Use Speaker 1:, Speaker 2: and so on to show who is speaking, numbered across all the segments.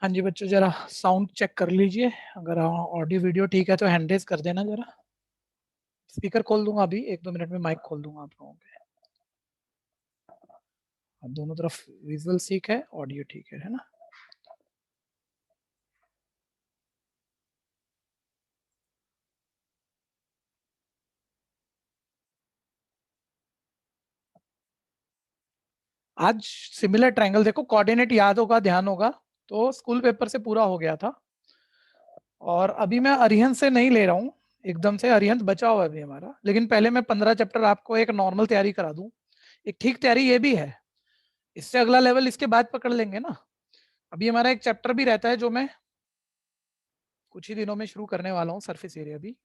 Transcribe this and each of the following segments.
Speaker 1: हाँ जी बच्चों, जरा साउंड चेक कर लीजिए। अगर ऑडियो वीडियो ठीक है तो हैंड रेज कर देना जरा। स्पीकर खोल दूंगा अभी 1-2 मिनट में, माइक खोल दूंगा आप लोगों के। अब दोनों तरफ विजुअल ठीक है, ऑडियो ठीक है ना? आज सिमिलर ट्रायंगल देखो, कोऑर्डिनेट याद होगा, ध्यान होगा तो स्कूल पेपर से पूरा हो गया था। और अभी मैं अरिहंत से नहीं ले रहा हूँ एकदम से, अरिहंत बचा हुआ है अभी हमारा। लेकिन पहले मैं 15 चैप्टर आपको एक नॉर्मल तैयारी करा दूं। एक ठीक तैयारी ये भी है, इससे अगला लेवल इसके बाद पकड़ लेंगे ना। अभी हमारा एक चैप्टर भी रहता है जो मैं कुछ ही दिनों में शुरू करने वाला हूँ, सरफेस एरिया भी।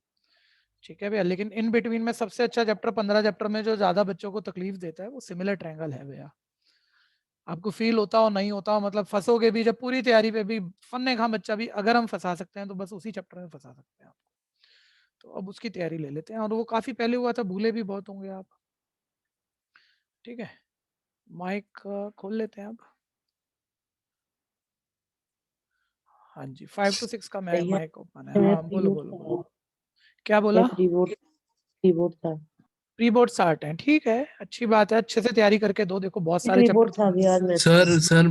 Speaker 1: ठीक है भैया, लेकिन इन बिटवीन में सबसे अच्छा चैप्टर 15 चैप्टर में जो ज्यादा बच्चों को तकलीफ देता है वो सिमिलर ट्रायंगल है भैया। आपको फील होता हो नहीं होता हो, मतलब फंसोगे भी जब पूरी तैयारी पे भी, फन्ने खा बच्चा भी अगर हम फंसा सकते हैं तो बस उसी चैप्टर में फंसा सकते हैं आपको। तो अब उसकी तैयारी ले लेते हैं, और वो काफी पहले हुआ था, भूले भी बहुत होंगे आप। ठीक है, माइक खोल लेते हैं अब। हाँ जी, 5 to 6 का मैं माइक ओपन है। हाँ बोलो बोलो बोलो, क्या बोला?
Speaker 2: प्री बोर्ड था।
Speaker 1: प्री बोर्ड 60 है, ठीक है, अच्छी बात है। अच्छे से तैयारी करके दो, देखो बहुत सारे
Speaker 2: प्री बोर्ड था
Speaker 1: चैप्टर।
Speaker 2: भी याद रहता है।
Speaker 3: सर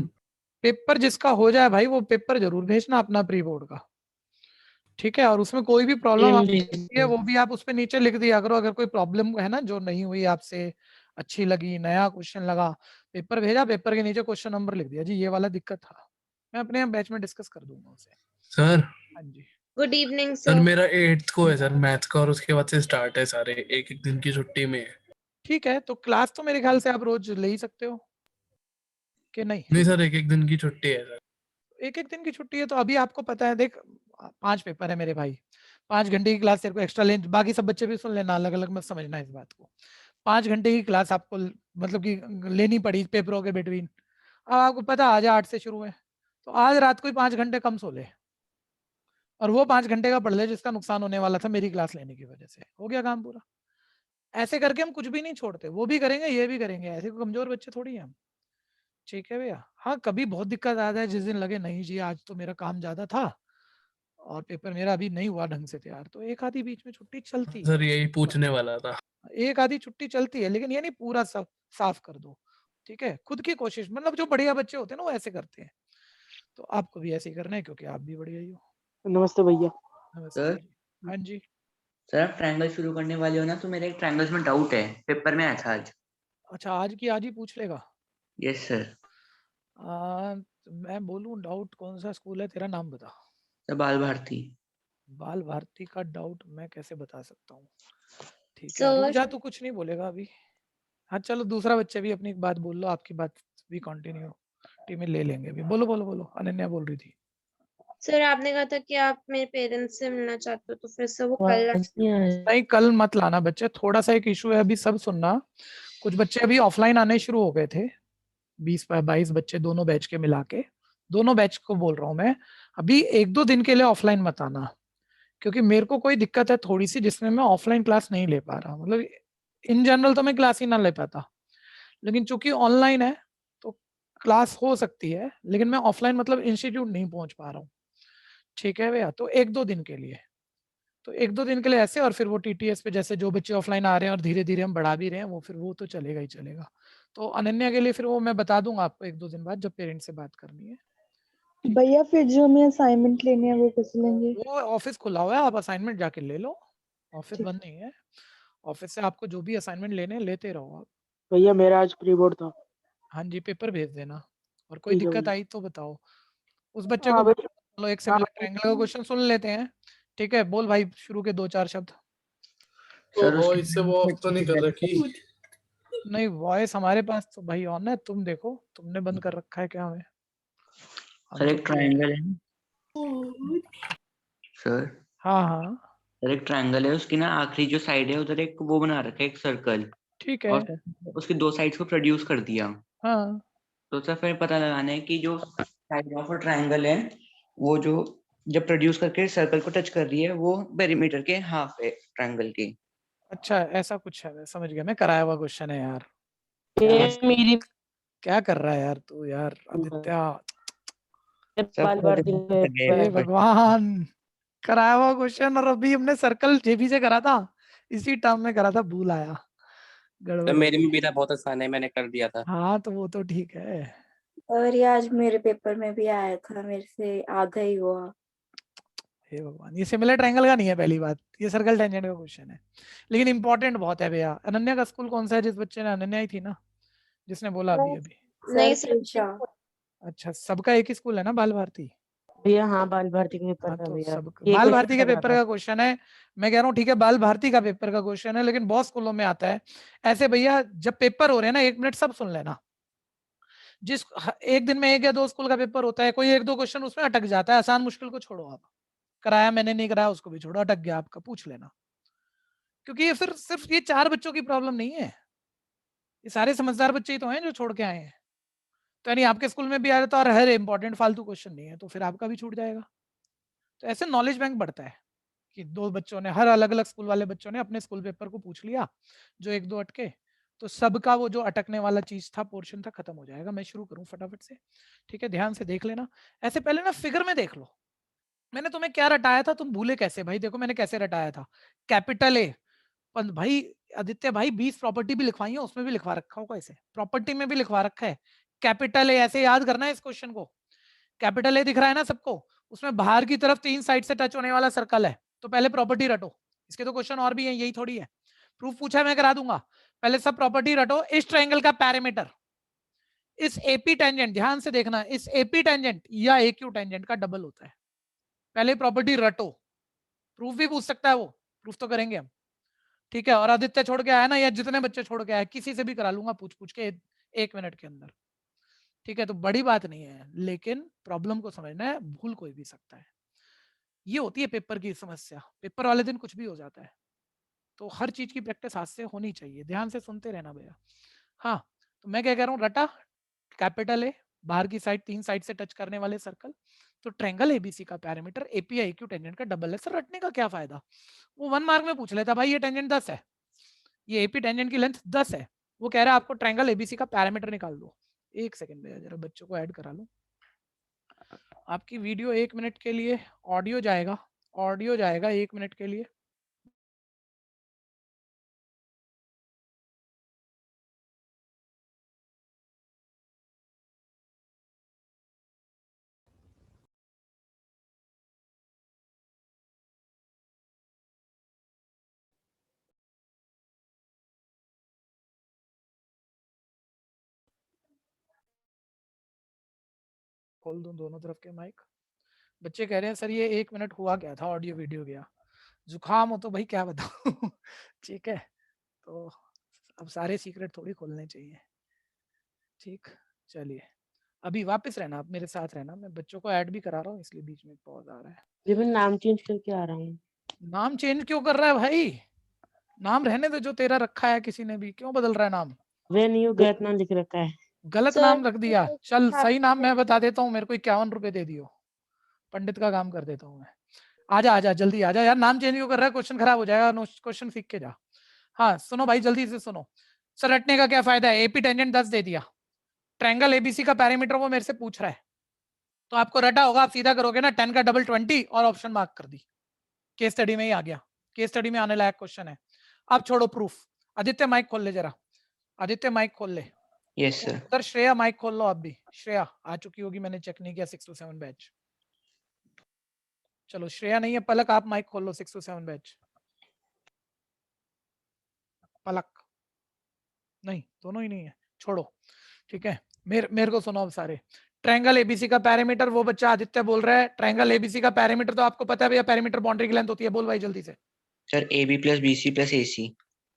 Speaker 1: पेपर जिसका हो जाए भाई वो पेपर जरूर भेजना अपना प्री बोर्ड का। ठीक है, और उसमें कोई भी प्रॉब्लम आपकी है वो भी आप उस पर नीचे लिख दिया करो। अगर कोई प्रॉब्लम है ना जो नहीं हुई आपसे, अच्छी लगी, नया क्वेश्चन लगा, पेपर भेजा, पेपर के नीचे क्वेश्चन नंबर लिख दिया जी ये वाला दिक्कत था, मैं अपने बैच में डिस्कस कर दूंगा उसे।
Speaker 3: सर
Speaker 1: हाँ जी,
Speaker 4: गुड इवनिंग
Speaker 3: सर
Speaker 4: सर।
Speaker 3: मेरा 8th को है सर मैथ का, और उसके बाद से स्टार्ट है सारे, एक एक दिन की छुट्टी में है।
Speaker 1: ठीक है, तो क्लास तो मेरे ख्याल से आप रोज ले ही सकते हो कि नहीं?
Speaker 3: नहीं सर, एक एक दिन की छुट्टी है सर।
Speaker 1: एक एक दिन की छुट्टी है तो अभी आपको पता है, देख 5 पेपर है मेरे भाई, 5 घंटे की क्लास तेरे को एक्स्ट्रा ले, बाकी सब बच्चे भी सुन लेना, अलग अलग मत समझना इस बात को। 5 घंटे की क्लास आपको मतलब कि लेनी पड़ी पेपरों के बिटवीन। अब आपको पता आज 8 से शुरू है, तो आज रात को ही 5 घंटे कम सो ले, और वो 5 घंटे का पढ़ ले जिसका नुकसान होने वाला था मेरी क्लास लेने की वजह से। हो गया काम पूरा। ऐसे करके हम कुछ भी नहीं छोड़ते, वो भी करेंगे ये भी करेंगे, ऐसे को कमजोर बच्चे थोड़ी हैं हम। ठीक है भैया, हाँ कभी बहुत दिक्कत आता है जिस दिन लगे नहीं जी आज तो मेरा काम ज्यादा था और पेपर मेरा अभी नहीं हुआ ढंग से तैयार, तो एक आधी बीच में छुट्टी चलती है।
Speaker 3: सर यही पूछने वाला था।
Speaker 1: एक आधी छुट्टी चलती है, लेकिन ये नहीं पूरा साफ कर दो। ठीक है, खुद की कोशिश, मतलब जो बढ़िया बच्चे होते हैं ना वो ऐसे करते हैं, तो आपको भी ऐसे ही करना है क्योंकि आप भी बढ़िया ही हो।
Speaker 2: नमस्ते भैया।
Speaker 1: नमस्ते
Speaker 5: सर
Speaker 1: जी। हाँ जी,
Speaker 5: सर आप ट्रायंगल शुरू करने वाले हो ना, तो मेरे एक ट्रायंगल्स में डाउट है, पेपर में आया था आज।
Speaker 1: अच्छा आज की आज ही पूछ लेगा।
Speaker 5: Yes sir.
Speaker 1: मैं बोलूं डाउट कौन सा स्कूल है, तेरा नाम बता।
Speaker 5: सर बाल भारती।
Speaker 1: बाल भारती का डाउट मैं कैसे बता सकता हूँ? ठीक है, रुक
Speaker 4: सर
Speaker 1: जा, तू कुछ नहीं बोलेगा अभी। हाँ चलो, दूसरा बच्चे भी अपनी बात बोल लो, आपकी बात भी कंटिन्यू टीम में ले लेंगे अभी। बोलो बोलो बोलो, अनन्या बोल रही थी।
Speaker 4: सर आपने कहा था कि आप मेरे पेरेंट्स से मिलना चाहते हो, तो फिर से वो कल
Speaker 1: नहीं कल मत लाना बच्चे, थोड़ा सा एक इशू है अभी, सब सुनना। कुछ बच्चे अभी ऑफलाइन आने शुरू हो गए थे, 20-22 बच्चे दोनों बैच के मिला के, दोनों बैच को बोल रहा हूँ मैं। अभी 1-2 दिन के लिए ऑफलाइन मत आना, क्योंकि मेरे को कोई दिक्कत है थोड़ी सी जिसमें मैं ऑफलाइन क्लास नहीं ले पा रहा। मतलब इन जनरल तो मैं क्लास ही ना ले पाता, लेकिन चूंकि ऑनलाइन है तो क्लास हो सकती है, लेकिन मैं ऑफलाइन मतलब इंस्टीट्यूट नहीं पहुंच पा रहा हूँ। ठीक है भैया, तो 1-2 दिन के लिए, तो 1-2 दिन के लिए ऐसे, और फिर वो टीटीएस पे जैसे जो बच्चे ऑफलाइन आ रहे हैं और धीरे धीरे हम बढ़ा भी रहे हैं वो, फिर वो तो चलेगा ही चलेगा। तो अनन्या के लिए फिर वो मैं बता दूंगा आपको 1-2 दिन बाद जब पेरेंट्स से बात करनी है। ठीक है,
Speaker 2: भैया फिर जो हमें असाइनमेंट लेने हैं वो कैसे लेंगे?
Speaker 1: वो ऑफिस खुला हुआ है, आप असाइनमेंट जाके ले लो, ऑफिस
Speaker 2: ठीक।
Speaker 1: बंद नहीं है। ऑफिस से आपको जो भी असाइनमेंट लेने हैं लेते रहो आप।
Speaker 2: भैया मेरा आज प्री बोर्ड था।
Speaker 1: हाँ जी, पेपर भेज देना, और कोई
Speaker 2: ठीक है
Speaker 1: दिक्कत
Speaker 2: भैया।
Speaker 1: आई तो बताओ। उस बच्चे को
Speaker 2: हाँ भैया।
Speaker 1: बोलो एक
Speaker 2: हाँ
Speaker 1: सिमिलर ट्रायंगल का क्वेश्चन सुन लेते हैं। ठीक है, बोल भाई शुरू के 2-4 शब्द।
Speaker 5: सर
Speaker 3: ओहो, इससे वो ऑफ तो नहीं कर रखी।
Speaker 1: नहीं वॉइस हमारे पास तो भाई ऑन है, तुम देखो तुमने बंद कर रखा है क्या हमें? हम
Speaker 5: सर
Speaker 1: तो
Speaker 5: एक ट्रायंगल है। सर
Speaker 1: हाँ हाँ
Speaker 5: सर एक ट्रायंगल है, उसकी ना आखिरी जो साइड है उधर एक वो बना रखा है, एक सर्कल,
Speaker 1: ठीक है।
Speaker 5: और उसकी 2 साइड्स को प्रोड्यूस कर दिया।
Speaker 1: हाँ
Speaker 5: तो सर फिर पता लगाना है कि जो साइड ऑफ ट्रायंगल है वो जो जब प्रोड्यूस करके सर्कल को टच कर रही है वो पेरीमीटर के हाफ है ट्रायंगल की।
Speaker 1: अच्छा ऐसा कुछ है, मैं समझ गया, मैं कराया हुआ क्वेश्चन है यार।
Speaker 2: ये
Speaker 1: यार
Speaker 2: मेरी
Speaker 1: क्या कर रहा है यार तू यार आदित्य?
Speaker 2: बाल भारती
Speaker 5: कर लिया
Speaker 1: हे
Speaker 5: पेपर।
Speaker 1: भगवान, कराया हुआ क्वेश्चन और अभी हमने सर्कल जेबी से करा था, इसी टर्म में करा था, भूल आया, गड़बड़
Speaker 6: तो
Speaker 1: हो
Speaker 6: मेरे
Speaker 1: गई।
Speaker 6: में भी था, बहुत आसान है, मैंने कर दिया था।
Speaker 1: हाँ तो वो तो ठीक है।
Speaker 7: और ये आज मेरे पेपर में भी आया था, मेरे से आधा ही हुआ।
Speaker 1: हे भगवान, ये सिमिलर ट्रायंगल का नहीं है पहली बात, ये सर्कल टेंजेंट का क्वेश्चन है, लेकिन इंपॉर्टेंट बहुत है भैया। अनन्या का स्कूल कौन सा है? जिस बच्चे ने, अनन्या ही थी ना जिसने बोला अभी अभी?
Speaker 4: नहीं
Speaker 7: सर
Speaker 4: सर,
Speaker 7: पूछा।
Speaker 1: अच्छा, सबका एक ही स्कूल है ना, बाल भारती?
Speaker 2: भैया हाँ बाल भारती का पेपर
Speaker 1: हाँ
Speaker 2: था
Speaker 1: तो
Speaker 2: भैया।
Speaker 1: सब
Speaker 2: ये
Speaker 1: बाल
Speaker 2: question
Speaker 1: भारती के
Speaker 2: लगा
Speaker 1: पेपर
Speaker 2: था।
Speaker 1: का क्वेश्चन है। मैं कह रहा हूँ ठीक है, बाल भारती का पेपर का क्वेश्चन है, लेकिन बहुत स्कूलों में आता है ऐसे। भैया जब पेपर हो रहे हैं ना, 1 मिनट सब सुन लेना। एक दिन में 1 या 2 स्कूल का पेपर होता है, कोई 1-2 क्वेश्चन उसमें अटक जाता है, आसान मुश्किल को छोड़ो, आप कराया मैंने नहीं कराया उसको भी छोड़ो, अटक गया आपका, पूछ लेना। क्योंकि ये फिर सिर्फ ये 4 बच्चों की प्रॉब्लम नहीं है, ये सारे समझदार बच्चे ही तो हैं जो छोड़ के आए हैं। तो यानी आपके स्कूल में भी आ जाता है और हर इंपॉर्टेंट फालतू क्वेश्चन नहीं है, तो फिर आपका भी छूट जाएगा। तो ऐसे नॉलेज बैंक बढ़ता है कि 2 बच्चों ने, हर अलग अलग स्कूल वाले बच्चों ने अपने स्कूल पेपर को पूछ लिया, जो 1-2 अटके, तो सबका वो जो अटकने वाला चीज था, पोर्शन था, खत्म हो जाएगा। मैं शुरू करूं फटाफट से, ठीक है? ध्यान से देख लेना। ऐसे पहले ना फिगर में देख लो, मैंने तुम्हें क्या रटाया था, तुम भूले कैसे? भाई देखो मैंने कैसे रटाया था, कैपिटल ए। भाई आदित्य भाई 20 प्रॉपर्टी भी लिखवाई है, उसमें भी लिखवा रखा होगा, इसे प्रॉपर्टी में भी लिखवा रखा है, कैपिटल ए। ऐसे याद करना है इस क्वेश्चन को। कैपिटल ए दिख रहा है ना सबको, उसमें बाहर की तरफ 3 साइड से टच होने वाला सर्कल है, तो पहले प्रॉपर्टी रटो। इसके तो क्वेश्चन और भी हैं, यही थोड़ी है, प्रूफ पूछा है मैं करा दूंगा। पहले सब प्रॉपर्टी रटो। इस ट्रायंगल का पैरामीटर, इस एपी टेंजेंट, ध्यान से देखना, इस एपी टेंजेंट या एक्यू टेंजेंट का डबल होता है। पहले प्रॉपर्टी रटो, प्रूफ भी पूछ सकता है वो, प्रूफ तो करेंगे हम, ठीक है? और आदित्य छोड़ के आया ना, या जितने बच्चे छोड़ के आए, किसी से भी करा लूंगा पूछ पूछ के 1 मिनट के अंदर, ठीक है? तो बड़ी बात नहीं है, लेकिन प्रॉब्लम को समझना है, भूल कोई भी सकता है। ये होती है पेपर की समस्या, पेपर वाले दिन कुछ भी हो जाता है, तो हर चीज की प्रैक्टिस हाथ से होनी चाहिए। ध्यान से सुनते रहना भैया। हाँ, तो मैं क्या कह रहा हूँ, रटा, कैपिटल ए, बाहर की साइड 3 साइड से टच करने वाले सर्कल, तो ट्रायंगल एबीसी का पैरामीटर एपी या एक्यू टेंजेंट का डबल है। सर रटने का क्या फायदा, वो 1 मार्क में पूछ लेता, भाई ये टेंजेंट 10 है, ये एपी टेंजेंट की लेंथ 10 है, वो कह रहा है आपको ट्रायंगल एबीसी का पैरामीटर निकाल दो। 1 सेकंड भैया, जरा बच्चों को ऐड करा लो। आपकी वीडियो 1 मिनट के लिए, ऑडियो जाएगा, ऑडियो जाएगा 1 मिनट के लिए। खोल दूं दोनों तरफ के माइक? बच्चे कह रहे हैं सर ये 1 मिनट हुआ क्या था, ऑडियो वीडियो गया, जुकाम हो तो भाई क्या बताऊं ठीक है, तो अब सारे सीक्रेट थोड़ी खोलने चाहिए, ठीक? चलिए, अभी वापस रहना, आप मेरे साथ रहना, मैं बच्चों को ऐड भी करा रहा हूँ, इसलिए बीच में पॉज आ रहा है।
Speaker 2: जी मैं नाम चेंज करके आ रहा हूँ।
Speaker 1: नाम चेंज क्यों कर रहा है भाई? नाम रहने दे जो तेरा रखा है, किसी ने भी क्यों बदल रहा है नाम?
Speaker 2: वे नहीं गलत नाम लिख रखा है।
Speaker 1: गलत
Speaker 7: सर,
Speaker 1: नाम रख दिया, चल
Speaker 7: आप-
Speaker 1: सही नाम मैं बता देता हूँ, मेरे को 51 रुपए दे दियो, पंडित का काम कर देता हूँ मैं। आजा आजा जल्दी आजा यार, नाम चेंज क्यों कर रहा है? क्वेश्चन खराब हो जाएगा, क्वेश्चन सीख के जा। हाँ सुनो भाई, जल्दी से सुनो। सर रटने का क्या फायदा है, एपी टेंजेंट 10 दे दिया, ट्रायंगल एबीसी का पैरामीटर वो मेरे से पूछ रहा है, तो आपको रटा होगा, आप सीधा करोगे ना, 10 का डबल 20 और ऑप्शन मार्क कर दी, केस स्टडी में ही आ गया, केस स्टडी में आने लायक क्वेश्चन है। अब छोड़ो प्रूफ, आदित्य माइक खोल ले जरा, आदित्य माइक खोल ले।
Speaker 5: Yes sir.
Speaker 1: Sir Shreya mike खोल लो, आप भी। श्रेया आ चुकी होगी, मैंने चेक नहीं किया 6 to 7 बैच। चलो श्रेया नहीं है, पलक आप माइक खोल लो 6 to 7 बैच। पलक नहीं, दोनों ही नहीं है, छोड़ो, ठीक है? मेरे को सुनो अब सारे। ट्रायंगल एबीसी का पैरामीटर, वो बच्चा आदित्य बोल रहा है, ट्रायंगल एबीसी का पैरामीटर तो आपको पता है भैया, पैरामीटर बाउंड्री की लेंथ होती है, बोल भाई जल्दी से।
Speaker 5: Sir AB plus BC plus AC।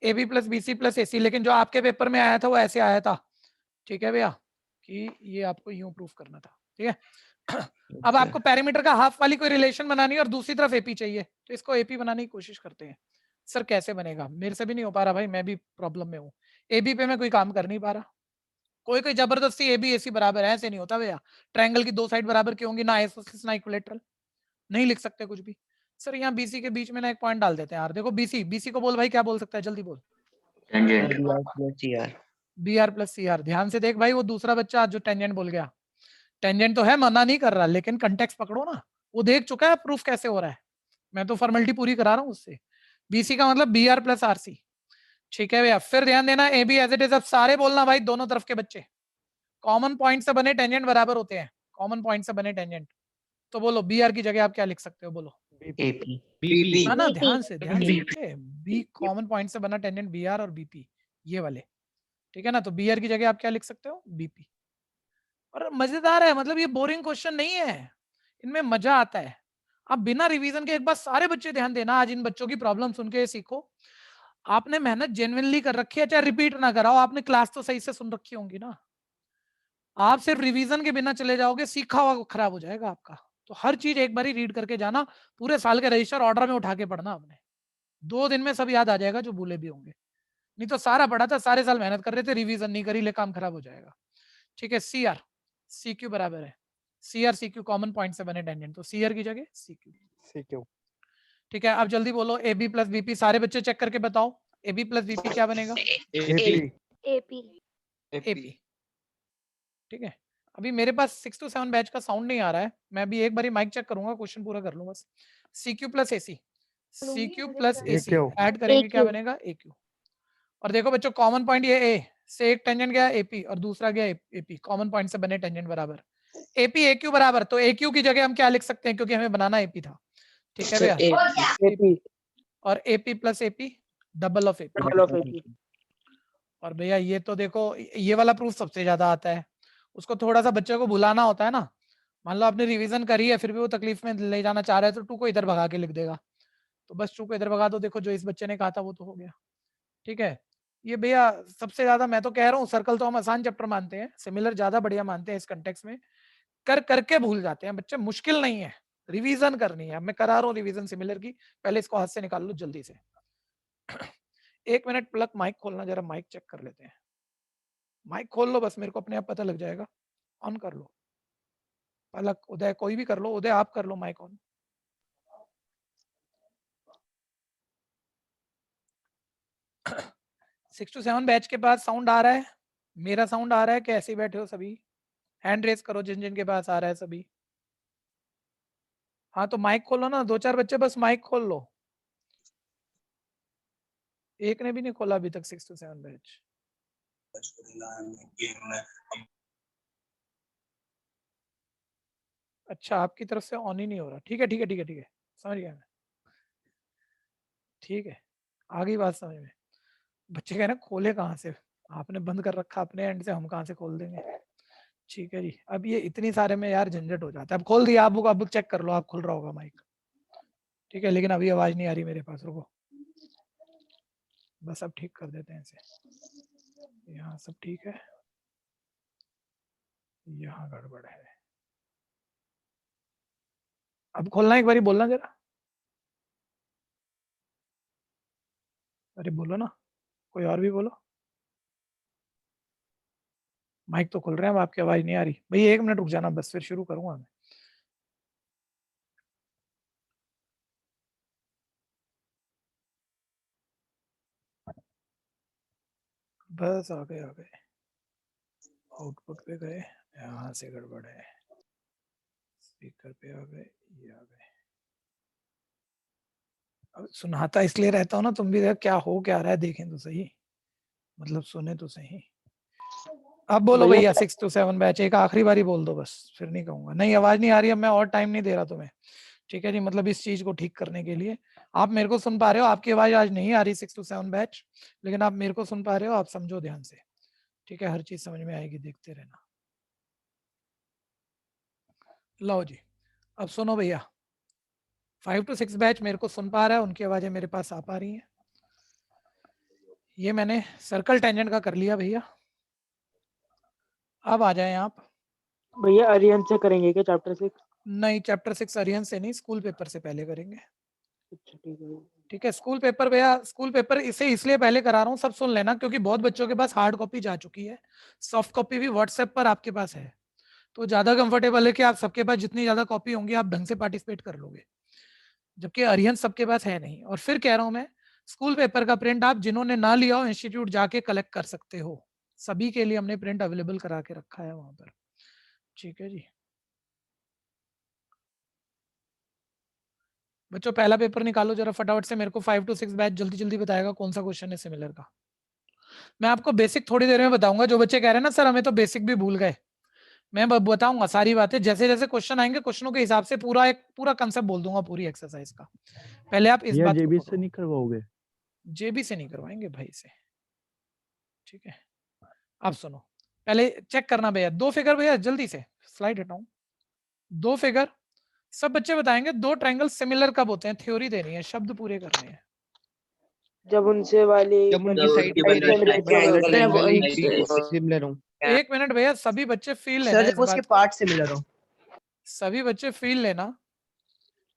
Speaker 1: AB plus BC plus AC, लेकिन जो आपके पेपर में आया था वो ऐसे आया था, ठीक है भैया, कि ये आपको यूं प्रूफ करना था, ठीक है? अब आपको पैरामीटर का हाफ वाली कोई रिलेशन बनानी है और दूसरी तरफ एपी चाहिए, तो इसको एपी बनाने की कोशिश करते हैं। सर कैसे बनेगा, मेरे से भी नहीं हो पा रहा भाई, मैं भी प्रॉब्लम में हूँ, एबी पे मैं कोई काम कर नहीं पा रहा, कोई जबरदस्ती एबी एसी बराबर है, ऐसे नहीं होता भैया। ट्रायंगल की 2 साइड बराबर क्यों होंगी, ना आइसोसेलेस ना इक्विलेटरल, नहीं लिख सकते कुछ भी। सर यहाँ बीसी के बीच में ना एक पॉइंट डाल देते हैं यार, देखो बीसी, बीसी को बोल भाई, क्या बोल सकता है, जल्दी बोल।
Speaker 5: Tangent BR plus CR।
Speaker 1: BR plus CR, ध्यान से देख भाई, वो दूसरा बच्चा जो टेंजेंट बोल गया, टेंजेंट तो है, मना नहीं कर रहा, लेकिन कंटेक्स्ट पकड़ो ना, वो देख चुका है प्रूफ कैसे हो रहा है, मैं तो फॉर्मेलिटी पूरी करा रहा हूँ उससे। बीसी का मतलब B R plus R C, ठीक है भैया। फिर ध्यान देना A B as it is, अब सारे बोलना भाई, दोनों तरफ के बच्चे, कॉमन पॉइंट से बने टेंजेंट बराबर होते हैं, कॉमन पॉइंट से बने टेंजेंट, तो बोलो बी आर की जगह आप क्या लिख सकते हो, बोलो
Speaker 5: एपी
Speaker 1: ना ना,
Speaker 2: BP,
Speaker 1: ध्यान से
Speaker 2: BP।
Speaker 1: बच्चे, बी कॉमन पॉइंट से बना टेंजेंट बी आर और बीपी, ये वाले, ठीक है ना, तो बी आर की जगह आप क्या लिख सकते हो, बीपी। और मजेदार है, मतलब ये बोरिंग क्वेश्चन नहीं है, इनमें मजा आता है। आप बिना रिवीजन के, एक बार सारे बच्चे ध्यान देना, आज इन बच्चों की प्रॉब्लम सुन के सीखो, आपने मेहनत जेन्युइनली कर रखी है, चाहे रिपीट ना कराओ, आपने क्लास तो सही से सुन रखी होंगी ना, आप सिर्फ रिवीजन के बिना चले जाओगे, सीखा हुआ खराब हो जाएगा आपका। तो हर चीज एक बार ही रीड करके जाना, पूरे साल के रजिस्टर ऑर्डर में उठा के पढ़ना आपने, 2 दिन में सब याद आ जाएगा जो भूले भी होंगे, नहीं तो सारा पढ़ा था, सारे साल मेहनत कर रहे थे, रिवीजन नहीं करी, ले काम खराब हो जाएगा। ठीक है, सी आर सी क्यू बराबर है, C R C Q common point से बने टेंजेंट, तो सी आर की जगह सी क्यू। ठीक है, अब जल्दी बोलो ए बी प्लस बीपी, सारे बच्चे चेक करके बताओ, ए बी प्लस बीपी क्या बनेगा,
Speaker 7: एपी।
Speaker 1: एपी। ठीक है, अभी मेरे पास 6 to 7 बैच का साउंड नहीं आ रहा है, मैं अभी एक बारी माइक चेक करूंगा, क्वेश्चन पूरा कर लूं बस। CQ plus AC, CQ plus AC add करेंगे, क्या बनेगा, AQ। और देखो बच्चों, कॉमन पॉइंट ये A से एक टेंजेंट गया AP और दूसरा गया AP, कॉमन पॉइंट से बने टेंजेंट बराबर, AP AQ बराबर, तो AQ की जगह हम क्या लिख सकते हैं, क्योंकि हमें बनाना AP था, ठीक है भैया,
Speaker 2: AP,
Speaker 1: और AP plus AP double of AP।
Speaker 2: double of AP।
Speaker 1: और भैया ये तो देखो, ये वाला प्रूफ सबसे ज्यादा आता है, उसको थोड़ा सा बच्चे को भुलाना होता है ना, मान लो आपने रिवीजन करी है फिर भी वो तकलीफ में ले जाना चाह रहा है, तो 2 को इधर भगा के लिख देगा, तो बस 2 को इधर भगा दो, देखो जो इस बच्चे ने कहा था वो तो हो गया। ठीक है, ये भैया सबसे ज्यादा मैं तो कह रहा हूँ, सर्कल तो हम आसान चैप्टर मानते हैं, सिमिलर ज्यादा बढ़िया मानते हैं, इस कंटेक्स्ट में कर करके भूल जाते हैं बच्चे, मुश्किल नहीं है, रिवीजन करनी है, मैं करा रहा हूँ रिवीजन सिमिलर की, पहले इसको हाथ से निकाल लो जल्दी से। 1 मिनट प्लग माइक खोलना, जरा माइक चेक कर लेते हैं, माइक खोल लो बस, मेरे को अपने आप पता लग जाएगा, ऑन कर लो, पलक, उदय, कोई भी कर लो, उदय आप कर लो mike on. Six to 7 batch के पास साउंड आ रहा है, मेरा साउंड आ रहा है, कैसे बैठे हो सभी, हैंड रेस करो जिन जिन के पास आ रहा है सभी। हाँ तो माइक खोलो ना, 2-4 बच्चे बस माइक खोल लो, एक ने भी नहीं खोला अभी तक 6 to 7 बैच। अच्छा, आपकी तरफ से ऑन ही नहीं हो रहा, ठीक है ठीक है ठीक है ठीक है, समझ गया मैं, ठीक है, आ गई बात समझ में। बच्चे कह रहे हैं खोले कहाँ से, आपने बंद कर रखा अपने एंड से, हम कहाँ से खोल देंगे। ठीक है जी, अब ये इतनी सारे में यार झंझट हो जाता है, अब खोल दिया, आप अब चेक कर लो, आप खुल रहा होगा माइक, ठीक है, लेकिन अभी आवाज नहीं आ रही मेरे पास, रुको बस अब ठीक कर देते हैं इसे, यहाँ सब ठीक है, यहाँ गड़बड़ है, अब खोलना, एक बारी बोलना जरा, अरे बोलो ना, कोई और भी बोलो, माइक तो खुल रहे हैं, अब आपकी आवाज नहीं आ रही, भैया 1 मिनट रुक जाना बस, फिर शुरू करूंगा मैं। बस आ गए आउटपुट पे गए, यहाँ से गड़बड़ है, स्पीकर पे आ गए, ये आ गए, अब सुनाता इसलिए रहता हूँ ना, तुम भी देख क्या हो क्या रहा है, देखें तो सही, मतलब सुने तो सही। अब बोलो भैया 6 to 7 बैच, एक आखिरी बारी बोल दो बस, फिर नहीं कहूंगा, नहीं आवाज नहीं आ रही, अब मैं और टाइम नहीं दे रहा तुम्हें, ठीक है जी, मतलब इस चीज को ठीक करने के लिए, आप मेरे को सुन पा रहे हो, आपकी आवाज आज नहीं आ रही 6 to 7 बैच, लेकिन आप मेरे को सुन पा रहे हो, आप समझो ध्यान से, ठीक है, हर चीज समझ में आएगी, देखते रहना। लो जी, अब सुनो भैया, 5 to 6 बैच मेरे को सुन पा रहा है, उनकी आवाजें मेरे पास आ पा रही हैं, ये मैंने सर्कल टेंजेंट का कर लिया भैया, अब आ जाएं आप।
Speaker 2: भैया अरियन से करेंगे क्या चैप्टर 6?
Speaker 1: नहीं, चैप्टर 6 अरियन से नहीं, स्कूल पेपर से पहले करेंगे।
Speaker 2: अच्छा ठीक है।
Speaker 1: ठीक है, स्कूल पेपर भैया, स्कूल पेपर इसे इसलिए पहले करा रहा हूँ, सब सुन लेना, क्योंकि बहुत बच्चों के पास हार्ड कॉपी जा चुकी है, सॉफ्ट कॉपी भी व्हाट्सएप पर आपके पास है, तो ज्यादा कंफर्टेबल है कि आप सबके पास जितनी ज्यादा कॉपी होंगी आप ढंग से पार्टिसिपेट कर लोगे, जबकि अरिहंत सबके पास है नहीं। और फिर कह रहा हूं मैं, स्कूल पेपर का प्रिंट आप जिन्होंने ना लिया हो इंस्टीट्यूट जाके कलेक्ट कर सकते हो, सभी के लिए हमने प्रिंट अवेलेबल करा के रखा है वहां पर, ठीक है जी। बच्चों पहला पेपर निकालो जरा फटाफट से, मेरे को 5 to 6 बैच जल्दी जल्दी बताएगा कौन सा क्वेश्चन है सिमिलर का। मैं आपको बेसिक थोड़ी देर में बताऊंगा। जो बच्चे कह रहे हैं ना सर हमें तो बेसिक भी भूल गए, मैं बताऊंगा सारी बातें। जैसे जैसे क्वेश्चन आएंगे क्वेश्चनों के हिसाब से पूरा कंसेप्ट बोल दूंगा पूरी एक्सरसाइज का। पहले आप इस बात
Speaker 8: जेबी
Speaker 1: को
Speaker 8: से नहीं करवाओगे?
Speaker 1: जेबी से नहीं करवाएंगे भाई से, ठीक है। अब सुनो, पहले चेक करना भैया, 2 फिगर भैया जल्दी से स्लाइड हटाऊं। 2 फिगर सब बच्चे बताएंगे 2 ट्रायंगल सिमिलर कब होते हैं। थ्योरी देनी है, शब्द पूरे करने हैं।
Speaker 2: जब उनसे वाली
Speaker 5: जब उनकी
Speaker 2: condition
Speaker 5: side
Speaker 2: right hand ratio में
Speaker 5: ट्रायंगल
Speaker 2: होती है।
Speaker 5: एंगल
Speaker 9: सिमिलर हो।
Speaker 1: 1 मिनट भैया, सभी बच्चे फील लेना
Speaker 9: सर
Speaker 1: है इस
Speaker 9: देखो उसके
Speaker 1: बात को।
Speaker 9: पार्ट सिमिलर हो।
Speaker 1: सभी बच्चे फील लेना,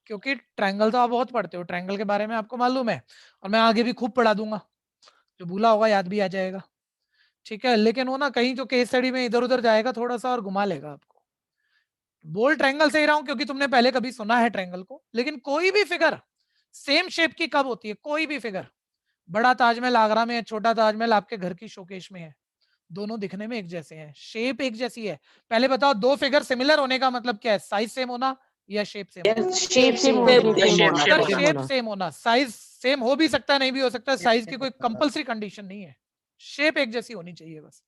Speaker 1: क्योंकि ट्रायंगल तो आप बहुत पढ़ते हो, ट्रायंगल के बारे में आपको मालूम है, और मैं आगे भी खूब पढ़ा दूंगा, जो भूला होगा याद भी आ जाएगा, ठीक है। लेकिन वो ना कहीं जो केस स्टडी में इधर उधर जाएगा थोड़ा सा और घुमा लेगा आपको। बोल ट्रायंगल से ही रहा हूं क्योंकि तुमने पहले कभी सुना है ट्रायंगल को। लेकिन कोई भी फिगर सेम शेप की कब होती है? कोई भी फिगर, बड़ा ताजमहल आगरा में है, छोटा ताजमहल आपके घर की शोकेश में है, दोनों दिखने में एक जैसे हैं, शेप एक जैसी है। पहले बताओ 2 फिगर सिमिलर होने का मतलब क्या है? साइज सेम होना या शेप सेम होना?
Speaker 2: शेप सेम होना,
Speaker 1: सर शेप सेम होना, साइज सेम हो भी सकता है नहीं भी हो सकता, साइज की कोई कंपलसरी कंडीशन नहीं है, शेप एक जैसी होनी चाहिए बस।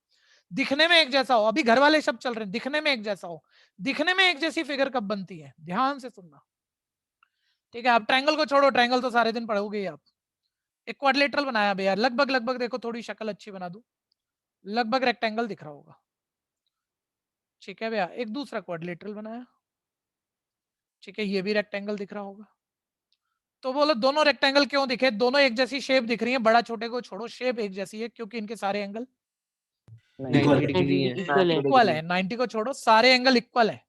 Speaker 1: दिखने में एक जैसा हो, अभी घर वाले शब्द चल रहे हैं, दिखने में एक जैसा हो। दिखने में एक जैसी फिगर कब बनती है? ध्यान से सुनना, ठीक है। आप ट्रायंगल को छोड़ो, ट्रायंगल तो सारे दिन पढ़ोगे ही आप। एक क्वाड्रिलेटरल बनाया भैया, लगभग लगभग देखो, थोड़ी शक्ल अच्छी बना दूं, लगभग रेक्टेंगल दिख रहा होगा, ठीक है भैया। एक दूसरा क्वाड्रिलेटरल बनाया, ठीक है, ये भी रेक्टेंगल दिख रहा होगा। तो बोलो दोनों रेक्टेंगल क्यों दिखे? दोनों एक जैसी शेप दिख रही है, बड़ा छोटे को छोड़ो, शेप एक जैसी है क्योंकि इनके सारे एंगल
Speaker 9: 90 डिग्री है।
Speaker 1: इक्वल है। 90 को छोड़ो, सारे एंगल इक्वल है,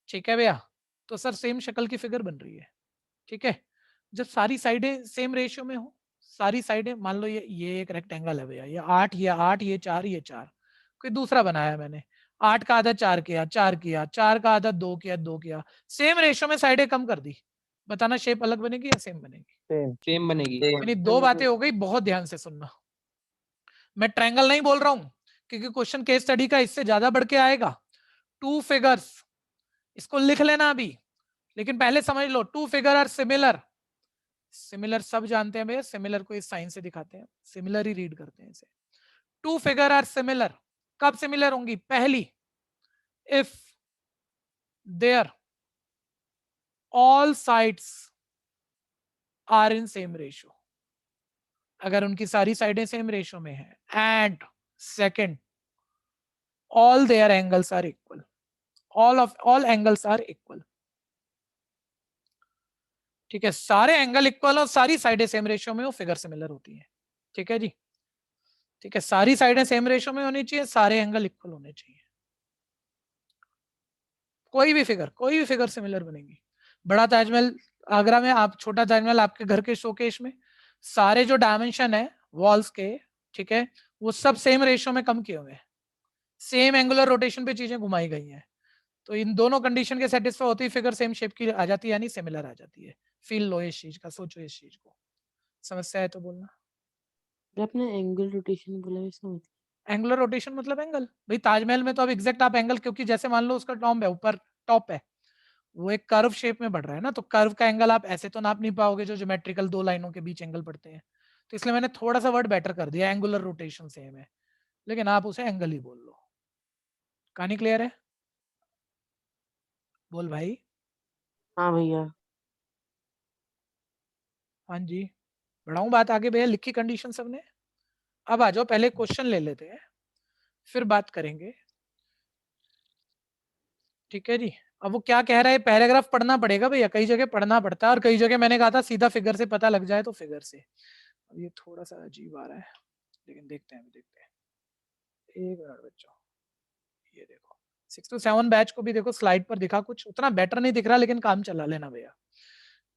Speaker 1: ठीक है भैया। तो सर सेम शक्ल की फिगर बन रही है, ठीक है। जब सारी साइडें सेम रेशियो में हो, सारी साइडें, मान लो ये एक रेक्टेंगल है भैया, ये 8, ये 8, ये 4, ये 4, कोई दूसरा बनाया मैंने, 8 का आधा 4 किया, 4 किया, 4 का आधा 2 किया, 2 किया, सेम रेशियो में साइडें कम कर दी, बताना शेप अलग बनेगी या सेम बनेगी?
Speaker 9: सेम बनेगी।
Speaker 1: यानी 2 बातें हो गई, बहुत ध्यान से सुनना। मैं ट्रायंगल नहीं बोल रहा हूं क्योंकि क्वेश्चन केस स्टडी का इससे ज्यादा बढ़ के आएगा। 2 फिगर्स, इसको लिख लेना अभी, लेकिन पहले समझ लो 2 फिगर आर सिमिलर। सिमिलर सब जानते हैं भैया, सिमिलर को इस साइन से दिखाते हैं, सिमिलर ही रीड करते हैं इसे। 2 फिगर आर सिमिलर कब सिमिलर होंगी? पहली, if their all sides are in same ratio, अगर उनकी सारी साइडें सेम रेशियो में है। And second, all their angles are equal, all angles are equal, ठीक है। सारे एंगल इक्वल और सारी साइडें सेम रेशियो में हो, फिगर सिमिलर होती है, ठीक है जी, ठीक है। सारी साइडें सेम रेशियो में होनी चाहिए, सारे एंगल इक्वल होने चाहिए, कोई भी फिगर सिमिलर बनेगी। बड़ा ताजमहल आगरा में, आप छोटा ताजमहल आपके घर के शोकेश में, सारे जो डायमेंशन है वॉल्स के, ठीक है, वो सब सेम रेशियो में कम किए हुए हैं, सेम एंगुलर रोटेशन पे चीजें घुमाई गई हैं। तो इन दोनों कंडीशन के सेटिस्फाई होती है, फिगर सेम शेप की आ जाती है, यानी सिमिलर आ जाती है। फील लो इस चीज का, सोचो इस चीज को, समस्या है तो बोलना।
Speaker 2: आपने एंगल रोटेशन बोला, इसका मतलब
Speaker 1: एंगुलर रोटेशन मतलब एंगल, भाई ताजमहल में तो अब एग्जैक्ट आप एंगल, क्योंकि जैसे मान लो उसका टॉप है, ऊपर टॉप है, वो एक कर्व शेप में बढ़ रहा है ना, तो कर्व का एंगल आप ऐसे तो नाप नहीं पाओगे जो ज्योमेट्रिकल 2 लाइनों के बीच एंगल पड़ते हैं। तो इसलिए मैंने थोड़ा सा वर्ड बेटर कर दिया, एंगुलर रोटेशन सेम है, लेकिन आप उसे एंगल ही बोल लो। कहानी क्लियर है? बोल भाई।
Speaker 2: हाँ भैया।
Speaker 1: हाँ जी, बढ़ाऊं बात आगे भैया, लिखी कंडीशन सबने? अब आ जाओ, पहले क्वेश्चन ले लेते हैं फिर बात करेंगे, ठीक है जी। अब वो क्या कह रहा है, पैराग्राफ पढ़ना पड़ेगा भैया, कई जगह पढ़ना पड़ता है और कई जगह मैंने कहा था सीधा फिगर से पता लग जाए तो फिगर से। अब ये थोड़ा सा अजीब आ रहा है, लेकिन देखते हैं एक मिनट बच्चों, ये देखो 6 to 7 बैच को भी देखो स्लाइड पर दिखा, कुछ उतना बेटर नहीं दिख रहा, लेकिन काम चला लेना भैया,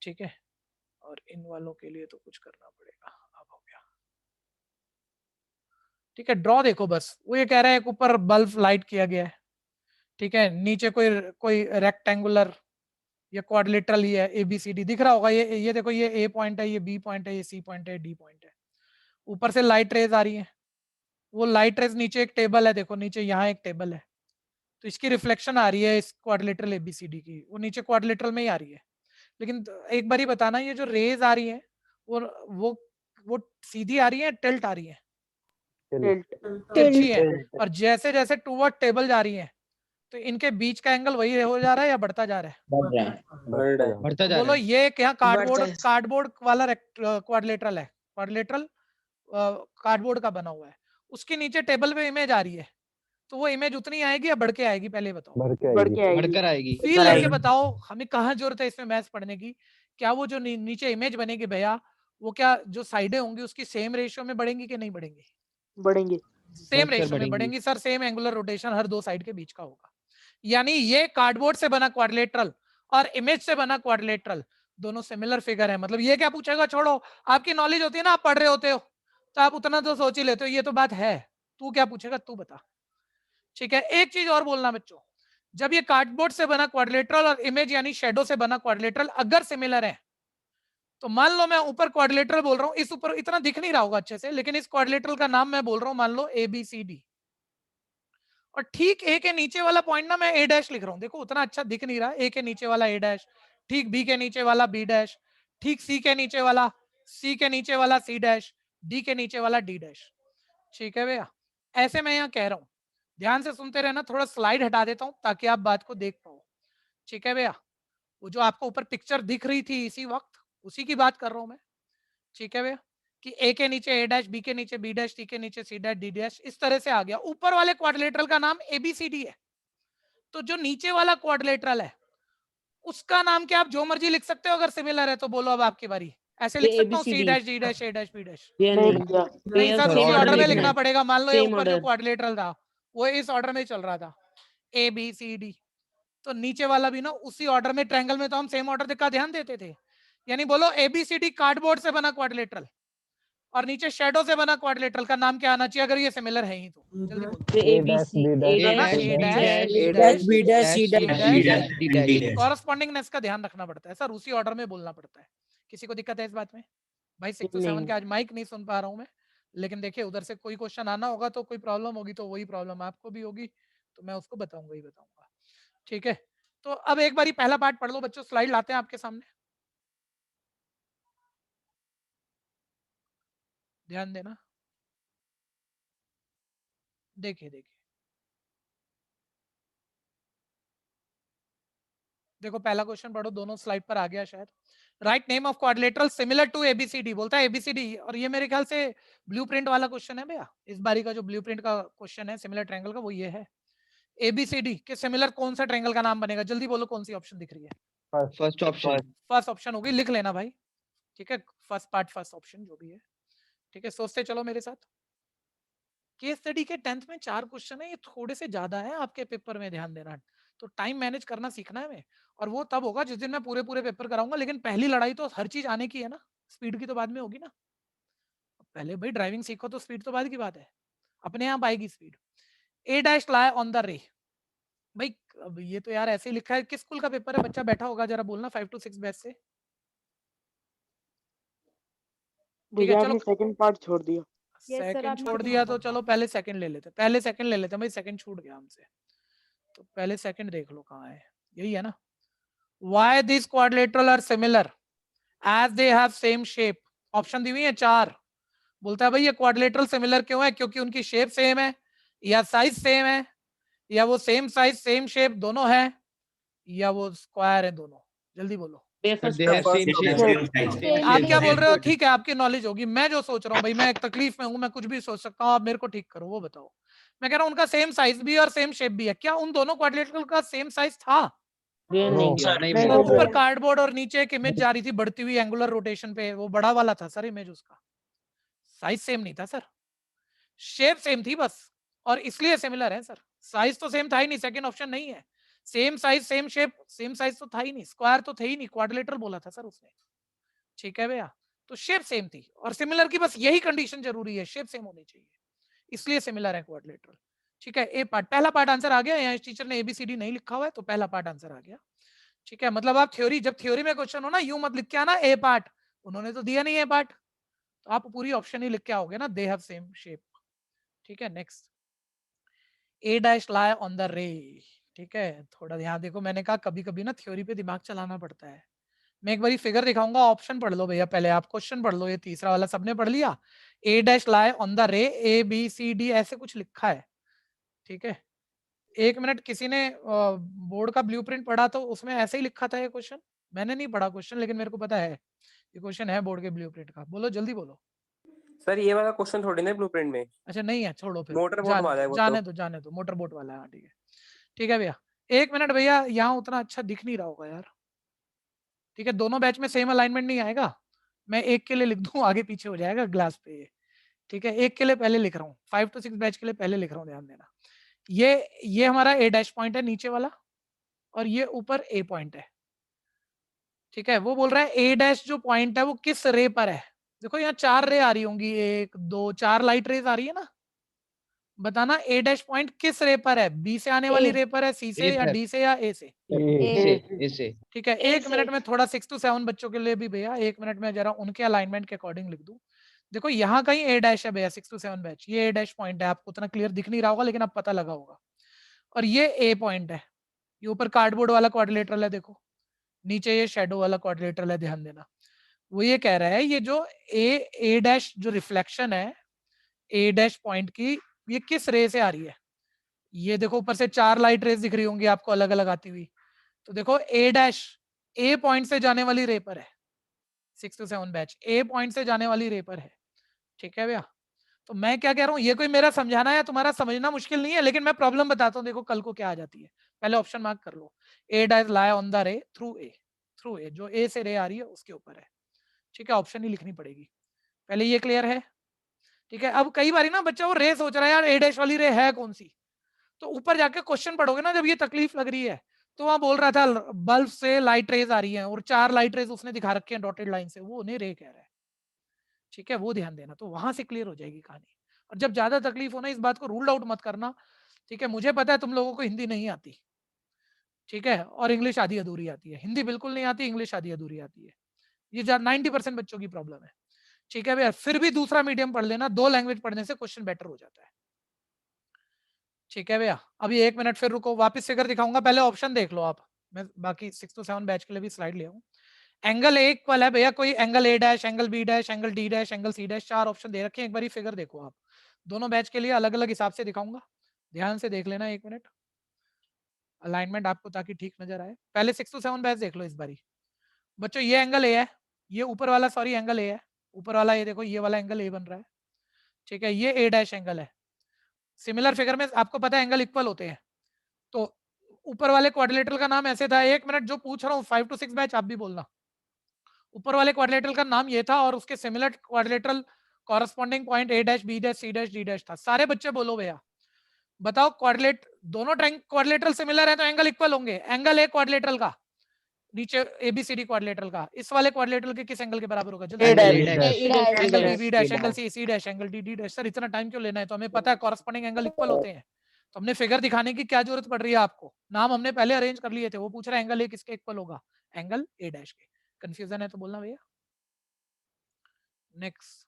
Speaker 1: ठीक है। और इन वालों के लिए तो कुछ करना पड़ेगा। अब हो गया, ठीक है। ड्रॉ देखो बस, वो ये कह रहा है एक ऊपर बल्ब लाइट किया गया है, ठीक है, नीचे कोई रेक्टेंगुलर या क्वाड्रिलेटरल ही है, ABCD दिख रहा होगा, ये देखो, ये A पॉइंट है, ये B पॉइंट है, ये C पॉइंट है, D पॉइंट है। ऊपर से लाइट रेज आ रही है, वो लाइट रेज नीचे एक टेबल है, देखो नीचे यहाँ एक टेबल है, तो इसकी रिफ्लेक्शन आ रही है इस क्वाड्रिलेटरल एबीसीडी की, वो नीचे क्वाड्रिलेटरल में ही आ रही है। लेकिन एक बार ही बताना, ये जो रेज आ रही है वो सीधी आ रही है, टिल्ट आ रही है, तिरछी है, और जैसे जैसे टूवर्ड टेबल जा रही है तो इनके बीच का एंगल वही हो जा रहा है या बढ़ता जा रहा है?
Speaker 9: बढ़ता जा
Speaker 1: बोलो
Speaker 9: रहा है।
Speaker 1: ये क्या
Speaker 4: बढ़ता है।
Speaker 1: कार्डबोर्ड वाला क्वाड्रिलेटरल है, क्वाड्रिलेटरल कार्डबोर्ड का बना हुआ है, उसके नीचे टेबल पे इमेज आ रही है, तो वो इमेज उतनी आएगी या बढ़ के आएगी? पहले बताओ,
Speaker 9: बढ़कर आएगी।
Speaker 1: फील लेके बताओ, हमें कहाँ जरूरत है इसमें मैथ्स पढ़ने की? क्या वो जो नीचे इमेज बनेगी भैया, वो क्या जो साइडें होंगी उसकी सेम रेशियो में बढ़ेंगी कि नहीं बढ़ेंगी?
Speaker 2: बढ़ेंगे।
Speaker 1: सेम
Speaker 9: बढ़कर
Speaker 1: रेशियो में
Speaker 9: बढ़ेंगी।
Speaker 1: बढ़ेंगी सर, सेम एंगुलर रोटेशन हर दो साइड के बीच का होगा। यानी ये कार्डबोर्ड से बना क्वाड्रिलेटरल और इमेज से बना क्वाड्रिलेटरल दोनों सिमिलर फिगर है। मतलब ये क्या पूछेगा, छोड़ो, आपकी नॉलेज होती है ना, आप पढ़ रहे होते हो तो आप उतना तो सोच ही लेते हो, ये तो बात है। तू क्या पूछेगा, तू बता। ठीक है, एक चीज और बोलना बच्चों, जब ये कार्डबोर्ड से बना क्वाड्रिलेटरल और इमेज यानी शेडो से बना क्वाड्रिलेटरल अगर सिमिलर है, तो मान लो मैं ऊपर क्वाड्रिलेटरल बोल रहा हूं, इस ऊपर इतना दिख नहीं रहा होगा अच्छे से, लेकिन इस क्वाड्रिलेटरल का नाम मैं बोल रहा हूं, मान लो ABCD, और ठीक ए के नीचे वाला पॉइंट ना मैं A डैश लिख रहा हूं, देखो उतना अच्छा दिख नहीं रहा, ए के नीचे वाला A डैश, ठीक B के नीचे वाला B डैश, ठीक C के नीचे वाला C के नीचे वाला C डैश, D के नीचे वाला D डैश। ठीक है भैया, ऐसे मैं यहाँ कह रहा हूँ, ध्यान से सुनते रहना, थोड़ा स्लाइड हटा देता हूँ ताकि आप बात को देख पाओ। ठीक है भैया, वो जो आपको ऊपर पिक्चर दिख रही थी इसी वक्त, उसी की बात कर रहा हूँ मैं। ठीक है भैया, कि ए के नीचे A डैश, बी के नीचे B डैश, सी के नीचे C डैश, D डैश, इस तरह से आ गया। ऊपर वाले क्वाड्रिलेटरल का नाम ABCD है, तो जो नीचे वाला क्वाड्रिलेटरल है उसका नाम क्या आप जो मर्जी लिख सकते हो, अगर सिमिलर है तो बोलो अब आपकी बारी। ऐसे लिख सकता हूँ C dash, D dash, A dash, B dash? नहीं सर, उसी ऑर्डर में लिखना पड़ेगा। मान लो ये ऊपर जो क्वाड्रिलेटरल था वो इस ऑर्डर में चल रहा था, ABCD, तो नीचे वाला भी ना उसी ऑर्डर में, ट्रायंगल में तो हम सेम ऑर्डर का ध्यान देते थे। यानी बोलो ABCD कार्डबोर्ड से बना क्वाड्रिलेटरल और नीचे शेडो से बना क्वाड्रिलेटरल का नाम क्या आना चाहिए अगर ये सिमिलर है ही तो? जल्दी बोलो। कॉरस्पॉन्डिंगनेस का ध्यान रखना पड़ता है सर, उसी ऑर्डर में बोलना पड़ता है। किसी को दिक्कत है इस बात में? भाई 6 to 7 के आज माइक नहीं सुन पा रहा हूँ मैं, लेकिन देखिए उधर से कोई क्वेश्चन आना होगा तो कोई प्रॉब्लम होगी तो वही प्रॉब्लम आपको भी होगी, तो मैं उसको बताऊंगा ही बताऊंगा। ठीक है, तो अब एक बारी पहला पार्ट पढ़ लो बच्चों, स्लाइड लाते हैं आपके सामने, ध्यान देना। देखिए देखो पहला क्वेश्चन पढ़ो, दोनों स्लाइड पर आ गया शायद। Right name of quadrilateral similar to ABCD, बोलता है ABCD, और ये मेरे ख्याल से ब्लूप्रिंट वाला क्वेश्चन है भैया। इस बारी का जो ब्लूप्रिंट का क्वेश्चन है सिमिलर ट्रायंगल का, वो ये है। ABCD के सिमिलर कौन सा ट्रायंगल का नाम बनेगा? जल्दी बोलो, कौन सी ऑप्शन दिख रही है?
Speaker 9: First option.
Speaker 1: फर्स्ट ऑप्शन होगी, लिख लेना भाई। ठीक है, फर्स्ट पार्ट फर्स्ट ऑप्शन जो भी है। ठीक है, सोचते चलो मेरे साथ। केस स्टडी के 10th में 4 क्वेश्चन है, ये थोड़े से ज्यादा है आपके पेपर में, ध्यान देना। तो टाइम मैनेज करना सीखना है हमें, और वो तब होगा जिस दिन मैं पूरे पेपर कराऊंगा। लेकिन पहली लड़ाई तो हर चीज आने की है ना, स्पीड की तो बाद में होगी ना। पहले भाई ड्राइविंग सीखो तो स्पीड तो बाद की बात है, अपने आप आएगी speed. A dash lie on the रे, भाई अब ये तो यार ऐसे ही लिखा है। किस स्कूल का पेपर है, बच्चा बैठा होगा जरा बोलना, 5 to 6 बैच से।
Speaker 2: भैया आपने सेकंड पार्ट छोड़ दिया।
Speaker 1: सेकंड छोड़ दिया तो चलो पहले सेकंड ले लेते, पहले सेकंड ले लेते भाई, सेकंड छूट गया हमसे। तो पहले सेकंड देख लो कहाँ है, यही है ना। Why these quadrilateral are similar as they have same shape? Option दी हुई है 4। बोलता है भाई ये क्वाड्रिलेटरल सिमिलर क्यों है? क्योंकि उनकी शेप सेम है, या साइज सेम है, या वो सेम साइज सेम शेप दोनों है, या वो स्क्वायर है दोनों। जल्दी बोलो। आप क्या बोल रहे हो? ठीक है, आपकी नॉलेज होगी। मैं जो सोच रहा हूँ भाई, मैं एक तकलीफ में हूँ, मैं कुछ भी सोच सकता हूँ, आप मेरे को ठीक करो, वो बताओ। मैं कह रहा हूँ उनका सेम साइज भी और सेम शेप भी है। क्या उन दोनों क्वाड्रिलेटरल का सेम साइज था? ऊपर कार्डबोर्ड और नीचे एक इमेज जा रही थी बढ़ती हुई एंगुलर रोटेशन पे, वो बड़ा वाला था सर इमेज, उसका साइज सेम नहीं था सर, शेप सेम थी बस, और इसलिए सिमिलर है सर। साइज तो सेम था ही नहीं, सेकंड ऑप्शन नहीं है। Same size same shape, same size तो था ही नहीं, स्क्वायर तो थे ही नहीं, क्वाड्रिलेटरल बोला था सर उसने। ठीक है भैया, तो शेप सेम थी, और सिमिलर की बस यही कंडीशन जरूरी है, शेप सेम होनी चाहिए, इसलिए सिमिलर है क्वाड्रिलेटरल। ठीक है, ए पार्ट, पहला पार्ट आंसर आ गया। यहाँ टीचर ने ABCD नहीं लिखा हुआ है, तो पहला पार्ट आंसर आ गया। ठीक है, मतलब आप थ्योरी, जब थ्योरी में क्वेश्चन हो ना, यूं मत लिख के आना ए पार्ट, उन्होंने तो दिया नहीं ए पार्ट, तो आप पूरी ऑप्शन ही लिख के आओगे ना, दे हैव सेम शेप। ठीक है, next. A dash lie on the रे। ठीक है, थोड़ा ध्यान देखो, मैंने कहा कभी कभी ना थ्योरी पे दिमाग चलाना पड़ता है। मैं एक बारी फिगर दिखाऊंगा, ऑप्शन पढ़ लो भैया पहले, आप क्वेश्चन पढ़ लो, ये तीसरा वाला सबने पढ़ लिया। A dash lie on the ray, A B C D ऐसे कुछ लिखा है। ठीक है, एक मिनट, किसी ने बोर्ड का ब्लूप्रिंट पढ़ा तो उसमें ऐसे ही लिखा था ये क्वेश्चन? मैंने नहीं पढ़ा क्वेश्चन, लेकिन मेरे को पता है ये क्वेश्चन है बोर्ड के ब्लूप्रिंट का। बोलो जल्दी बोलो।
Speaker 6: सर ये वाला क्वेश्चन थोड़ी ना ब्लूप्रिंट में,
Speaker 1: अच्छा नहीं है, छोड़ो फिर,
Speaker 6: मोटर बोट वाला है वो
Speaker 1: जाने
Speaker 6: तो।
Speaker 1: दो जाने दो, मोटर बोट वाला है। हाँ, ठीक है, ठीक है भैया। एक मिनट भैया, यहाँ उतना अच्छा दिख नहीं रहा होगा यार। ठीक है, दोनों बैच में सेम अलाइनमेंट नहीं आएगा। मैं एक के लिए लिख दूं, आगे पीछे हो जाएगा ग्लास पे ये। ठीक है, एक के लिए पहले लिख रहा हूँ, 5 to 6 बैच के लिए पहले लिख रहा हूँ, ध्यान देना। ये हमारा ए डैश पॉइंट है नीचे वाला, और ये ऊपर ए पॉइंट है। ठीक है, वो बोल रहा है ए डैश जो पॉइंट है वो किस रे पर है। देखो यहाँ 4 रे आ रही होंगी, 1 2 4 लाइट रेज आ रही है ना। बताना ए डैश पॉइंट किस रे पर है, बी से आने वाली रे पर है, सी से, या डी से, या ए से।
Speaker 9: ऐसे
Speaker 1: ठीक है, एक मिनट में थोड़ा 6 to 7 बच्चों के लिए भी भैया, एक मिनट में जरा उनके अलाइनमेंट के अकॉर्डिंग लिख दूं। देखो यहाँ कहीं ए डैश है भैया, 6 to 7 बैच, ये ए डैश पॉइंट है। आपको उतना क्लियर दिख नहीं रहा होगा, लेकिन अब पता लगा होगा। और ये ए पॉइंट है, ये ऊपर कार्डबोर्ड वाला क्वाड्रिलेटरल है, देखो नीचे ये शेडो वाला क्वाड्रिलेटरल है, ध्यान देना। वो ये कह रहा है ये जो ए डैश जो रिफ्लेक्शन है ए डैश पॉइंट की, ये किस रे से आ रही है। ये देखो ऊपर से 4 लाइट रेज दिख रही होंगी आपको अलग अलग आती हुई। तो देखो ए डैश ए पॉइंट से जाने वाली रे पर है, 6 to 7 बैच ए पॉइंट से जाने वाली रे पर है। ठीक है भैया, तो मैं क्या कह रहा हूँ, ये कोई मेरा समझाना या तुम्हारा समझना मुश्किल नहीं है, लेकिन मैं प्रॉब्लम बताता हूँ, देखो कल को क्या आ जाती है। पहले ऑप्शन मार्क कर लो, A dash lie on the ray through A, जो ए से रे आ रही है उसके ऊपर है। ठीक है, ऑप्शन ही लिखनी पड़ेगी पहले, ये क्लियर है। ठीक है, अब कई बार ना बच्चा वो रे सोच रहा है यार ए डैश वाली रे है कौन सी, तो ऊपर जाके क्वेश्चन पढ़ोगे ना जब ये तकलीफ लग रही है, तो वहां बोल रहा था बल्ब से लाइट रेज आ रही है, और 4 लाइट रेज उसने दिखा रखे हैं डॉटेड लाइन से, वो उन्हें रे कह रहा है। ठीक है, वो ध्यान देना, तो वहां से क्लियर हो जाएगी कहानी। और जब ज्यादा तकलीफ हो ना, इस बात को रूल आउट मत करना। ठीक है, मुझे पता है तुम लोगों को हिंदी नहीं आती, ठीक है, और इंग्लिश आधी अधूरी आती है। हिंदी बिल्कुल नहीं आती, इंग्लिश आधी अधूरी आती है, ये 90% बच्चों की प्रॉब्लम है। ठीक है भैया, फिर भी दूसरा मीडियम पढ़ लेना, 2 लैंग्वेज पढ़ने से क्वेश्चन बेटर हो जाता है। ठीक है भैया, अभी 1 मिनट फिर रुको, वापस फिगर दिखाऊंगा, पहले ऑप्शन देख लो आप, मैं बाकी 6 to 7 बैच के लिए भी स्लाइड ले आऊं। एंगल ए इक्वल है भैया, कोई angle A dash, angle B dash, angle D dash, angle C dash, 4 option दे रखे हैं। एक बार फिगर देखो आप, दोनों बैच के लिए अलग अलग हिसाब से दिखाऊंगा, ध्यान से देख लेना। 1 मिनट, अलाइनमेंट आपको ताकि ठीक नजर आए। पहले 6 to 7 बैच देख लो इस बारी। बच्चों ये एंगल ए है, ये ऊपर वाला, सॉरी एंगल ए है, ऊपर वाला ये देखो, ये वाला एंगल ए बन रहा है। ठीक है, ये ए डैश एंगल है। सिमिलर फिगर में आपको पता है एंगल इक्वल होते हैं, तो ऊपर वाले क्वाड्रिलेटरल का नाम ऐसे था। 1 मिनट, जो पूछ रहा हूँ 5 to 6 बैच आप भी बोलना, ऊपर वाले क्वाड्रिलेटरल का नाम ये था, और उसके similar quadrilateral corresponding point A dash, B dash, C dash, D dash था। सारे बच्चे बोलो भैया, बताओ क्वाड्रिलेट, दोनों क्वाड्रिलेटरल सिमिलर है तो एंगल इक्वल होंगे। एंगल ए क्वाड्रिलेटरल का, नीचे एबीसीडी क्वाड्रिलेटरल का, इस वाले क्वाड्रिलेटरल के किस एंगल के बराबर होगा? जल्दी, angle B B dash, angle C C dash, angle D D dash. Sir इतना टाइम क्यों लेना है, तो हमें पता है कॉरेस्पॉन्डिंग एंगल इक्वल होते हैं, तो हमने फिगर दिखाने की क्या जरूरत पड़ रही है आपको, नाम हमने पहले अरेंज कर लिए थे। वो पूछ रहा है एंगल ए किसके इक्वल होगा, एंगल ए डैश के। कंफ्यूजन है तो बोलना भैया। नेक्स्ट,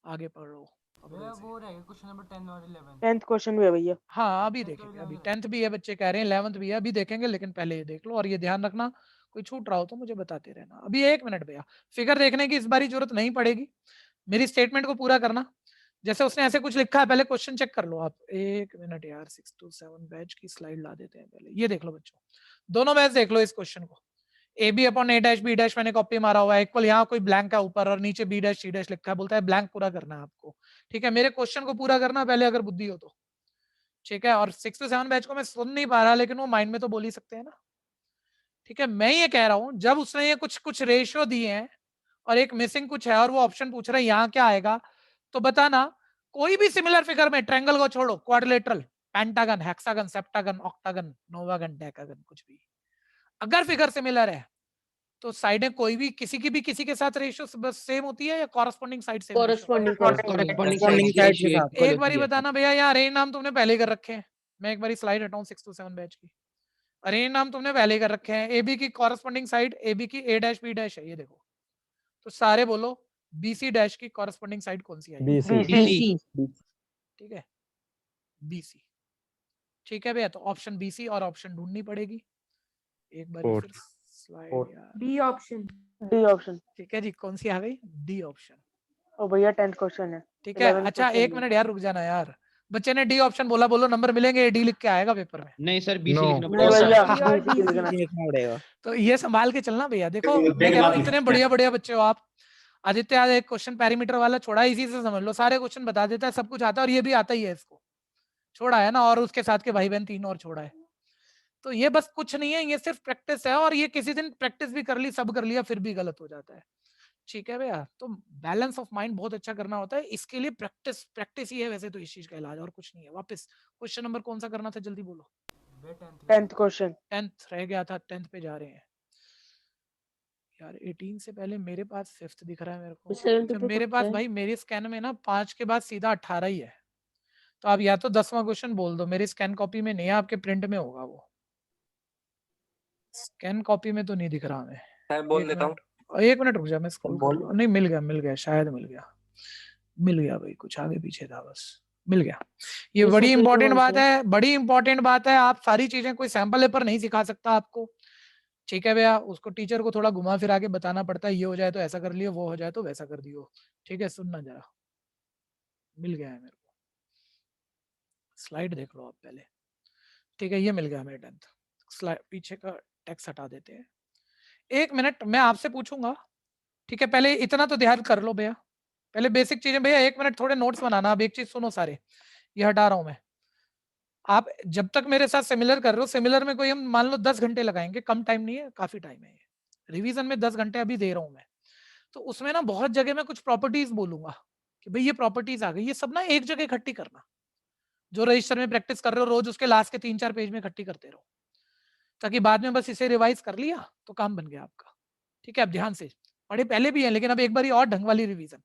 Speaker 1: आगे पढ़ लो।
Speaker 8: वो रहेगा क्वेश्चन नंबर 10 और 11।
Speaker 2: 10th क्वेश्चन भी है भैया।
Speaker 1: हाँ अभी देखेंगे, अभी 10th भी है बच्चे कह रहे हैं, 11th भी है, अभी देखेंगे, लेकिन पहले ये देख लो। और ये ध्यान रखना, कोई छूट रहा हो तो मुझे बताते रहना। अभी 1 मिनट भैया, फिगर देखने की इस बारी जरूरत नहीं पड़ेगी, मेरी स्टेटमेंट को पूरा करना। जैसे उसने ऐसे कुछ लिखा है, पहले क्वेश्चन चेक कर लो आप। 1 मिनट यार, 6 to 7 बैच की स्लाइड ला देते हैं पहले। ये देख लो बच्चों, दोनों बैच देख लो इस क्वेश्चन को। A B upon A dash B dash मैंने कॉपी मारा हुआ है, इक्वल यहाँ कोई ब्लैंक है ऊपर, और नीचे बी डैश सी डैश लिखा है, बोलता है ब्लैंक पूरा करना है आपको। ठीक है, मेरे क्वेश्चन को पूरा करना पहले, अगर बुद्धि हो तो। ठीक है, और 6 to 7 बैच को मैं सुन नहीं पा रहा, लेकिन वो माइंड में तो बोल ही सकते हैं ना। ठीक है, मैं ये कह रहा हूं, जब उसने ये कुछ कुछ रेशियो दिए हैं और एक मिसिंग कुछ है, और वो ऑप्शन पूछ रहा है यहाँ क्या आएगा, तो बताना कोई भी सिमिलर फिगर में, ट्रायंगल को छोड़ो, quadrilateral, pentagon, hexagon, septagon, nonagon, decagon, डेकागन, कुछ भी, अगर फिगर सिमिलर है तो साइडें कोई भी किसी की भी किसी के साथ रेशियो बस सेम होती है, या corresponding side same?
Speaker 9: Corresponding side के साथ
Speaker 1: एक बारी बताना भैया, यहाँ अरेंज नाम तुमने पहले कर रखे हैं। मैं एक बारी स्लाइड हटाऊं 6 to 7 बैच की, अरेंज नाम तुमने पहले कर रखे हैं। ए बी की कॉरेस्पॉन्डिंग साइड, ए बी की ए डैश बी डैश है, ये देखो। तो सारे बोलो बी सी डैश की कॉरेस्पॉन्डिंग साइड कौन सी है?
Speaker 9: BC
Speaker 1: ठीक है, बी सी। ठीक है भैया, तो ऑप्शन बी सी और ऑप्शन ढूंढनी पड़ेगी। एक बार फिर स्लाइड यार,
Speaker 2: डी ऑप्शन।
Speaker 10: D option.
Speaker 1: ठीक है जी, कौन सी आ गई? D option.
Speaker 10: ओ भैया 10th क्वेश्चन है।
Speaker 1: ठीक है,
Speaker 10: 11th
Speaker 1: अच्छा
Speaker 10: question
Speaker 1: एक
Speaker 10: नहीं।
Speaker 1: मिनट यार, रुक जाना यार। बच्चे ने डी ऑप्शन बोला, बोलो नंबर मिलेंगे, डी लिख के आएगा पेपर में।
Speaker 9: नहीं सर, बीसी
Speaker 3: No.
Speaker 9: लिखना
Speaker 10: नहीं
Speaker 9: पड़ेगा।
Speaker 10: भैया
Speaker 1: हाँ,
Speaker 10: BC लिखना।
Speaker 9: लिखना पड़ेगा।
Speaker 1: तो ये संभाल के चलना भैया। देखो मैं कह रहा हूँ इतने बढ़िया बढ़िया बच्चे हो आप। आदित्य आज एक क्वेश्चन पैरीमीटर वाला छोड़ा, इसी से समझ लो, सारे क्वेश्चन बता देता है, सब कुछ आता है, और ये भी आता ही है इसको। छोड़ा है ना, और उसके साथ के भाई बहन 3 और छोड़ा है। तो ये बस कुछ नहीं है, ये सिर्फ प्रैक्टिस है, और ये किसी दिन प्रैक्टिस भी कर ली, सब कर लिया, फिर भी गलत हो जाता है। ठीक है भैया, तो बैलेंस ऑफ माइंड बहुत अच्छा करना होता है, इसके लिए प्रैक्टिस, प्रैक्टिस ही है वैसे तो इस चीज का इलाज, और कुछ नहीं है। वापस क्वेश्चन नंबर कौन सा करना था, जल्दी बोलो।
Speaker 10: 10th question.
Speaker 1: 10th रह गया था, 10th पे जा रहे हैं यार। 18 से पहले मेरे पास 5th दिख रहा है मेरे को।
Speaker 2: 7th
Speaker 1: जब
Speaker 2: पे
Speaker 1: मेरे
Speaker 2: कौन
Speaker 1: पास
Speaker 2: सा है?
Speaker 1: भाई मेरे स्कैन में ना 5 के बाद सीधा 18 ही है, तो आप या तो 10वां क्वेश्चन बोल दो। मेरी स्कैन कॉपी में नहीं है, आपके प्रिंट में होगा वो। स्कैन कॉपी में तो नहीं दिख रहा हमें।
Speaker 6: मैं बोल देता हूँ।
Speaker 1: एक मिनट रुक जा, मैं स्क्रॉल कर
Speaker 6: बोल।
Speaker 1: लूँ। नहीं, मिल गया, शायद मिल गया भाई, कुछ आगे पीछे था, बस मिल गया। ये
Speaker 2: ये
Speaker 1: बड़ी
Speaker 2: separate
Speaker 1: इंपॉर्टेंट
Speaker 2: कौन
Speaker 1: बात
Speaker 2: सा
Speaker 1: है, बड़ी इंपॉर्टेंट बात है। आप सारी चीजें कोई सैंपल पेपर नहीं सिखा सकता आपको, ठीक है भैया। उसको टीचर को थोड़ा घुमा फिरा के बताना पड़ता है, ये हो जाए तो ऐसा कर लियो, वो हो जाए तो वैसा कर दियो। ठीक है, सुनना जरा, मिल गया है मेरे को। स्लाइड देख लो आप पहले। ठीक है, ये मिल गया हमें 10th स्लाइड। पीछे का टेक्स्ट हटा देते हैं। 1 मिनट मैं आपसे पूछूंगा, ठीक है। पहले इतना तो ध्यान कर लो भैया, पहले बेसिक चीजें। भैया 1 मिनट थोड़े नोट्स बनाना। अब एक चीज सुनो सारे, ये हटा रहा हूं मैं। आप जब तक मेरे साथ सिमिलर कर रहे हो, सिमिलर में कोई हम मान लो 10 घंटे लगाएंगे, कम टाइम नहीं है, काफी टाइम है। रिवीजन में 10 घंटे अभी दे रहा हूं मैं, तो उसमें ना बहुत जगह मैं कुछ प्रॉपर्टीज बोलूंगा कि भाई ये प्रॉपर्टीज आ गई, ये सब ना एक जगह इकट्ठी करना। जो रजिस्टर में प्रैक्टिस कर रहे हो रोज, उसके लास्ट के 3-4 पेज में इकट्ठी करते रहो, ताकि बाद में बस इसे रिवाइज कर लिया तो काम बन गया आपका। ठीक है, अब ध्यान से पढ़े पहले भी है, लेकिन अब एक बार और ढंग वाली रिवीजन।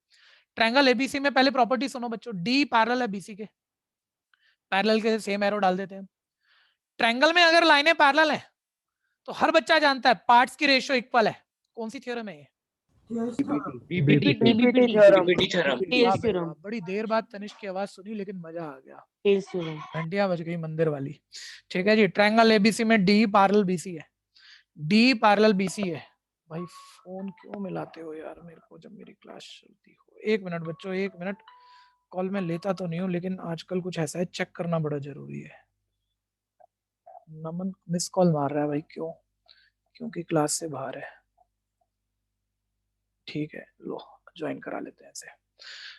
Speaker 1: ट्रायंगल एबीसी में पहले प्रॉपर्टी सुनो बच्चों। डी पैरेलल है बीसी के, पैरेलल के सेम एरो डाल देते हैं। ट्रायंगल में अगर लाइनें पैरेलल है तो हर बच्चा जानता है पार्ट्स की रेशियो इक्वल है। कौन सी थ्योरम है ये?
Speaker 10: BPT theorem.
Speaker 2: Thales theorem.
Speaker 1: बड़ी देर बाद तनिष्क की आवाज सुनी, लेकिन मजा आ गया।
Speaker 2: Thales theorem.
Speaker 1: घंटियां बज गई मंदिर वाली। ठीक है जी, ट्रायंगल एबीसी में डी पैरेलल बीसी है, डी पैरेलल बीसी है। भाई फोन क्यों मिलाते हो यार मेरे को जब मेरी क्लास चलती हो। 1 मिनट बच्चों, 1 मिनट। कॉल में लेता तो नहीं हूँ, लेकिन आजकल कुछ ऐसा है, चेक करना बड़ा जरूरी है। नमन मिस कॉल मार रहा है भाई, क्यों? क्योंकि क्लास से बाहर है। ठीक है, लो ज्वाइन करा लेते हैं इसे।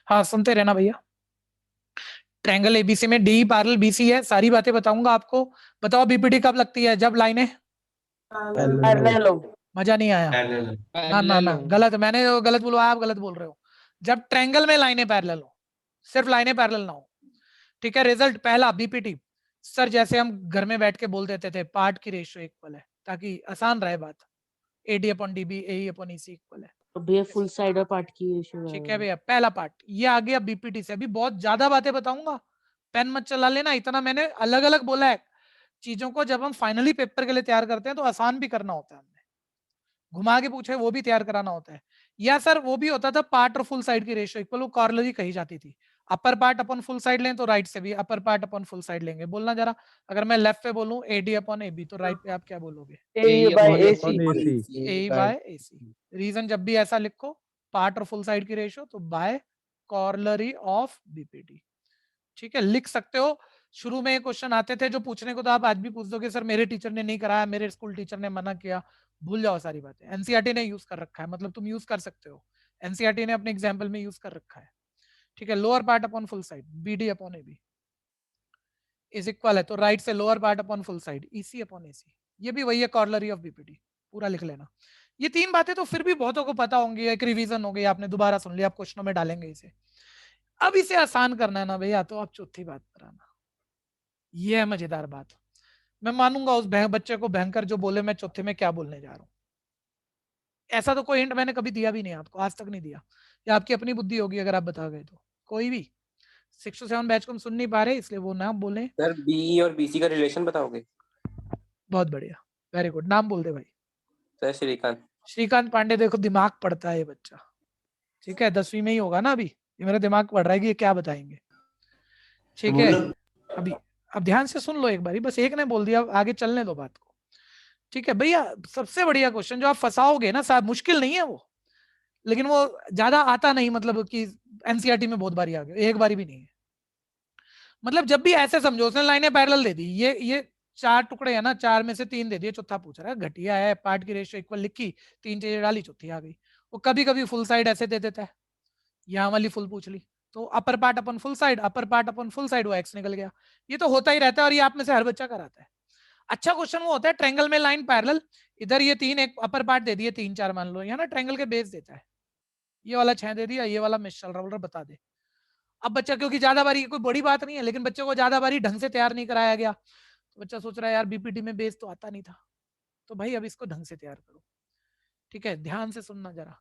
Speaker 1: हाँ, सुनते रहना भैया। ट्रायंगल एबीसी में डी पैरेलल बीसी है, सारी बातें बताऊंगा आपको। बताओ बीपीटी कब लगती है? जब लाइनें
Speaker 10: पैरेलल हो।
Speaker 1: मजा नहीं आया? ना गलत, मैंने गलत बोला, आप गलत बोल रहे हो। जब ट्रायंगल में लाइनें पैरेलल हो, सिर्फ लाइनें पैरेलल ना हो। ठीक है, रिजल्ट पहला बीपीटी। सर जैसे हम घर में बैठ के बोल देते थे पार्ट की रेशियो इक्वल है, ताकि आसान रहे बात। एडी अपॉन डीबी, ए अपॉन ईसी इक्वल है।
Speaker 2: तो भैया फुल साइड और पार्ट की रेशियो।
Speaker 1: ठीक है भैया, पहला पार्ट ये आ गया बीपीटी से। अभी बहुत ज्यादा बातें बताऊंगा, पेन मत चला लेना। इतना मैंने अलग अलग बोला है चीजों को। जब हम फाइनली पेपर के लिए तैयार करते हैं तो आसान भी करना होता है, हमने घुमा के पूछे वो भी तैयार कराना होता है। या सर वो भी होता था पार्ट और फुल साइड की रेशियो इक्वल, वो कॉर्लरी कही जाती थी। अपर पार्ट अपन फुल साइड लें तो राइट से भी अपर पार्ट अपन फुल साइड लेंगे। बोलना जरा, अगर मैं लेफ्ट पे बोलूं एडी अपॉन एबी, तो राइट पे आप क्या बोलोगे?
Speaker 10: ए बाय एसी।
Speaker 1: ए बाय एसी। रीजन जब भी ऐसा लिखो पार्ट और फुल साइड की रेशियो, तो बाय कॉर्लरी ऑफ बीपीटी। ठीक है, लिख सकते हो। शुरू में क्वेश्चन आते थे जो पूछने को तो आप आज भी पूछ दोगे, सर मेरे टीचर ने नहीं कराया, मेरे स्कूल टीचर ने मना किया। भूल जाओ सारी बातें, एनसीईआरटी ने यूज कर रखा है, मतलब तुम यूज कर सकते हो। एनसीईआरटी ने अपने एग्जाम्पल में यूज कर रखा है। ठीक है, lower part upon full side BD upon AB is equal है, तो राइट से lower part upon full side EC upon AC. ये भी वही है कॉर्लरी ऑफ बीपीटी, पूरा लिख लेना। ये 3 बातें तो फिर भी बहुतों को पता होंगी, एक रिवीजन हो गई, आपने दोबारा सुन लिया, आप क्वेश्चनों में डालेंगे इसे। अब इसे आसान करना है ना भैया, तो आप चौथी बात पर आना। ये है मजेदार बात। मैं मानूंगा उस बच्चे को भयंकर जो बोले मैं चौथे में क्या बोलने जा रहा हूँ। ऐसा तो कोई हिंट मैंने कभी दिया भी नहीं आपको, आज तक नहीं दिया। या आपकी अपनी बुद्धि होगी अगर आप बता गए तो। कोई भी 6 to 7 बैच को हम सुन नहीं पा रहे, इसलिए वो नाम बोले।
Speaker 6: सर बी और बीसी का रिलेशन बताओगे?
Speaker 1: बहुत बढ़िया, वेरी गुड। नाम बोल दे भाई।
Speaker 6: सर श्रीकांत।
Speaker 1: श्रीकांत पांडे। देखो दिमाग पढ़ता है ये बच्चा। ठीक है, 10वीं में ही होगा ना अभी। ये मेरा दिमाग पढ़ रहा है कि ये क्या बताएंगे। ठीक है, अभी अब ध्यान से सुन लो एक बारी, बस एक ने बोल दिया, आगे चलने दो बात को, ठीक है भैया। सबसे बढ़िया क्वेश्चन जो आप फंसाओगे ना साहब, मुश्किल नहीं है वो, लेकिन वो ज्यादा आता नहीं, मतलब कि एनसीईआरटी में बहुत बारी आ गया, एक बारी भी नहीं है। मतलब जब भी ऐसे समझो, उसने लाइनें पैरेलल दे दी, ये 4 टुकड़े है ना, 4 में से 3 दे दिए, चौथा पूछ रहा है, घटिया है, पार्ट की रेशियो इक्वल लिखी, 3 चीजें डाली, चौथी आ गई। वो कभी कभी फुल साइड ऐसे दे देता है, यहाँ वाली फुल पूछ ली, तो अपर पार्ट अपन फुल साइड, अपर पार्ट अपन फुल साइड, वो एक्स निकल गया। ये तो होता ही रहता है, और ये आप में से हर बच्चा कराता है। अच्छा क्वेश्चन वो होता है ट्रायंगल में लाइन पैरेलल, इधर ये 3 एक अपर पार्ट दे दिए, 3 4 मान लो, यहाँ ना ट्रायंगल के बेस देता है, ये वाला 6 दे दिया, ये वाला मिस चल रहा, बता दे। अब बच्चा, क्योंकि ज्यादा बारी कोई बड़ी बात नहीं है, लेकिन बच्चे को ज्यादा बारी ढंग से तैयार नहीं कराया गया, तो बच्चा सोच रहा है यार बीपीटी में बेस तो आता नहीं था, तो भाई अब इसको ढंग से तैयार करो, ठीक है। ध्यान से सुनना जरा,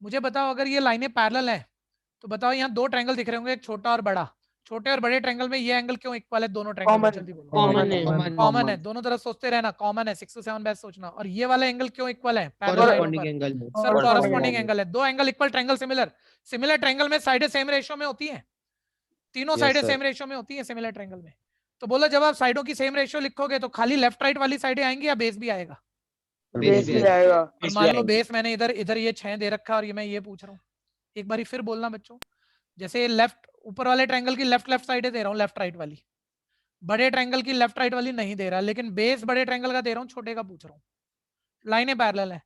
Speaker 1: मुझे बताओ अगर ये लाइनें पैरेलल हैं, तो बताओ यहाँ 2 ट्रायंगल दिख रहे होंगे, एक छोटा और बड़ा। छोटे और बड़े ट्रायंगल में ये एंगल क्यों इक्वल है? दोनों ट्रायंगल में, जल्दी बोलो।
Speaker 2: कॉमन है।
Speaker 1: कॉमन है, दोनों तरफ सोचते रहना, कॉमन है, 6 to 7 बेस्ट सोचना। और ये वाला एंगल क्यों इक्वल है? पैरेलल लाइनों
Speaker 9: कॉरेस्पॉन्डिंग
Speaker 1: पर।
Speaker 9: एंगल में
Speaker 1: सर कॉरेस्पॉन्डिंग एंगल है, 2 angle equal, triangle similar. Similar triangle में साइडें सेम रेशियो में होती हैं, तीनों
Speaker 9: Yes,
Speaker 1: साइडें
Speaker 9: sir.
Speaker 1: सेम रेशियो में होती हैं सिमिलर ट्रायंगल में। तो बोलो जब आप साइडों की सेम रेशियो लिखोगे तो खाली लेफ्ट राइट वाली साइडें आएंगी या बेस भी आएगा?
Speaker 10: बेस भी आएगा।
Speaker 1: और मान लो बेस मैंने इधर इधर ये 6 दे रखा है, और ये मैं ये पूछ रहा हूँ, एक बारी फिर बोलना बच्चों, जैसे लेफ्ट ऊपर वाले ट्रायंगल की लेफ्ट लेफ्ट साइडें दे रहा हूँ, लेफ्ट राइट वाली, बड़े ट्रायंगल की लेफ्ट राइट वाली नहीं दे रहा, लेकिन बेस बड़े ट्रायंगल का दे रहा हूँ, छोटे का पूछ रहा हूँ। लाइनें पैरेलल है,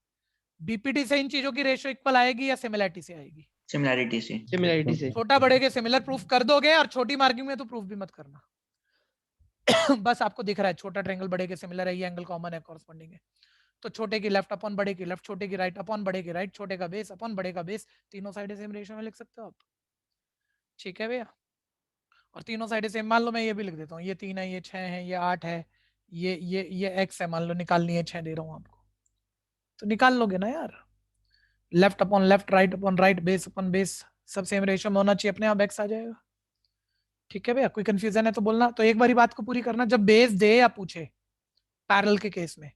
Speaker 1: बीपीटी से इन चीजों की रेशियो इक्वल आएगी या सिमिलरिटी से आएगी?
Speaker 5: सिमिलैरिटी से।
Speaker 9: सिमिलरिटी से
Speaker 1: छोटा बड़े के सिमिलर प्रूफ कर दोगे, और छोटी मार्किंग में तो प्रूफ भी मत करना। बस आपको दिख रहा है छोटा ट्रायंगल बड़े के सिमिलर है, ये एंगल कॉमन है, कॉरेस्पॉन्डिंग है, तो छोटे की लेफ्ट अपॉन बड़े की लेफ्ट, छोटे की राइट अपॉन बड़े की राइट, छोटे का बेस अपॉन बड़े का बेस, तीनों साइडें सेम रेशियो में लिख सकते हो आप, ठीक है भैया। और तीनों साइडें सेम, मान लो मैं ये भी लिख देता हूँ, ये 3 है, ये 6 है, ये 8 है, ये x है, मान लो निकालनी है, 6 दे रहा हूँ आपको, तो निकाल लोगे ना यार। Left upon left, right upon right, base upon base, सब सेम रेशियो में होना चाहिए, अपने आप x आ जाएगा, ठीक है भैया। कोई कंफ्यूजन है तो बोलना। तो एक बारी बात को पूरी करना, जब बेस दे या पूछे पैरेलल के केस में,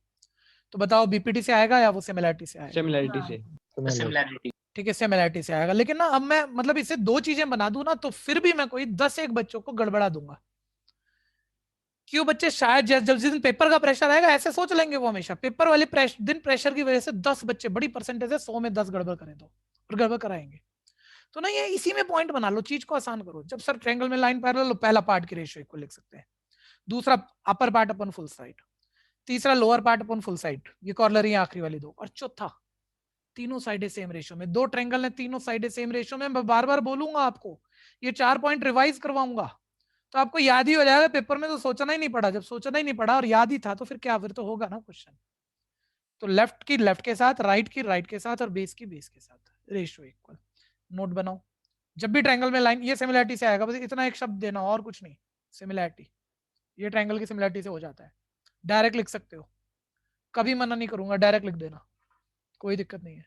Speaker 1: तो बताओ बीपीटी से आएगा या वो सिमिलरिटी से आएगा?
Speaker 9: सिमिलरिटी से
Speaker 6: सिमिलैरिटी।
Speaker 1: ठीक है, सिमिलरिटी से आएगा। लेकिन ना अब मैं मतलब इसे 2 चीजें बना दूं ना, तो फिर भी मैं कोई 10 एक बच्चों को गड़बड़ा दूंगा। क्यों? बच्चे शायद जब जिस दिन पेपर का प्रेशर आएगा ऐसे सोच लेंगे वो, हमेशा पेपर वाले दिन प्रेशर की वजह से 10 बच्चे, बड़ी परसेंटेज है, 100 में 10 गड़बड़ करें तो, और गड़बड़ कराएंगे तो नहीं है। इसी में पॉइंट बना लो, चीज को आसान करो। जब सर ट्रायंगल में लाइन पैरेलल, पहला पार्ट की रेशियो इक्वल लिख सकते हैं, दूसरा अपर पार्ट अपन फुल साइड, तीसरा लोअर पार्ट अपन फुल साइड, ये कॉर्नर ये आखिरी वाली 2, और चौथा तीनों साइडें सेम रेशियो में। 2 ट्रायंगल है, तीनों साइडें सेम रेशियो में। मैं बार बार बोलूंगा आपको, ये 4 पॉइंट रिवाइज करवाऊंगा तो आपको याद ही हो जाएगा। पेपर में तो सोचना ही नहीं पड़ा, जब सोचना ही नहीं पड़ा और याद ही था तो फिर क्या, फिर तो होगा ना क्वेश्चन। तो लेफ्ट की लेफ्ट के साथ, राइट की राइट के साथ, और बेस की बेस के साथ रेशियो इक्वल। नोट बनाओ, जब भी ट्रायंगल में लाइन, ये सिमिलरिटी से आएगा, बस इतना एक शब्द देना और कुछ नहीं, सिमिलरिटी। ये ट्रायंगल की सिमिलरिटी से हो जाता है, डायरेक्ट लिख सकते हो, कभी मना नहीं करूंगा, डायरेक्ट लिख देना, कोई दिक्कत नहीं है,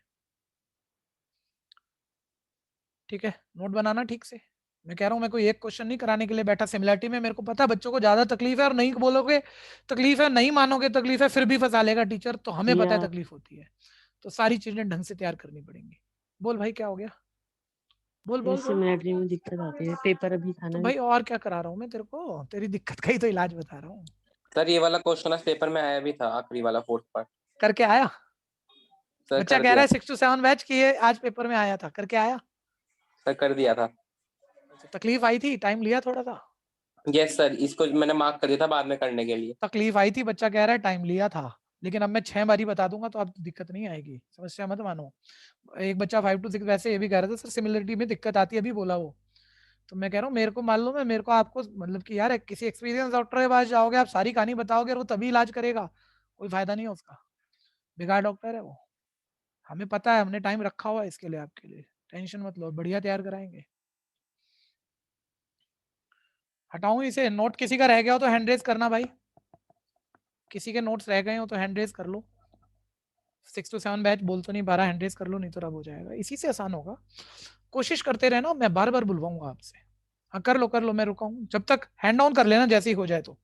Speaker 1: ठीक है। नोट बनाना ठीक से, मैं कह रहा हूं मैं कोई एक क्वेश्चन नहीं कराने के लिए बैठा। सिमिलरिटी में मेरे को पता है बच्चों को ज्यादा तकलीफ है, और नहीं बोलोगे तकलीफ है, नहीं मानोगे तकलीफ है, फिर भी फंसा लेगा टीचर, तो हमें पता है तकलीफ होती है, तो सारी चीजें ढंग से तैयार करनी पड़ेंगी। बोल भाई क्या हो गया, बोल बोल बोल।
Speaker 2: सिमिलरिटी में दिक्कत आती है, पेपर अभी था
Speaker 1: तो
Speaker 2: ना।
Speaker 1: भाई और क्या करा रहा हूँ मैं तेरे को, तेरी दिक्कत का ही तो इलाज बता रहा हूँ।
Speaker 6: सर ये वाला क्वेश्चन आज पेपर में आया भी था, आखिरी वाला 4th पार्ट।
Speaker 1: करके आया?
Speaker 6: सर
Speaker 1: बच्चा
Speaker 6: कर
Speaker 1: कह रहा
Speaker 6: दिया,
Speaker 1: है 6 to 7 बैच की है, आज पेपर में आया था, करके आया?
Speaker 6: सर कर दिया था।
Speaker 1: तकलीफ आई थी, टाइम लिया थोड़ा सा?
Speaker 6: यस सर, इसको मैंने मार्क कर दिया था बाद में करने के लिए।
Speaker 1: तकलीफ आई थी, बच्चा कह रहा है टाइम लिया था, लेकिन अब मैं 6 बारी बता दूंगा तो अब दिक्कत नहीं आएगी, समस्या मत मानो। एक बच्चा 5 to 6 वैसे ये भी कह रहा था सर सिमिलरिटी में दिक्कत आती है, अभी बोला वो, तो मैं कह रहा हूँ मेरे को मान लो, मैं मेरे को आपको मतलब कि यार किसी एक्सपीरियंस डॉक्टर के पास जाओगे, आप सारी कहानी बताओगे और वो तभी इलाज करेगा, कोई फायदा नहीं है उसका, बेकार डॉक्टर है वो। हमें पता है, हमने टाइम रखा हुआ है इसके लिए, आपके लिए टेंशन मत लो, बढ़िया तैयार कराएंगे। हटाऊं इसे? नोट किसी का रह गया हो तो हैंड रेज करना भाई, किसी के नोट्स रह गए हो तो हैंड रेज कर लो। 6 to 7 बैच बोल तो नहीं 12 हैंड रेज कर लो, नहीं तो रब हो जाएगा, इसी से आसान होगा। कोशिश करते रहना, मैं बार बार बुलवाऊंगा आपसे। हाँ कर लो, मैं रुका हूँ, जब तक हैंड डाउन कर लेना, जैसे ही हो जाए तो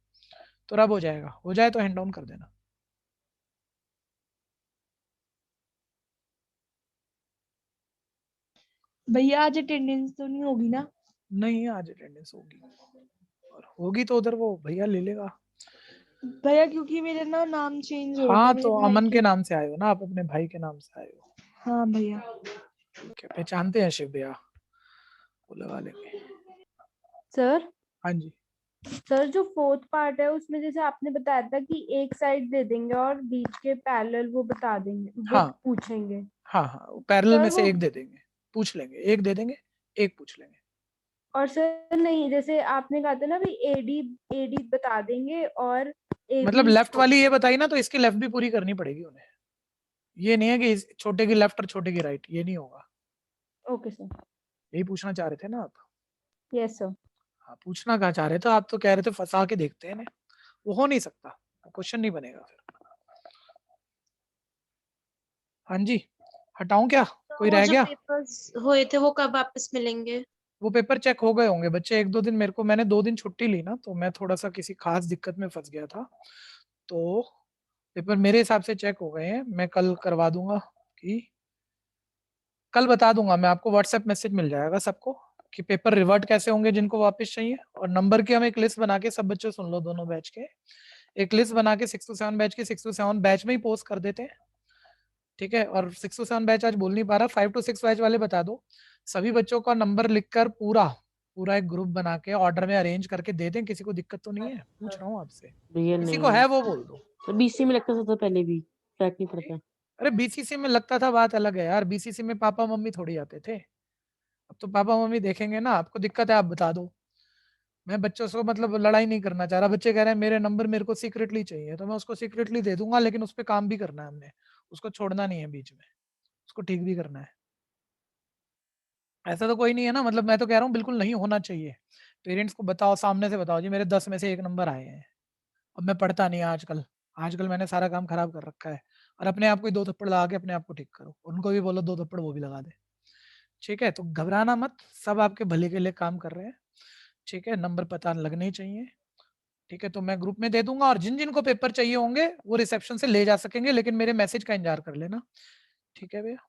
Speaker 1: रब हो जाएगा, हो जाए तो हैंड डाउन कर देना।
Speaker 11: भैया आज अटेंडेंस तो नहीं होगी ना?
Speaker 1: नहीं आज अटेंडेंस होगी, और होगी तो उधर वो भैया ले लेगा।
Speaker 10: भैया क्योंकि मेरा ना नाम चेंज हो गया
Speaker 1: हाँ
Speaker 10: मेरे
Speaker 1: तो
Speaker 10: भाई
Speaker 1: अमन के नाम से आए हो ना आप, अपने भाई के नाम से आए हो।
Speaker 10: हाँ भैया।
Speaker 1: ठीक है, पहचानते हैं शिव भैया, वो लगा लेंगे।
Speaker 7: सर
Speaker 1: हाँ जी,
Speaker 7: सर जो फोर्थ पार्ट है उसमें जैसे आपने बताया था कि एक साइड दे देंगे और बीच के पैरेलल वो बता देंगे, वो
Speaker 1: हाँ
Speaker 7: पूछेंगे।
Speaker 1: हाँ हाँ, पैरेलल
Speaker 7: सर
Speaker 1: में से
Speaker 7: वो
Speaker 1: एक दे देंगे, पूछ लेंगे, एक दे देंगे, एक पूछ लेंगे।
Speaker 7: और सर नहीं, जैसे आपने कहा था ना भी एडी एडी बता देंगे और
Speaker 1: मतलब
Speaker 7: AB
Speaker 1: लेफ्ट वाली ये बताई ना, तो इसकी लेफ्ट भी पूरी करनी पड़ेगी उन्हें। ये नहीं है कि छोटे की लेफ्ट और छोटे की राइट, ये नहीं होगा।
Speaker 7: Okay sir.
Speaker 1: यही पूछना चाह रहे थे ना आप?
Speaker 7: Yes sir.
Speaker 1: हाँ, पूछना कहाँ चाह रहे थे आप? तो कह रहे थे फंसा के देखते हैं ना, वो हो नहीं सकता, क्वेश्चन नहीं बनेगा फिर। हाँ जी, हटाऊं क्या? कोई
Speaker 4: वो
Speaker 1: रह
Speaker 4: जो
Speaker 1: गया?
Speaker 4: पेपर्स हुए थे वो कब वापस मिलेंगे?
Speaker 1: वो पेपर चेक हो गए होंगे बच्चे, 1-2 दिन मेरे को, मैंने 2 दिन छुट्टी ली ना, तो मैं थोड़ा सा किसी खास दिक्कत में फंस गया था, तो पेपर मेरे हिसाब से चेक हो गए हैं। मैं कल करवा दूंगा, कि कल बता दूंगा मैं आपको, व्हाट्सएप मैसेज मिल जाएगा सबको कि पेपर रिवर्ट कैसे होंगे जिनको वापस चाहिए। और नंबर की हम एक लिस्ट बना के, सब बच्चे सुन लो, दोनों बैच के एक लिस्ट बना के 6 to 7 बैच के 6 to 7 बैच में ही पोस्ट कर देते हैं, ठीक है। और 6 to 7 बैच आज बोल नहीं पा रहा, 5 to 6 बैच वाले बता दो, सभी बच्चों का नंबर लिखकर पूरा एक ग्रुप बना के ऑर्डर में अरेंज करके दे दें। किसी को दिक्कत तो नहीं है? पूछ रहा हूँ आपसे,
Speaker 2: भैया
Speaker 1: किसी
Speaker 2: नहीं
Speaker 1: को है वो बोल दो।
Speaker 2: तो बीसी में लगता था पहले भी, फर्क नहीं पड़ता।
Speaker 1: अरे बीसीसी में लगता था, बात अलग है यार, बीसीसी में पापा मम्मी थोड़ी आते थे, अब तो पापा मम्मी देखेंगे ना। आपको दिक्कत है आप बता दो, मैं बच्चों से मतलब लड़ाई नहीं करना चाह रहा। बच्चे कह रहे हैं मेरे नंबर मेरे को सीक्रेटली चाहिए, तो मैं उसको सीक्रेटली दे दूंगा, लेकिन उस पर काम भी करना है हमने, उसको छोड़ना नहीं है बीच में, उसको ठीक भी करना है। ऐसा तो कोई नहीं है ना, मतलब मैं तो कह रहा हूँ बिल्कुल नहीं होना चाहिए। पेरेंट्स को बताओ, सामने से बताओ जी मेरे 10 में से 1 नंबर आए हैं, अब मैं पढ़ता नहीं आजकल, आजकल मैंने सारा काम खराब कर रखा है, और अपने आप को 2 थप्पड़ लगा के अपने आप को ठीक करो। उनको भी बोलो 2 थप्पड़ वो भी लगा दे, ठीक है। तो घबराना मत, सब आपके भले के लिए काम कर रहे हैं, ठीक है। नंबर पता लगने ही चाहिए, ठीक है। तो मैं ग्रुप में दे दूंगा, और जिन जिन को पेपर चाहिए होंगे वो रिसेप्शन से ले जा सकेंगे, लेकिन मेरे मैसेज का इंतजार कर लेना, ठीक है भैया।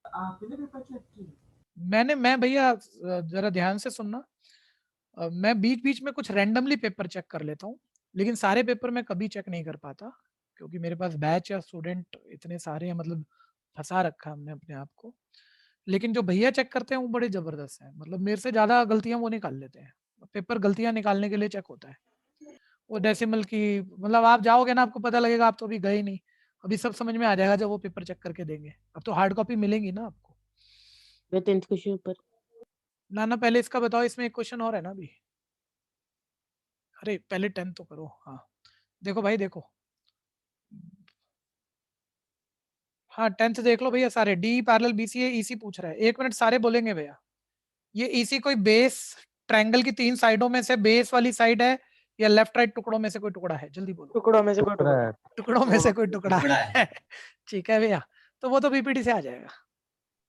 Speaker 8: आपने पेपर चेक किए?
Speaker 1: मैं भैया जरा ध्यान से सुनना, मैं बीच बीच में कुछ रैंडमली पेपर चेक कर लेता हूँ, लेकिन सारे पेपर मैं कभी चेक नहीं कर पाता, क्योंकि मेरे पास बैच या स्टूडेंट इतने सारे हैं, मतलब फंसा रखा हमने अपने आप को। लेकिन जो भैया चेक करते हैं वो बड़े जबरदस्त हैं, मतलब मेरे से ज्यादा गलतियां वो निकाल लेते हैं। पेपर गलतियां निकालने के लिए चेक होता है, वो डेसिमल की, मतलब आप जाओगे ना आपको पता लगेगा, आप तो अभी गए ही नहीं, अभी सब समझ में आ जाएगा जब वो पेपर चेक करके देंगे। अब तो हार्ड कॉपी मिलेंगी ना आपको।
Speaker 2: मैं 10th क्वेश्चन ऊपर।
Speaker 1: ना पहले इसका बताओ, इसमें एक क्वेश्चन और है ना अभी। अरे पहले 10 तो करो। हाँ देखो भाई देखो, हाँ 10th देख लो भैया सारे, डी पैरेलल बीसीए ईसी पूछ रहा है। 1 मिनट, सारे बोलेंगे भैया। ये ईसी कोई बेस ट्रायंगल की 3 साइडों में से बेस वाली साइड है, या लेफ्ट राइट टुकड़ों में से कोई टुकड़ा है? जल्दी बोलो।
Speaker 10: टुकड़ों में से कोई टुकड़ा।
Speaker 1: टुकड़ों में से कोई टुकड़ा है ठीक है भैया, तो वो तो बीपीटी से आ जाएगा,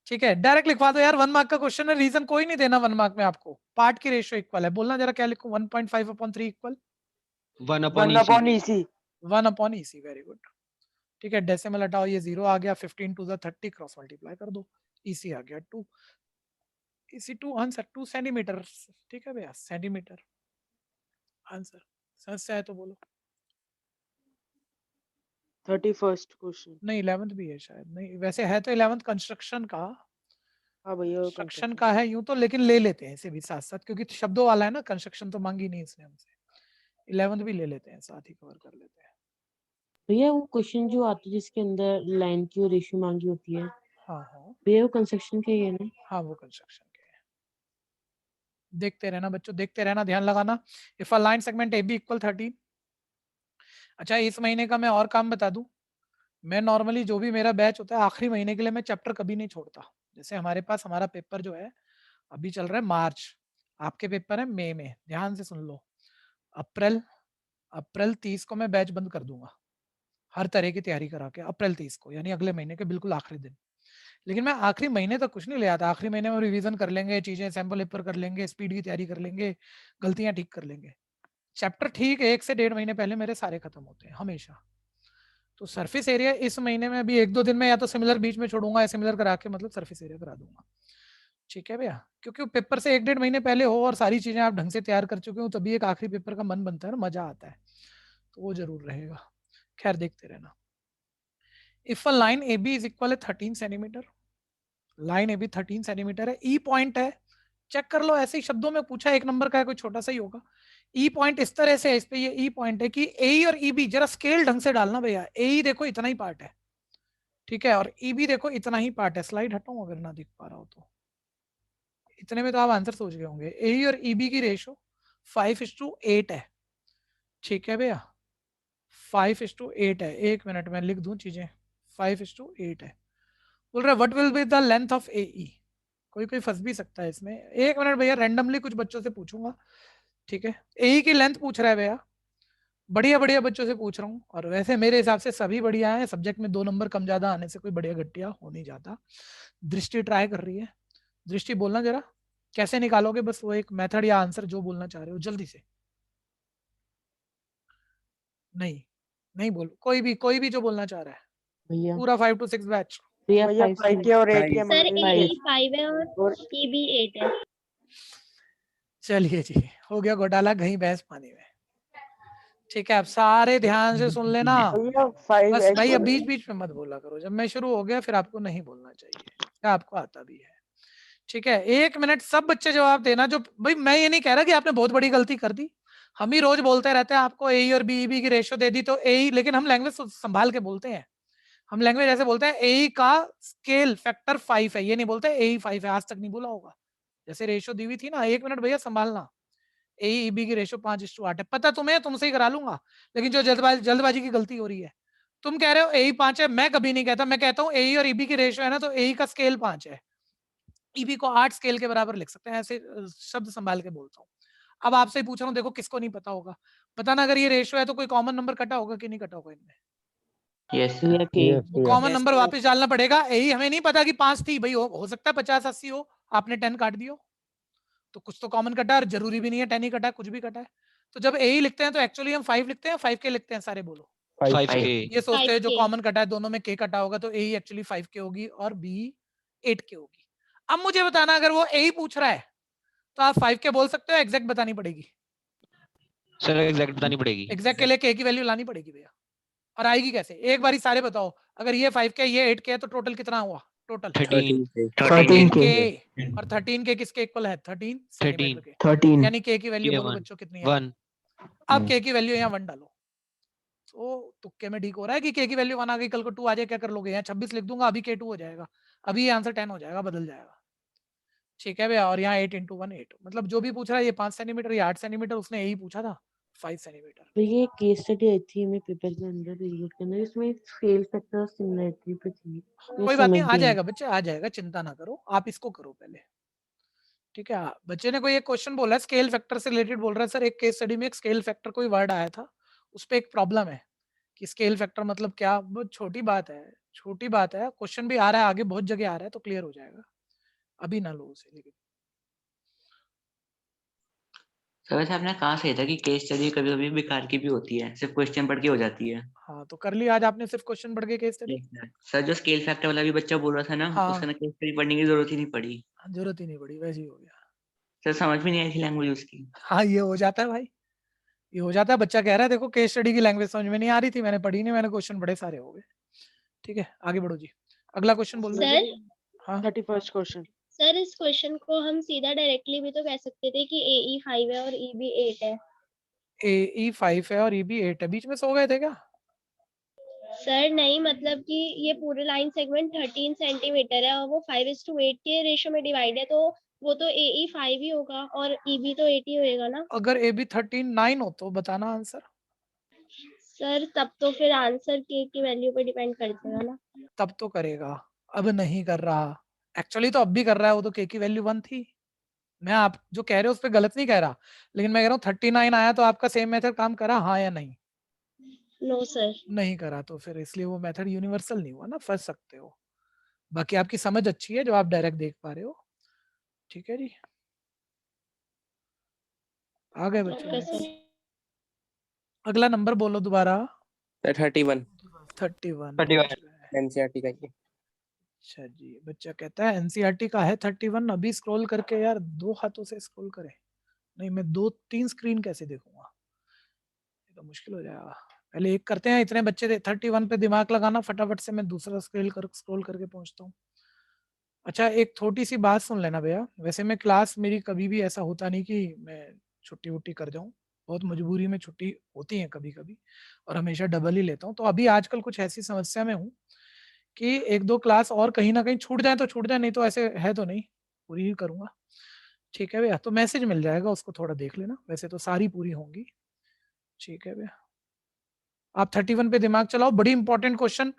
Speaker 1: ठीक है। डायरेक्ट लिखवा दो यार, 1 मार्क का क्वेश्चन है, रीजन कोई नहीं देना 1 मार्क में आपको। पार्ट की रेशियो इक्वल है, बोलना जरा क्या लिखूं? 1.5/3 equal
Speaker 9: 1
Speaker 10: one
Speaker 9: upon
Speaker 10: upon
Speaker 9: EC.
Speaker 10: EC.
Speaker 1: 1/EC, very good, ठीक है। डेसिमल हटाओ, ये 0 आ गया, 15 to the 30 क्रॉस मल्टीप्लाई कर दो, ईसी आ गया 2, ईसी 2 आंसर 2 सेंटीमीटर, ठीक है भैया, सेंटीमीटर आंसर। समझ से आए तो बोलो।
Speaker 10: 31st question.
Speaker 1: नहीं 11th भी है शायद, नहीं वैसे है तो 11th कंस्ट्रक्शन का,
Speaker 10: हाँ भैया
Speaker 1: कंस्ट्रक्शन का है यूं तो, लेकिन ले लेते हैं इसे भी साथ साथ, क्योंकि शब्दों वाला है ना, कंस्ट्रक्शन तो मांगी नहीं इसने हमसे, 11th भी ले लेते हैं, साथ ही कवर कर लेते हैं।
Speaker 2: भैया वो क्वेश्चन जो आता है जिसके अंदर लाइन की और रेशियो मांगी होती है,
Speaker 1: हाँ हाँ
Speaker 2: भैया वो कंस्ट्रक्शन के ही है ना?
Speaker 1: हाँ, वो कंस्ट्रक्शन के हैं। देखते रहना बच्चों, देखते रहना, ध्यान लगाना। If a line segment A B equal 13। अच्छा इस महीने का मैं और काम बता दूं, मैं नॉर्मली जो भी मेरा बैच होता है आखिरी महीने के लिए मैं चैप्टर कभी नहीं छोड़ता। जैसे हमारे पास हमारा पेपर जो है अभी चल रहा है मार्च, आपके पेपर है मई में, ध्यान से सुन लो। अप्रैल 30 को मैं बैच बंद कर दूंगा, हर तरह की तैयारी करा के, अप्रैल 30 को, यानी अगले महीने के बिल्कुल आखिरी दिन। लेकिन मैं आखिरी महीने तक कुछ नहीं ले आता, आखिरी महीने में रिवीजन कर लेंगे, चीजें सैंपल पेपर कर लेंगे, स्पीड की तैयारी कर लेंगे, गलतियां ठीक कर लेंगे। चैप्टर ठीक 1 से 1.5 महीने पहले मेरे सारे खत्म होते हैं हमेशा। तो सरफेस एरिया इस महीने में अभी 1-2 दिन में या तो सिमिलर बीच में छोड़ूंगा, या सिमिलर करा के मतलब सरफेस एरिया करा दूंगा। ठीक है भैया, क्योंकि पेपर से 1-1.5 महीने पहले हो और सारी चीजें आप ढंग से तैयार कर चुके हो, तभी एक आखिरी पेपर का मन बनता है ना, मजा आता है, तो वो जरूर रहेगा। खैर देखते रहना। If a line A B is equal 13 centimetre, line A B 13 centimetre है, ई पॉइंट है, चेक कर लो, ऐसे ही शब्दों में पूछा, 1 नंबर का है, कोई छोटा सा ही होगा। ई पॉइंट इस तरह से है, इस पे ये ई पॉइंट है कि ए और ई बी, जरा स्केल ढंग से डालना भैया, ए देखो इतना ही पार्ट है, ठीक है, और ई बी देखो इतना ही पार्ट है। स्लाइड हटाऊं अगर ना दिख पा रहा हो तो, इतने में तो आप आंसर सोच गए होंगे। ए और ई बी की रेशो 5:8 है, ठीक है भैया, 5:8 है। 1 मिनट में लिख दूं चीजें, 5:8 है। बोल रहा है what will be the length of A E, कोई कोई फंस भी सकता है इसमें। 1 मिनट भैया, रैंडमली कुछ बच्चों से पूछूंगा, ठीक है। ए की लेंथ पूछ रहा है भैया, बढ़िया बढ़िया बच्चों से पूछ रहा हूँ, और वैसे मेरे हिसाब से सभी बढ़िया है, सब्जेक्ट में 2 नंबर कम ज्यादा आने से कोई बढ़िया घटिया हो नहीं जाता। दृष्टि ट्राई कर रही है, दृष्टि बोलना जरा कैसे निकालोगे, बस वो एक मेथड या आंसर जो बोलना चाह रहे हो जल्दी से। नहीं नहीं बोलो, कोई भी जो बोलना चाह रहा है,
Speaker 2: भैया
Speaker 1: पूरा 5 to 6 बैच।
Speaker 2: भैया
Speaker 9: भैया 5 के और 8 के
Speaker 4: सर
Speaker 2: Five.
Speaker 4: ए 5 है और ई बी 8 है।
Speaker 1: चलिए जी, हो गया घोटाला, कहीं बहस पानी में, ठीक है। अब सारे ध्यान से सुन लेना,
Speaker 9: भैया 5
Speaker 1: बस
Speaker 9: H
Speaker 1: भाई अब
Speaker 9: और
Speaker 1: बीच बीच में मत बोला करो, जब मैं शुरू हो गया फिर आपको नहीं बोलना चाहिए, क्या आपको आता भी है, ठीक है। 1 मिनट सब बच्चे जवाब देना। जो भाई मैं ये नहीं कह रहा कि आपने बहुत बड़ी गलती कर दी, हम ही रोज बोलते रहते हैं आपको ए और बी की रेशियो दे दी तो ए, लेकिन हम लैंग्वेज संभाल के बोलते हैं, हम लैंग्वेज ऐसे बोलते हैं ए का स्केल फैक्टर 5 है, ये नहीं बोलते ए 5 है, आज तक नहीं बोला होगा। जैसे रेशियो दी हुई थी ना, 1 मिनट भैया संभालना, ए बी की रेशियो 5:8 है, पता तुम्हें, तुमसे ही करा लूंगा, लेकिन जो जल्दबाजी की गलती हो रही है, तुम कह रहे हो ए 5 है, मैं कभी नहीं कहता, मैं कहता हूँ ए और ईबी की रेशियो है ना, तो ए का स्केल 5 है, ईबी को 8 स्केल के बराबर लिख सकते हैं, ऐसे शब्द संभाल के बोलता हूँ। अब आपसे ही पूछ रहा हूँ, देखो किसको नहीं पता होगा, बताना अगर ये रेशियो है तो कोई कॉमन नंबर कटा होगा कि नहीं कटा होगा इनमें।
Speaker 5: यस
Speaker 2: भैया के
Speaker 1: कॉमन नंबर वापस डालना पड़ेगा, यही हमें नहीं पता कि 5 थी भाई, हो सकता है 50-80 हो, आपने 10 काट दियो, तो कुछ तो कॉमन कटा है, जरूरी भी नहीं है 10 ही कटा है, कुछ भी कटा है। तो जब ए लिखते हैं तो एक्चुअली हम 5 लिखते हैं, 5 के लिखते हैं, सारे बोलो
Speaker 9: 5K।
Speaker 1: ये सोचते हैं जो
Speaker 4: 5K।
Speaker 1: कॉमन कटा है दोनों में के कटा होगा, तो ए एक्चुअली 5 के होगी और बी 8 के होगी। अब मुझे बताना, अगर वो ए पूछ रहा है तो आप 5 के बोल सकते हो, एग्जैक्ट बतानी पड़ेगी।
Speaker 11: सर एग्जैक्ट बतानी पड़ेगी,
Speaker 1: एग्जैक्ट के लिए के की वैल्यू लानी पड़ेगी भैया, और आएगी कैसे, एक बारी सारे बताओ, अगर ये 5 के ये 8 के है तो टोटल कितना हुआ, टोटल
Speaker 9: 13
Speaker 1: के,
Speaker 9: के
Speaker 1: और 13 के किसके इक्वल है, 13 सेंटीमीटर के,
Speaker 9: 13
Speaker 1: यानी के की वैल्यू बोलो बच्चों कितनी है,
Speaker 11: 1
Speaker 1: अब के की वैल्यू यहाँ 1 डालो, तो तुक्के में ठीक हो रहा है कि के की वैल्यू 1 आ गई, कल को 2 आ जाए क्या कर लोगे, यहाँ 26 लिख दूंगा, अभी के 2 हो जाएगा, अभी ये आंसर 10 हो जाएगा, बदल जाएगा, ठीक है भैया। और यहाँ 8 × 1 8, मतलब जो भी पूछ रहा है ये 5 सेंटीमीटर या 8 सेंटीमीटर, उसने यही पूछा था 5 सेंटीमीटर।
Speaker 2: भैया एक केस स्टडी आई थी हमें पेपर के अंदर रिलेट करना, इसमें स्केल फैक्टर और सिमिलरिटी पे थी,
Speaker 1: कोई बात नहीं, आ जाएगा बच्चे, आ जाएगा, चिंता ना करो, आप इसको करो पहले, ठीक है। बच्चे ने कोई एक क्वेश्चन बोला है स्केल फैक्टर से रिलेटेड, बोल रहा है सर एक केस स्टडी में एक स्केल फैक्टर कोई वर्ड आया था, उस पर एक प्रॉब्लम है कि स्केल फैक्टर मतलब क्या, बहुत छोटी बात है, छोटी बात है, क्वेश्चन भी आ रहा है आगे, बहुत जगह आ रहा है, तो क्लियर हो जाएगा, अभी ना लो उसे। लेकिन
Speaker 5: सर वैसे आपने कहा सही था कि केस स्टडी कभी कभी बेकार की भी होती है, सिर्फ क्वेश्चन पढ़ के हो जाती है।
Speaker 1: हाँ, तो कर लिया आज आपने सिर्फ क्वेश्चन पढ़ के केस स्टडी।
Speaker 5: सर जो स्केल फैक्टर वाला भी बच्चा बोल रहा था ना,
Speaker 1: हाँ।
Speaker 5: उसका ना केस स्टडी पढ़ने की जरूरत ही नहीं पड़ी,
Speaker 1: जरूरत ही नहीं पड़ी, वैसे ही हो गया।
Speaker 5: सर समझ में नहीं आई थी लैंग्वेज उसकी।
Speaker 1: हाँ, ये हो जाता है भाई, ये हो जाता है, बच्चा कह रहा है देखो केस स्टडी की लैंग्वेज समझ में नहीं आ रही थी, मैंने पढ़ी नहीं, मैंने क्वेश्चन बड़े सारे हो गए, ठीक है। आगे बढ़ो जी, अगला क्वेश्चन बोल रहे
Speaker 4: सर
Speaker 1: हाँ
Speaker 9: 31st क्वेश्चन।
Speaker 4: सर इस क्वेश्चन को हम सीधा डायरेक्टली भी तो कह सकते थे कि ए 5 है और ई बी 8 है।
Speaker 1: ए 5 है और ई बी 8 है, बीच में सो गए थे क्या?
Speaker 4: सर नहीं, मतलब कि ये पूरे लाइन सेगमेंट 13 सेंटीमीटर है और वो 5:8 के रेशियो में डिवाइड है, तो वो तो ए 5 ही होगा और ई बी तो 8 ही होएगा ना।
Speaker 1: अगर ए बी 39 हो तो बताना आंसर।
Speaker 4: सर तब तो फिर आंसर के की वैल्यू पे डिपेंड कर जाएगा ना।
Speaker 1: तब तो करेगा, अब नहीं कर रहा, एक्चुअली तो अब भी कर रहा है, वो तो के की वैल्यू 1 थी। मैं आप जो कह रहे हो उस पर गलत नहीं कह रहा, लेकिन मैं कह रहा हूँ 39 आया तो आपका सेम मेथड काम करा, हाँ या नहीं?
Speaker 4: No sir.
Speaker 1: नहीं करा, तो फिर इसलिए वो मेथड यूनिवर्सल नहीं हुआ ना, फंस सकते हो। बाकी आपकी समझ अच्छी है जो आप डायरेक्ट देख पा रहे हो, ठीक है जी। आ गए बच्चों, अगला नंबर बोलो दोबारा।
Speaker 6: 31
Speaker 1: 31
Speaker 6: एनसीईआरटी का ये
Speaker 1: अच्छा जी, बच्चा कहता है एनसीईआरटी का है 31, अभी स्क्रॉल करके यार 2 हाथों से स्क्रॉल करे। नहीं, मैं 2-3 स्क्रीन कैसे देखूंगा, ये तो मुश्किल हो जाएगा। पहले एक करते हैं, इतने बच्चे थे 31 पे दिमाग लगाना, फटाफट से मैं दूसरा स्क्रॉल करके पहुंचता हूँ। अच्छा, एक छोटी सी बात सुन लेना भैया, वैसे मैं क्लास मेरी कभी भी ऐसा होता नहीं कि मैं छुट्टी वुट्टी कर जाऊं, बहुत मजबूरी में छुट्टी होती है कभी कभी, और हमेशा डबल ही लेता हूँ। तो अभी आजकल कुछ ऐसी समस्या में हूँ कि 1-2 क्लास और कहीं ना कहीं छूट जाए तो छूट जाए, नहीं तो ऐसे है तो नहीं, पूरी ही करूंगा। ठीक है भैया, तो मैसेज मिल जाएगा, उसको थोड़ा देख लेना, वैसे तो सारी पूरी होंगी। ठीक है भैया, आप 31 पे दिमाग चलाओ, बड़ी इंपॉर्टेंट क्वेश्चन।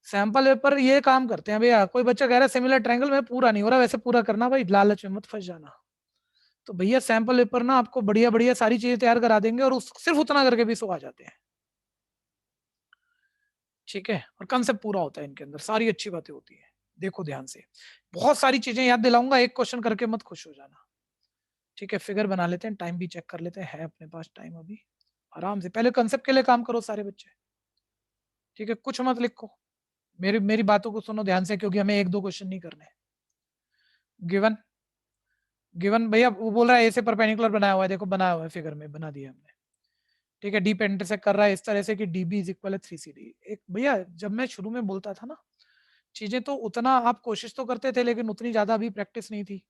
Speaker 1: सैंपल पेपर ये काम करते हैं भैया, कोई बच्चा कह रहा है सिमिलर ट्रायंगल में पूरा नहीं हो रहा, वैसे पूरा करना भाई, लालच में मत फंस जाना। तो भैया सैंपल पेपर ना आपको बढ़िया बढ़िया सारी चीजें तैयार करा देंगे, और सिर्फ उतना करके भी सो आ जाते हैं। ठीक है, और कंसेप्ट पूरा होता है इनके अंदर, सारी अच्छी बातें होती है। देखो ध्यान से, बहुत सारी चीजें याद दिलाऊंगा, एक क्वेश्चन करके मत खुश हो जाना। ठीक है, फिगर बना लेते हैं, टाइम भी चेक कर लेते हैं, है अपने पास टाइम अभी, आराम से पहले कंसेप्ट के लिए काम करो सारे बच्चे। ठीक है, कुछ मत लिखो, मेरी मेरी बातों को सुनो ध्यान से, क्योंकि हमें 1-2 क्वेश्चन नहीं करने। गिवन गिवन भैया वो बोल रहा है ए से परपेंडिकुलर बनाया हुआ है, देखो बनाया हुआ है, फिगर में बना दिया हमने। ठीक है, डी पे इंटरसेक्ट कर रहा है इस तरह से कि डीबी इज इक्वल है 3CD। एक भैया जब मैं शुरू में बोलता था ना, चीजें तो उतना आप कोशिश तो करते थे, लेकिन उतनी ज्यादा अभी प्रैक्टिस नहीं थी।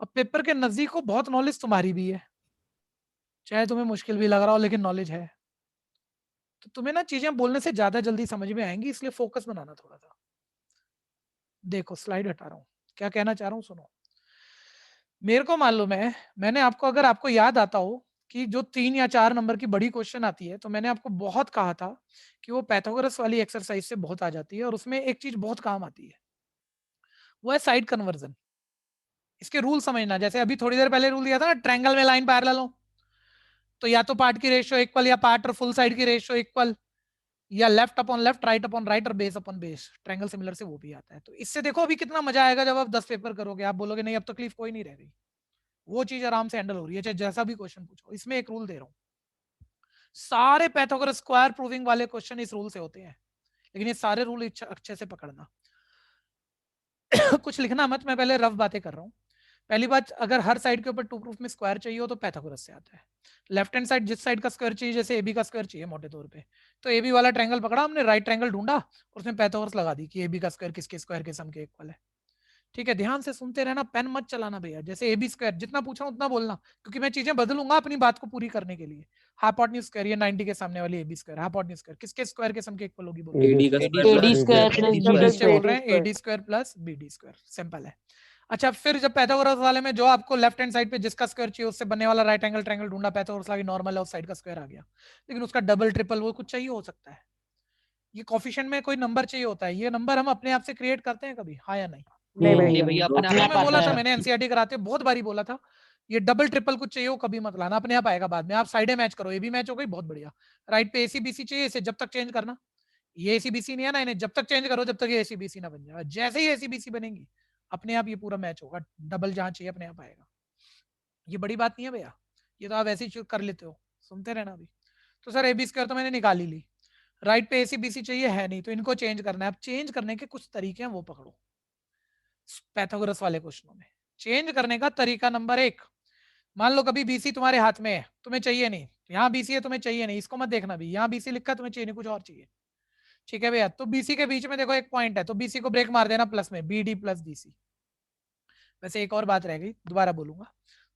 Speaker 1: अब पेपर के नजदीक को बहुत नॉलेज तुम्हारी भी है, चाहे तुम्हें मुश्किल भी लग रहा हो, लेकिन नॉलेज है, तो तुम्हें ना चीजें बोलने से ज्यादा जल्दी समझ में आएंगी, इसलिए फोकस बनाना थोड़ा सा। देखो स्लाइड हटा रहा हूँ, क्या कहना चाह रहा हूँ सुनो। मेरे को मालूम है, मैंने आपको, अगर आपको याद आता हो कि जो 3 या 4 नंबर की बड़ी क्वेश्चन आती है, तो मैंने आपको बहुत कहा था कि वो पैथागोरस वाली एक्सरसाइज से बहुत आ जाती है, और उसमें एक चीज बहुत काम आती है, वो है साइड कन्वर्जन। इसके रूल समझना, जैसे अभी थोड़ी देर पहले रूल दिया था ना, ट्रायंगल में लाइन पैरेलल हो तो या तो पार्ट की रेशियो इक्वल, या पार्ट और फुल साइड की रेशियो इक्वल, या left upon left, right upon right, और base upon base. Triangle similar से वो भी आता है। तो इससे देखो अभी कितना मजा आएगा, जब आप 10 पेपर करोगे, आप बोलोगे नहीं अब तकलीफ कोई नहीं रह गई, वो चीज आराम से हैंडल हो रही है, चाहे जैसा भी क्वेश्चन पूछो। इसमें एक रूल दे रहा हूँ, सारे पैथागोरस स्क्वायर प्रूविंग वाले क्वेश्चन इस रूल से होते हैं, लेकिन ये सारे रूल अच्छे से पकड़ना। कुछ लिखना मत, मैं पहले रफ बातें कर रहा हूँ। पहली बात, अगर हर साइड के ऊपर 2 प्रूफ में स्क्वायर चाहिए हो तो पैथागोरस से आता है। लेफ्ट हैंड साइड जिस साइड का स्क्वायर चाहिए, जैसे एबी का स्क्वायर चाहिए मोटे तौर पे, तो एबी वाला ट्रायंगल पकड़ा हमने, राइट ट्रायंगल ढूंढा और उसमें पैथागोरस लगा दी कि एबी का स्क्वायर किसके स्क्वायर के सम के इक्वल है। ठीक है, ध्यान से सुनते रहना, पेन मत चलाना भैया। जैसे एबी स्क्वायर जितना पूछा उतना बोलना, क्योंकि मैं चीजें बदलूंगा अपनी बात को पूरी करने के लिए। हाइपोटेन्यूज स्क्वायर, ये 90 के सामने वाली एबी स्क्वायर, हाइपोटेन्यूज स्क्वायर किसके स्क्वायर के सम के इक्वल होगी, बोलो।
Speaker 6: एडी का
Speaker 2: एडी स्क्वायर प्लस
Speaker 1: जब
Speaker 2: बीडी
Speaker 1: बच्चे बोल रहे हैं
Speaker 2: square.
Speaker 1: AD square plus BD square, simple है। अच्छा, फिर जब पैथागोरस वाले में जो आपको लेफ्ट हैंड साइड पे जिसका स्क्वायर चाहिए उससे बनने वाला राइट एंगल ट्रायंगल ढूंढा, पैथागोरस लगा, नॉर्मल है उस साइड का स्क्वायर आ गया, लेकिन उसका डबल ट्रिपल वो कुछ चाहिए हो सकता है। ये कोफिशिएंट में कोई नंबर चाहिए होता है, ये नंबर हम अपने आप से क्रिएट करते हैं कभी, हाँ या नहीं?
Speaker 9: नहीं
Speaker 11: नहीं
Speaker 9: भैया।
Speaker 11: भैया अपने आप
Speaker 1: शुरू में
Speaker 11: आता
Speaker 1: बोला था
Speaker 11: है।
Speaker 1: मैंने, एनसीईआरटी कराते बहुत बारी बोला था, ये डबल ट्रिपल कुछ चाहिए हो कभी मत लाना, अपने आप आएगा बाद में। आप साइडें मैच करो, ये भी मैच हो गई, बहुत बढ़िया। राइट पे एसी बीसी चाहिए, इसे जब तक चेंज करना, ये एसी बीसी नहीं है ना, इन्हें जब तक चेंज करो जब तक ये एसी बीसी ना बन जाए। जैसे ही एसी बीसी बनेंगी अपने आप ये पूरा मैच होगा, डबल जहां चाहिए अपने आप आएगा। ये बड़ी बात नहीं है भैया, ये तो आप ऐसे ही कर लेते हो, सुनते रहना अभी। तो सर एबी स्क्वायर तो मैंने निकाल ही ली, राइट पे एसी बीसी चाहिए है नहीं, तो इनको चेंज करना है। अब चेंज करने के कुछ तरीके हैं, वो पकड़ो पैथागोरस वाले क्वेश्चनों में। चेंज करने का तरीका नंबर 1, मान लो कभी बीसी तुम्हारे हाथ में है, तुम्हें चाहिए नहीं, यहाँ बीसी है तुम्हें चाहिए नहीं, इसको मत देखना भी, यहाँ बीसी लिखा तुम्हें चाहिए नहीं, कुछ और चाहिए। ठीक है भैया, तो बीसी के बीच में देखो एक पॉइंट है, तो बीसी को ब्रेक मार देना प्लस में, बीडी प्लस बीसी। वैसे एक और बात रह गई, दोबारा बोलूंगा,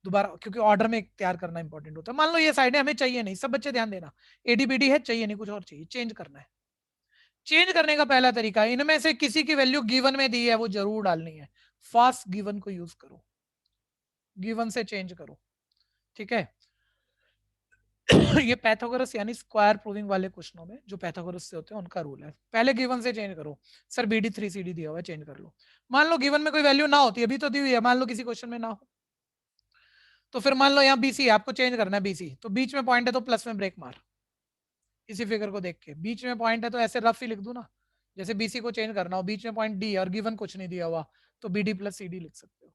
Speaker 1: दोबारा, क्योंकि ऑर्डर में तैयार करना इंपॉर्टेंट होता है। मान लो ये साइड है, हमें चाहिए नहीं, सब बच्चे ध्यान देना, एडीबीडी है, चाहिए नहीं, कुछ और चाहिए, चेंज करना है। चेंज करने का पहला तरीका, इनमें से किसी की वैल्यू गिवन में दी है वो जरूर डालनी है, फास्ट गिवन को यूज करो, गिवन से चेंज करो। ठीक है, ये पैथागोरस यानी स्क्वायर प्रूविंग वाले क्वेश्चनों में जो पैथागोरस से होते हैं उनका रूल है, पहले गिवन से चेंज करो। सर बीडी 3CD दिया हुआ है, चेंज कर लो। मान लो गिवन में कोई वैल्यू ना होती, अभी तो दी हुई है, मान लो किसी क्वेश्चन में ना हो, तो फिर मान लो यहाँ बीसी है, आपको चेंज करना है बीसी, तो बीच में पॉइंट है तो प्लस में ब्रेक मार, इसी फिगर को देख के। बीच में पॉइंट है तो ऐसे रफ ही लिख दू ना, जैसे बीसी को चेंज करना हो, बीच में पॉइंट डी और गिवन कुछ नहीं दिया हुआ, तो बीडी प्लस सीडी लिख सकते हो।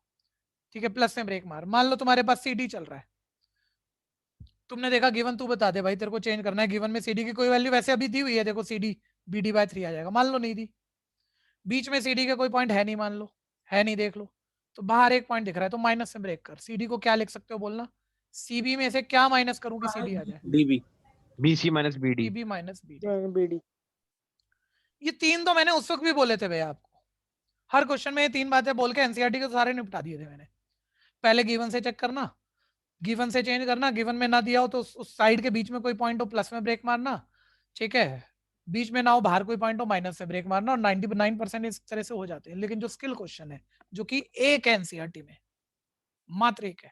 Speaker 1: ठीक है, प्लस में ब्रेक मार। मान लो तुम्हारे पास सीडी चल रहा है, तुमने देखा गिवन, तू बता दे भाई तेरे को चेंज करना है, गिवन में सीडी की कोई वैल्यू वैसे अभी दी हुई है, देखो सीडी बीडी बाय 3 आ जाएगा, मान लो नहीं दी, बीच में सीडी का कोई पॉइंट है नहीं, मान लो है नहीं, देख लो, तो बाहर एक पॉइंट दिख रहा है, तो माइनस से ब्रेक कर। सीडी को क्या लिख सकते हो बोलना, सीबी में से क्या माइनस करूं कि सीडी आ जाए?
Speaker 11: DB BC minus BD
Speaker 1: CB minus BD.
Speaker 9: BD.
Speaker 1: ये तीन तो मैंने उस वक्त भी बोले थे भैया आपको, हर क्वेश्चन में ये तीन बातें बोल के एनसीईआरटी के तो सारे निपटा दिए थे मैंने। पहले गिवन से चेक करना, गिवन से चेंज करना, गिवन में ना दिया हो तो उस साइड के बीच में कोई पॉइंट हो प्लस में ब्रेक मारना, ठीक है, बीच में ना हो बाहर कोई पॉइंट हो माइनस से ब्रेक मारना, और 99% इस तरह से हो जाते हैं। लेकिन जो स्किल क्वेश्चन है जो कि एक है एनसीईआरटी में, मात्र एक है,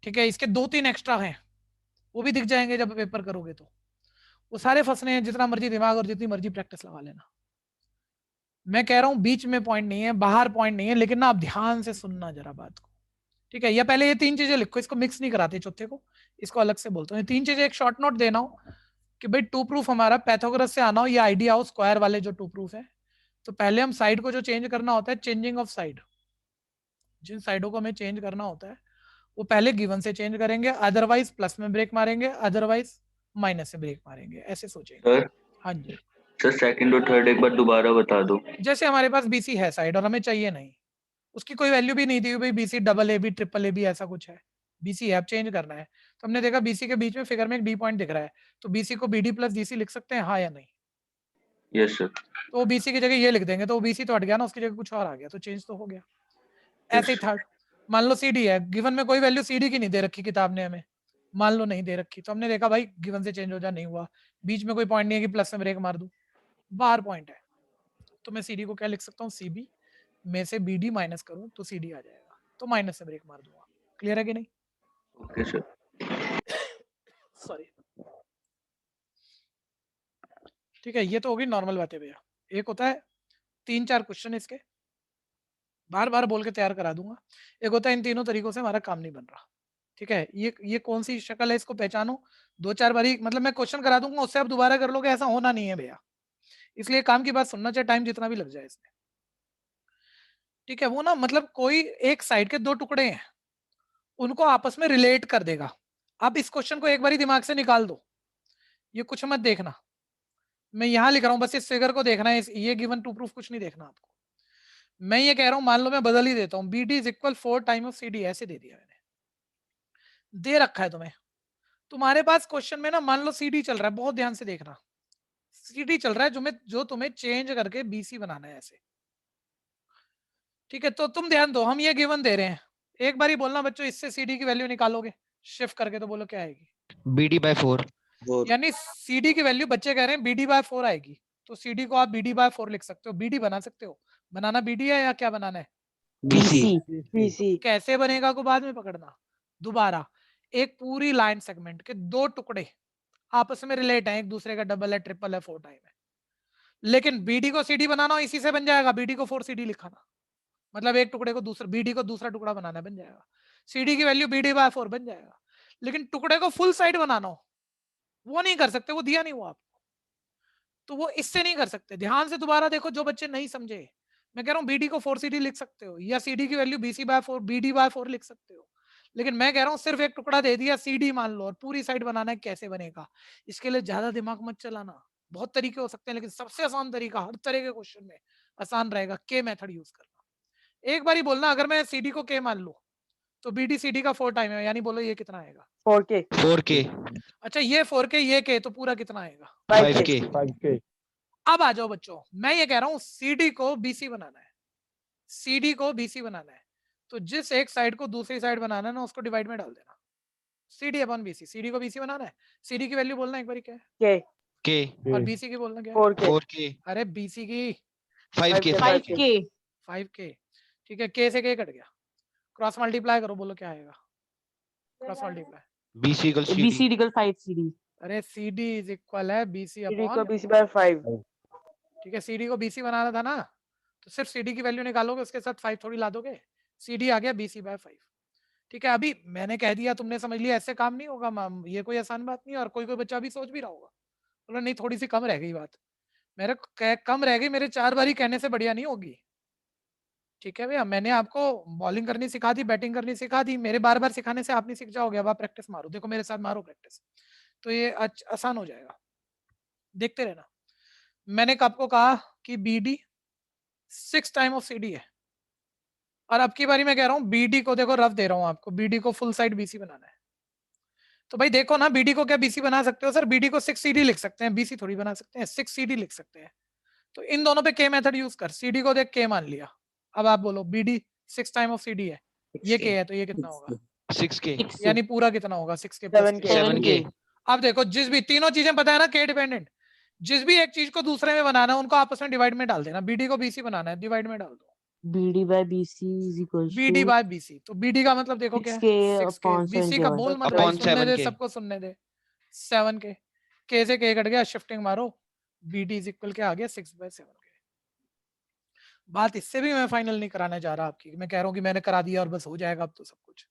Speaker 1: ठीक है, इसके 2-3 एक्स्ट्रा हैं, वो भी दिख जाएंगे जब पेपर करोगे, तो वो सारे फंसने हैं। जितना मर्जी दिमाग और जितनी मर्जी प्रैक्टिस लगा लेना, मैं कह रहा हूं बीच में पॉइंट नहीं है, बाहर पॉइंट नहीं है, लेकिन ना आप ध्यान से सुनना जरा बात को, ठीक है। या पहले ये तीन चीजें लिखो, इसको मिक्स नहीं कराते चौथे को, इसको अलग से बोलते हैं। तीन चीजें एक शॉर्ट नोट देना हो कि भाई टू प्रूफ हमारा पैथागोरस से आना हो, ये आइडिया हो स्क्वायर वाले जो टू प्रूफ है, तो पहले हम साइड को जो चेंज करना होता है, चेंजिंग ऑफ साइड, जिन साइडों को हमें चेंज करना होता है वो पहले गिवन से चेंज करेंगे, अदरवाइज प्लस में ब्रेक मारेंगे, अदरवाइज माइनस से ब्रेक मारेंगे, ऐसे सोचेंगे। हाँ जी
Speaker 12: सर, सेकंड और थर्ड एक बार दोबारा बता दो।
Speaker 1: जैसे हमारे पास बीसी है साइड और हमें चाहिए नहीं, उसकी कोई वैल्यू भी नहीं दी हुई, भाई BC double A B triple A B ऐसा कुछ है, बीसी है, अब चेंज करना है, तो हमने देखा बीसी के बीच में फिगर में एक डी पॉइंट दिख रहा है, तो बीसी को बीडी प्लस डीसी लिख सकते हैं, हाँ या नहीं?
Speaker 12: Yes sir.
Speaker 1: तो बीसी की जगह ये लिख देंगे, तो बीसी तो हट गया ना, उसकी जगह कुछ और आ गया, तो चेंज तो हो गया। ऐसे ही थर्ड, मान लो सीडी है, गिवन में कोई वैल्यू सीडी की नहीं दे रखी किताब ने हमें, मान लो नहीं दे रखी, तो हमने देखा भाई गिवन से चेंज हो जा, नहीं हुआ, बीच में कोई पॉइंट नहीं है कि प्लस में ब्रेक मार दूं, बाहर पॉइंट है, तो मैं सीडी को क्या लिख सकता हूँ, सीबी में से बीडी माइनस करूं तो सीडी आ जाएगा, तो माइनस से ब्रेक मार दूंगा। क्लियर है कि नहीं?
Speaker 12: Okay sir.
Speaker 1: सॉरी, ठीक है, ये तो होगी नॉर्मल बातें भैया। एक होता है 3-4 क्वेश्चन इसके बार बार बोल के तैयार करा दूंगा, एक होता है इन तीनों तरीकों से हमारा काम नहीं बन रहा, ठीक है। ये कौन सी शक्ल है, इसको पहचानो, 2-4 बारी, मतलब मैं क्वेश्चन करा दूंगा, उससे आप दोबारा कर लोगे, ऐसा होना नहीं है भैया, इसलिए काम की बात सुनना, चाहे टाइम जितना भी लग जाए इसमें, ठीक है। वो ना मतलब कोई एक साइड के दो टुकड़े हैं, उनको आपस में रिलेट कर देगा। आप इस क्वेश्चन को एक बारी दिमाग से निकाल दो, ये कुछ मत देखना, मैं यहाँ लिख रहा हूँ, बस इस फिगर को देखना है, ये गिवन टू प्रूफ कुछ नहीं देखना आपको। मैं ये कह रहा हूँ, मान लो मैं बदल ही देता हूँ, BD is equal 4 time of CD, ऐसे दे दिया मैंने, दे रखा है तुम्हें, तुम्हारे पास क्वेश्चन में ना मान लो CD चल रहा है, बहुत ध्यान से देखना, CD चल रहा है जो तुम्हें चेंज करके BC बनाना है ऐसे, ठीक है। तो तुम ध्यान दो, हम ये गिवन दे रहे हैं, एक बार ही बोलना बच्चों, इससे CD की वैल्यू निकालोगे शिफ्ट करके, तो बोलो क्या आएगी,
Speaker 11: BD/4,
Speaker 1: यानी CD की वैल्यू बच्चे कह रहे हैं BD/4 आएगी, तो CD को आप BD/4 लिख सकते हो, BD बना सकते हो, बनाना BD है या क्या बनाना है,
Speaker 9: बीसी।
Speaker 1: कैसे बनेगा को बाद में पकड़ना। दोबारा, एक पूरी लाइन सेगमेंट के दो टुकड़े आपस में रिलेट हैं, एक दूसरे का डबल है, ट्रिपल है, 4 टाइम है, लेकिन BD को CD बनाना हो, इसी से बन जाएगा, BD को 4CD लिखाना, मतलब एक टुकड़े को दूसरा, BD को दूसरा टुकड़ा बनाना, बन जाएगा, CD की वैल्यू BD/4 बन जाएगा। लेकिन टुकड़े को फुल साइड बनाना हो, वो नहीं कर सकते, वो दिया नहीं हुआ आपको, तो वो इससे नहीं कर सकते। ध्यान से दोबारा देखो, जो बच्चे नहीं समझे, मैं कह रहा हूँ BD को 4CD लिख सकते हो, या CD की वैल्यू BC/4 BD/4 लिख सकते हो, लेकिन मैं कह रहा हूँ सिर्फ एक टुकड़ा दे दिया CD मान लो, और पूरी साइड बनाना है, कैसे बनेगा, इसके लिए ज्यादा दिमाग मत चलाना, बहुत तरीके हो सकते हैं, लेकिन सबसे आसान तरीका हर तरह के क्वेश्चन में आसान रहेगा, K मेथड यूज करना। एक बार ही बोलना, अगर मैं CD को K मान लूं तो BD CD का 4 टाइम है, यानी बोलो ये कितना आएगा,
Speaker 11: 4K।
Speaker 1: अच्छा ये 4K ये K, तो पूरा कितना आएगा,
Speaker 11: 5K।
Speaker 1: अब आ जाओ बच्चों, मैं ये कह रहा हूँ CD को BC बनाना है, CD को BC बनाना है, तो जिस एक साइड को दूसरी साइड बनाना है ना, उसको डिवाइड में डाल देना, CD/BC, CD को BC बनाना है, CD की वैल्यू बोलना एक बार क्या है,
Speaker 11: K।
Speaker 1: और BC की बोलना क्या है,
Speaker 11: 4K।
Speaker 1: अरे BC की
Speaker 11: 5K।
Speaker 1: ठीक है, K से K कट गया, क्रॉस मल्टीप्लाई करो, बोलो क्या आएगा, क्रॉस मल्टीप्लाई,
Speaker 11: BC =
Speaker 9: 5CD।
Speaker 1: अरे CD इज इक्वल है BC
Speaker 9: CD को
Speaker 1: अपॉन,
Speaker 9: BC/5।
Speaker 1: ठीक है, CD को BC बनाना था ना, तो सिर्फ CD की वैल्यू निकालोगे, उसके साथ 5 थोड़ी ला दोगे, CD आ गया BC/5, ठीक है। अभी मैंने कह दिया, तुमने समझ लिया, ऐसे काम नहीं होगा मैम, ये कोई आसान बात नहीं है, और कोई बच्चा भी सोच भी रहा होगा, बोला नहीं थोड़ी सी कम रह गई बात, कम रह गई, मेरे 4 बारी कहने से बढ़िया नहीं होगी, ठीक है भैया, मैंने आपको बॉलिंग करनी सिखा दी, बैटिंग करनी सिखा दी, मेरे बार बार सिखाने से आप नहीं सीख जाओगे, अब आप प्रैक्टिस मारो, देखो मेरे साथ मारो प्रैक्टिस, तो ये आसान हो जाएगा, देखते रहना। मैंने आपको कहा कि BD 6 टाइम ऑफ CD है। और अब की बारी मैं कह रहा हूँ BD को देखो, रफ दे रहा हूँ आपको, BD को फुल साइड BC बनाना है। तो भाई देखो ना, BD को क्या BC बना सकते हो सर? BD को 6 CD लिख सकते हैं, BC थोड़ी बना सकते हैं, 6 CD लिख सकते हैं। तो इन दोनों पे K मेथड यूज कर, CD को देख K मान लिया। अब आप बोलो BD 6 टाइम ऑफ CD है, ये K है, तो ये कितना होगा?
Speaker 11: 6K
Speaker 1: यानी पूरा कितना होगा? 6K प्लस
Speaker 11: 7K
Speaker 1: अब देखो, जिस भी तीनों चीजें पता है ना, K डिपेंडेंट, जिस भी एक चीज को दूसरे में बनाना है उनको आपस में डिवाइड में डाल देना। BD को BC बनाना है, डिवाइड में डाल दो।
Speaker 2: BD by BC is equals
Speaker 1: BD
Speaker 2: to
Speaker 1: by BC, तो BD का मतलब देखो क्या है?
Speaker 2: 6K
Speaker 1: 6K।
Speaker 2: upon
Speaker 1: BC का
Speaker 2: 7K
Speaker 1: बोल मत
Speaker 11: Upon
Speaker 1: भाई, सुनने दे,
Speaker 11: 7K।
Speaker 1: सबको सुनने दे। 7K, K से K कट गया, शिफ्टिंग मारो, BD इज इक्वल क्या आ गया? 6/7K। बात इससे भी मैं फाइनल नहीं कराने जा रहा आपकी, मैं कह रहा हूँ कि मैंने करा दिया और बस हो जाएगा अब तो सब कुछ।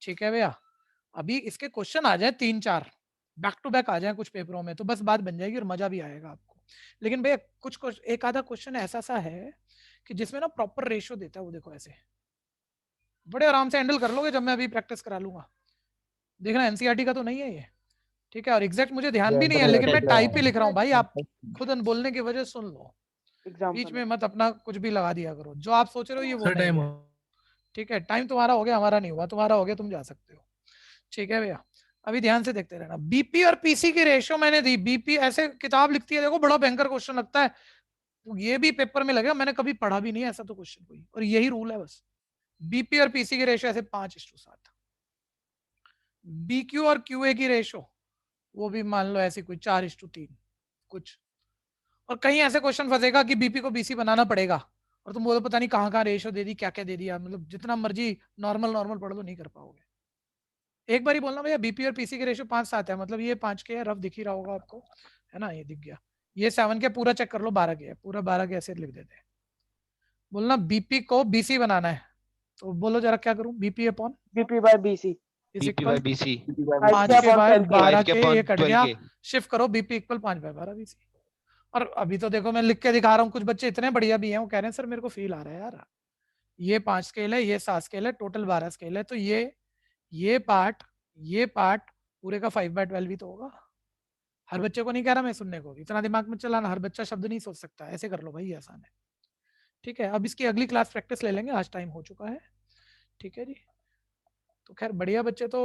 Speaker 1: ठीक है भैया, अभी इसके क्वेश्चन आ जाए 3-4 बैक टू बैक आ जाए कुछ पेपरों में, तो बस बात बन जाएगी और मजा भी आएगा आपको। लेकिन भैया कुछ एक आधा क्वेश्चन ऐसा सा है कि जिसमें ना प्रॉपर रेशियो देता है, वो देखो ऐसे बड़े आराम से हैंडल कर लोगे जब मैं अभी प्रैक्टिस करा लूंगा। देखना NCERT का तो नहीं है ये, ठीक है? और एग्जैक्ट मुझे ध्यान भी नहीं है, लेकिन मैं टाइप ही लिख रहा हूँ भाई, आप खुद बोलने की वजह सुन लो, बीच में मत अपना कुछ भी लगा दिया करो। जो आप सोच रहे हो ये वो
Speaker 3: सर
Speaker 1: नहीं
Speaker 3: टाइम
Speaker 1: है। ठीक है, टाइम तुम्हारा हो गया, हमारा नहीं हुआ, तुम्हारा हो गया, तुम जा सकते हो। ठीक है भैया, अभी ध्यान से देखते रहना। बीपी और पीसी की रेशियो मैंने दी। बीपी ऐसे किताब लिखती है, देखो बड़ा भयंकर क्वेश्चन लगता है, तो ये भी पेपर में लगेगा, मैंने कभी पढ़ा भी नहीं है ऐसा तो क्वेश्चन कोई, और यही रूल है बस। बीपी और पीसी की रेशियो ऐसे 5:7। बीक्यू और क्यूए की रेशियो वो भी मान लो ऐसी कोई 4:3 कुछ। और कहीं ऐसे क्वेश्चन फंसेगा कि बीपी को बीसी बनाना पड़ेगा, और तुम बोलो पता नहीं कहाँ कहाँ रेशियो दे दी, क्या क्या दे दिया, मतलब जितना मर्जी नॉर्मल पढ़ लो नहीं कर पाओगे। एक बार ही बोलना भैया बीपी और पीसी के रेशियो 5:7 है, मतलब ये 5 के है, रफ दिख ही रहा होगा आपको, है ना? ये दिख गया। ये 7 के पूरा चेक कर लो, 12 के है, पूरा 12 के ऐसे लिख देते हैं। बोलना बीपी को बीसी बनाना है, तो बोलो जरा क्या करूं? BP upon
Speaker 10: BP by BC
Speaker 1: is
Speaker 11: BP by
Speaker 1: equal
Speaker 11: BC
Speaker 1: 5 के बाय 12
Speaker 11: 5 के
Speaker 1: के, ये
Speaker 11: upon
Speaker 1: कट गया,
Speaker 11: 12K।
Speaker 1: शिफ्ट करो, बीपी इक्वल 5/12 बीसी। और अभी तो देखो मैं लिख के दिखा रहा हूँ, कुछ बच्चे इतने बढ़िया भी हैं, वो कह रहे हैं सर मेरे को फील आ रहा है यार, ये 5 स्केल है, ये 7 स्केल है, टोटल 12 स्केल है, तो ये पार्ट पूरे का 5/12 ही तो होगा। हर बच्चे को नहीं कह रहा मैं सुनने को, इतना दिमाग में चलाना, हर बच्चा शब्द नहीं सोच सकता, ऐसे कर लो भाई, ये आसान है। ठीक है, अब इसकी अगली क्लास प्रैक्टिस ले लेंगे, आज टाइम हो चुका है। ठीक है जी, तो खैर बढ़िया बच्चे तो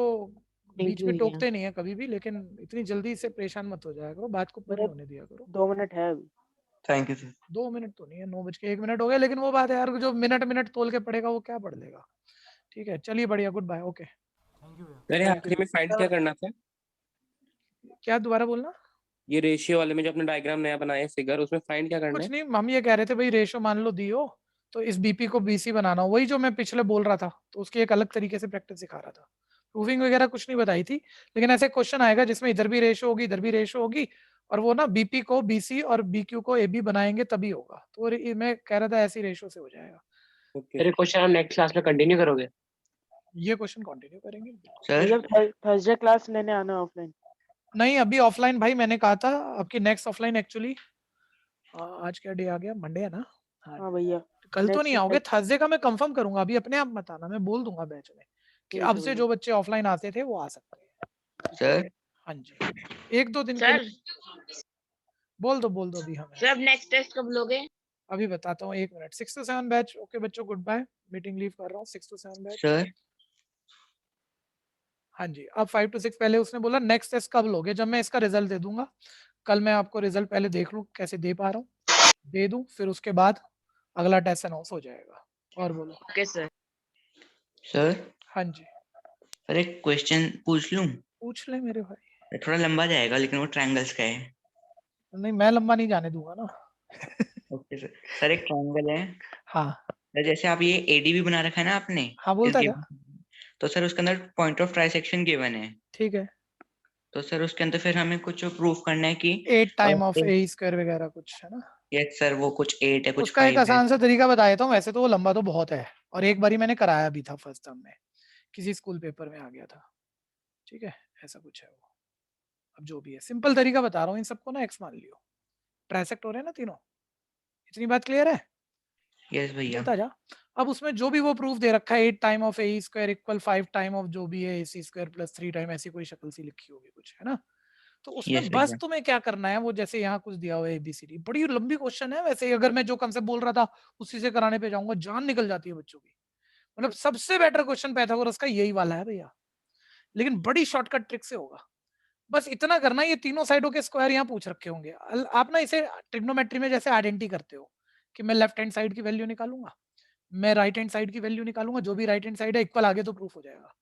Speaker 1: बीच में टोकते नहीं है कभी भी, लेकिन इतनी जल्दी से परेशान मत हो जाया करो, बात को पूरी होने दिया करो।
Speaker 10: 2 मिनट है अभी।
Speaker 5: Thank you sir.
Speaker 1: 2 मिनट तो नहीं है, 9:01 हो गए, लेकिन वो बात है यार, जो मिनट तोल के पड़ेगा वो क्या पढ़ लेगा। ठीक है, चलिए बढ़िया, गुड बाय, ओके।
Speaker 6: मैंने आखिरी में फाइंड क्या करना था?
Speaker 1: क्या दोबारा बोलना?
Speaker 6: ये रेशियो वाले में जो अपने डायग्राम नया बनाया है फिगर, उसमें फाइंड क्या करना
Speaker 1: कुछ
Speaker 6: है?
Speaker 1: नहीं, हम ये कह रहे थे भाई रेशियो मान लो दी हो, तो इस बीपी को बीसी बनाना, वही जो मैं पिछले बोल रहा था, तो उसकी एक अलग तरीके से प्रैक्टिस सिखा रहा था। प्रूविंग वगैरह कुछ नहीं बताई थी, लेकिन ऐसे क्वेश्चन आएगा जिसमें इधर भी रेशियो होगी, इधर भी रेशियो होगी, और वो ना बीपी को बीसी और बीक्यू को एबी बनाएंगे तभी होगा। तो मैं कह रहा था ऐसी रेशियो से हो जाएगा।
Speaker 6: तेरे क्वेश्चन हम नेक्स्ट क्लास में कंटिन्यू करोगे?
Speaker 1: ये क्वेश्चन कंटिन्यू करेंगे
Speaker 10: मतलब थर्सडे क्लास लेने आना ऑफलाइन?
Speaker 1: नहीं, अभी ऑफलाइन भाई, मैंने कहा था आपकी नेक्स्ट ऑफलाइन एक्चुअली, आज क्या डे आ गया? मंडे है ना?
Speaker 10: हाँ भैया,
Speaker 1: कल तो
Speaker 10: next
Speaker 1: नहीं आओगे, थर्सडे का मैं कंफर्म करूंगा, अभी अपने आप मत आना, मैं बोल दूंगा बैच में कि
Speaker 10: ठीक
Speaker 1: अब
Speaker 10: है
Speaker 1: से
Speaker 10: भैया।
Speaker 1: जो बच्चे ऑफलाइन आते थे वो आ सकते हैं।
Speaker 5: सर
Speaker 1: हाँ जी, 1-2 दिन के लिए बोल दो अभी हमें।
Speaker 13: सर नेक्स्ट टेस्ट कब लोगे?
Speaker 1: अभी बताता हूँ, 1 मिनट। 6 to 7 बैच, ओके बच्चों, गुड बाय, मीटिंग लीव कर रहा हूँ। 6 to 7 बैच
Speaker 5: सर
Speaker 1: हाँ जी। अब 5 to 6 पहले उसने बोला नेक्स्ट टेस्ट कब लोगे? जब मैं इसका रिजल्ट दे दूंगा कल, मैं आपको रिजल्ट पहले देख लूँ कैसे दे पा रहा हूँ, दे दूं, फिर उसके बाद अगला टेस्ट अनाउंस हो जाएगा। और बोलो।
Speaker 13: Okay sir.
Speaker 5: सर
Speaker 1: हाँ जी,
Speaker 5: सर एक क्वेश्चन पूछ लूं?
Speaker 1: पूछ ले मेरे भाई।
Speaker 5: थोड़ा लंबा जाएगा, लेकिन वो ट्रायंगल्स का है।
Speaker 1: नहीं, मैं लंबा नहीं जाने दूंगा ना।
Speaker 5: Okay sir. सर एक ट्रायंगल है,
Speaker 1: हाँ
Speaker 5: सर जैसे आप ये एडीबी बना रखा है ना आपने,
Speaker 1: हाँ, बोलता जा।
Speaker 5: तो सर उसके अंदर पॉइंट ऑफ ट्राइसेक्शन गिवन है,
Speaker 1: ठीक है,
Speaker 5: तो सर उसके अंदर फिर हमें कुछ प्रूफ करना है कि
Speaker 1: 8 टाइम ऑफ ए स्क्वायर वगैरह कुछ है ना।
Speaker 5: यस सर, वो कुछ 8 है, कुछ
Speaker 1: उसका एक
Speaker 5: 5 है।
Speaker 1: आसान सा तरीका बता देता हूँ, वैसे तो वो लंबा तो बहुत है, और एक बारी मैंने कराया भी था फर्स्ट टर्म में, किसी स्कूल पेपर में आ गया था। ठीक है, ऐसा कुछ है वो। अब जो भी है, सिंपल तरीका बता रहा हूँ, इन सबको ना एक्स मान लियो, ट्राइसेक्ट हो रहे हैं ना तीनों, इतनी बात क्लियर है?
Speaker 5: यस भैया।
Speaker 1: बोलता जा। अब उसमें जो भी वो प्रूफ दे रखा है, 8 time of A square equal 5 time of जो भी है AC स्क्वायर प्लस 3 टाइम, ऐसी कोई शक्ल सी लिखी होगी कुछ, है ना? तो उसमें
Speaker 5: यस
Speaker 1: बस
Speaker 5: भैया।
Speaker 1: तुम्हें क्या करना है, वो जैसे यहाँ कुछ दिया हुआ है ABCD, बड़ी लंबी क्वेश्चन है वैसे, अगर मैं जो कंसेप्ट बोल रहा था उसी से कराने पे जाऊंगा जान निकल जाती है बच्चों की। मतलब सबसे बेटर क्वेश्चन पाइथागोरस का यही वाला है भैया, लेकिन बड़ी शॉर्टकट ट्रिक से होगा। बस इतना करना, ये तीनों साइडों के स्क्वायर यहाँ पूछ रखे होंगे। आप ना इसे ट्रिग्नोमेट्री में जैसे आइडेंटिटी करते हो कि मैं लेफ्ट हैंड साइड की वैल्यू निकालूंगा, मैं राइट हैंड साइड की वैल्यू निकालूंगा, जो भी राइट हैंड साइड है इक्वल आगे तो प्रूफ हो जाएगा।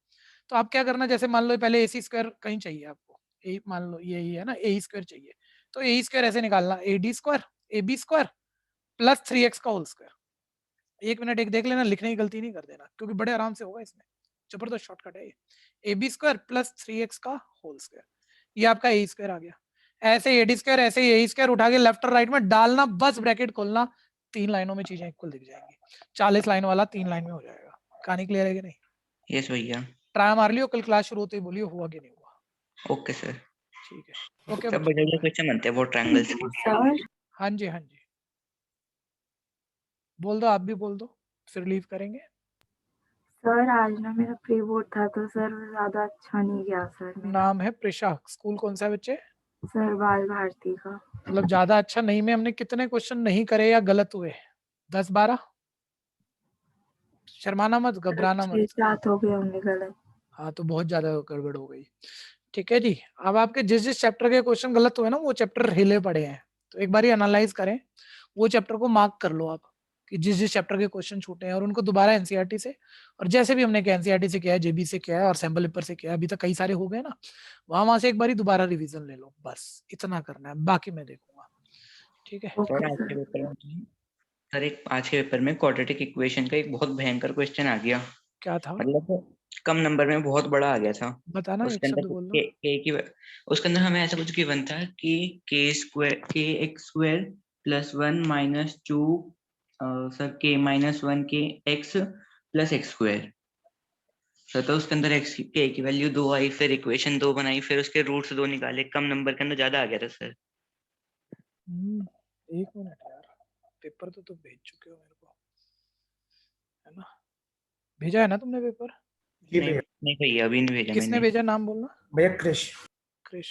Speaker 1: तो आप क्या करना, जैसे मान लो पहले AC स्क्वायर कहीं चाहिए आपको, मान लो यही है ना, AE स्क्वायर चाहिए, तो AE स्क्वायर ऐसे निकालना, AD square AB square plus 3x का होल स्क्वायर। 1 मिनट एक देख लेना, लिखने की गलती नहीं कर देना, क्योंकि बड़े आराम से होगा इसमें, जबरदस्त शॉर्टकट है ये। AB स्क्वायर प्लस 3x का होल स्क्वायर, ये आपका AE स्क्वायर आ गया। ऐसे AD स्क्वायर, ऐसे AE स्क्वायर उठा के लेफ्ट और राइट में डालना, बस ब्रैकेट खोलना, 3 लाइनों में चीजें इक्वल दिख जाएंगी। 40 लाइन वाला 3 लाइन में हो जाएगा। कहानी क्लियर है कि नहीं?
Speaker 5: यस भैया।
Speaker 1: ट्राई मार लियो, कल क्लास शुरू होते ही बोलियो हुआ कि नहीं हुआ।
Speaker 5: Okay sir.
Speaker 1: ठीक है, ओके
Speaker 5: सब
Speaker 1: बच्चों,
Speaker 5: बढ़िया क्वेश्चन बनते हैं वो ट्रायंगल्स के।
Speaker 2: सर
Speaker 1: हाँ जी हाँ जी, बोल दो, आप भी बोल दो, फिर लीव करेंगे।
Speaker 7: सर आज ना मेरा प्री बोर्ड था तो सर ज्यादा अच्छा नहीं गया सर मेरा।
Speaker 1: नाम है प्रिशा, स्कूल कौन सा है बच्चे?
Speaker 7: सर बाल भारती का।
Speaker 1: मतलब ज्यादा अच्छा नहीं में हमने कितने क्वेश्चन नहीं करे या गलत हुए? 10-12? शर्माना मत, घबराना मत।
Speaker 7: 6-7 हो गए होंगे गलत।
Speaker 1: हाँ तो बहुत ज्यादा गड़बड़ हो गई। ठीक है जी, अब आपके जिस जिस चैप्टर के क्वेश्चन गलत हुए ना, वो चैप्टर हिले पड़े हैं, तो एक बार एनालाइज करें, वो चैप्टर को मार्क कर लो आप कि जिस जिस चैप्टर के क्वेश्चन छूटे हैं, और उनको दोबारा एनसीईआरटी से, और जैसे भी हमने एनसीईआरटी से किया है, जेबी से किया है और सैम्पल पेपर से किया है, अभी तक कई सारे हो गए ना, वहां से एक बार दोबारा रिवीजन ले लो, बस इतना करना है, बाकी मैं देखूंगा। ठीक है
Speaker 5: सर आज के पेपर में, सर एक आज के पेपर में क्वाड्रेटिक इक्वेशन का एक बहुत भयंकर क्वेश्चन आ गया।
Speaker 1: क्या था?
Speaker 5: मतलब कम नंबर में बहुत बड़ा आ गया था।
Speaker 1: बताना, एक
Speaker 5: उसके
Speaker 1: शब्द
Speaker 5: अंदर
Speaker 1: बोल दो।
Speaker 5: उसके अंदर हमें ऐसा कुछ गिवन था कि kx square plus 1 minus 2 sir k minus 1 के x plus x square. Sir तो उसके अंदर x k की वैल्यू 2 आई, फिर इक्वेशन 2 बनाई, फिर उसके रूट्स 2 निकाले, कम नंबर के अंदर ज्यादा आ गया था सर।
Speaker 1: एक मिनट यार, पेपर तो भेज चुके हो मेरे को, है ना? भेजा है ना तुमने पेपर?
Speaker 5: जी भैया। नहीं भैया अभी नहीं भेजा
Speaker 1: किसने
Speaker 5: मैंने।
Speaker 1: भेजा, नाम बोलना।
Speaker 13: भैया क्रिश।
Speaker 1: क्रिश,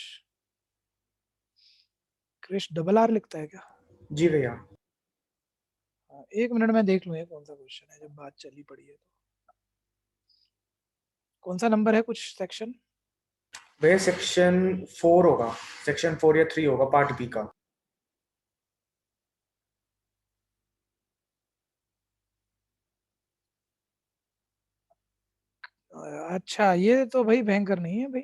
Speaker 1: क्रिश डबल आर लिखता है क्या?
Speaker 13: जी भैया।
Speaker 1: हाँ, 1 मिनट में देख लूँ ये कौन सा क्वेश्चन है, जब बात चली पड़ी है तो। कौन सा नंबर है, कुछ सेक्शन?
Speaker 13: भैया सेक्शन 4 होगा, सेक्शन 4 या 3 होगा, पार्ट बी का।
Speaker 1: अच्छा, ये तो भाई भयंकर नहीं है भाई,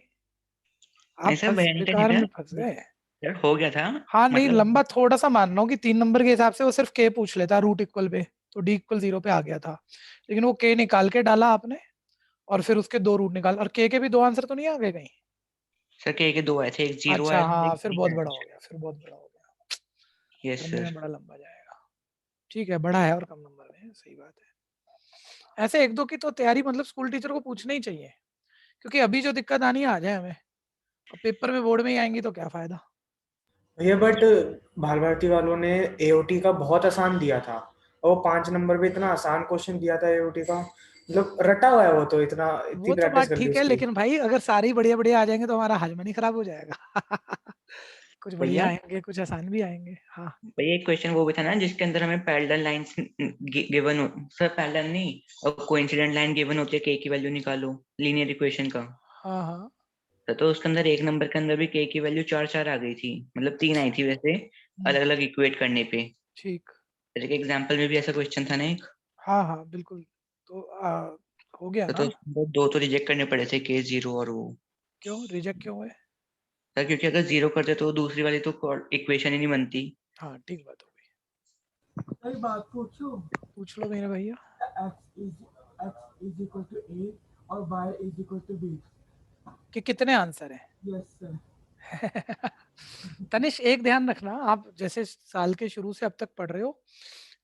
Speaker 1: आप
Speaker 5: सर भयंकर नहीं
Speaker 1: बेकार
Speaker 5: था
Speaker 1: में फंस गए।
Speaker 5: सर, हो गया था।
Speaker 1: हाँ नहीं,
Speaker 5: मतलब
Speaker 1: लंबा थोड़ा सा मान रहा हूँ कि 3 नंबर के हिसाब से वो सिर्फ के पूछ लेता रूट इक्वल पे, तो डी इक्वल 0 पे आ गया था, लेकिन वो के निकाल के डाला आपने, और फिर उसके 2 रूट निकाल, और के भी 2 आंसर तो नहीं आ गए कहीं?
Speaker 5: सर के 2 आए थे, एक 0
Speaker 1: अच्छा
Speaker 5: आया था,
Speaker 1: हाँ,
Speaker 5: एक
Speaker 1: फिर
Speaker 5: 3
Speaker 1: बहुत
Speaker 5: आया
Speaker 1: बड़ा
Speaker 5: था।
Speaker 1: हो गया, फिर बहुत बड़ा हो गया,
Speaker 5: यस
Speaker 1: करने में
Speaker 5: सर।
Speaker 1: बड़ा लंबा जाएगा। ठीक है, बड़ा है और कम नंबर में, सही बात है। ऐसे 1-2 की तो तैयारी मतलब स्कूल टीचर को पूछना ही चाहिए, क्योंकि अभी जो दिक्कत आनी आ जाए हमें, और पेपर में बोर्ड में ही आएंगी तो क्या फायदा।
Speaker 13: भैया बट बाल भारती वालों ने एओटी का बहुत आसान दिया था, और वो 5 नंबर पे इतना आसान क्वेश्चन दिया था एओटी का, मतलब रटा हुआ है वो तो, इतना इतनी
Speaker 1: वो तो
Speaker 13: प्रैक्टिस
Speaker 1: बात
Speaker 13: कर ली
Speaker 1: ठीक है,
Speaker 13: उसकी।
Speaker 1: लेकिन भाई अगर सारे ही बढ़िया बढ़िया आ जाएंगे तो हमारा हजम नहीं खराब हो जाएगा। कुछ बढ़िया
Speaker 5: भैया
Speaker 1: आएंगे, कुछ आसान भी आएंगे। हाँ
Speaker 5: भैया एक क्वेश्चन वो भी था ना जिसके अंदर हमें पैरेलल लाइंस गिवन हो, सर पैरेलल नहीं और कोइंसिडेंट लाइन गिवन होती है, के की वैल्यू निकालो लीनियर इक्वेशन का।
Speaker 1: हाँ हाँ,
Speaker 5: तो उसके अंदर एक नंबर के अंदर भी के की वैल्यू 4 आ गई थी, मतलब 3 आई थी वैसे अलग अलग इक्वेट करने पे।
Speaker 1: ठीक।
Speaker 5: जैसे कि एग्जाम्पल में भी ऐसा क्वेश्चन था ना एक।
Speaker 1: हाँ हाँ बिल्कुल, तो हो गया
Speaker 5: तो
Speaker 1: ना।
Speaker 5: उसके अंदर 2 तो रिजेक्ट करने पड़े थे, के 0 और वो।
Speaker 1: क्यों रिजेक्ट क्यों हुए?
Speaker 5: सर क्योंकि अगर 0 करते तो दूसरी वाली तो इक्वेशन ही नहीं बनती।
Speaker 1: हाँ ठीक बात हो गई। एक बात पूछो, पूछ लो मेरे भैया। x is equal to a और y is equal to b कि कितने आंसर हैं? Yes sir. तनिष एक ध्यान रखना, आप जैसे साल के शुरू से अब तक पढ़ रहे हो,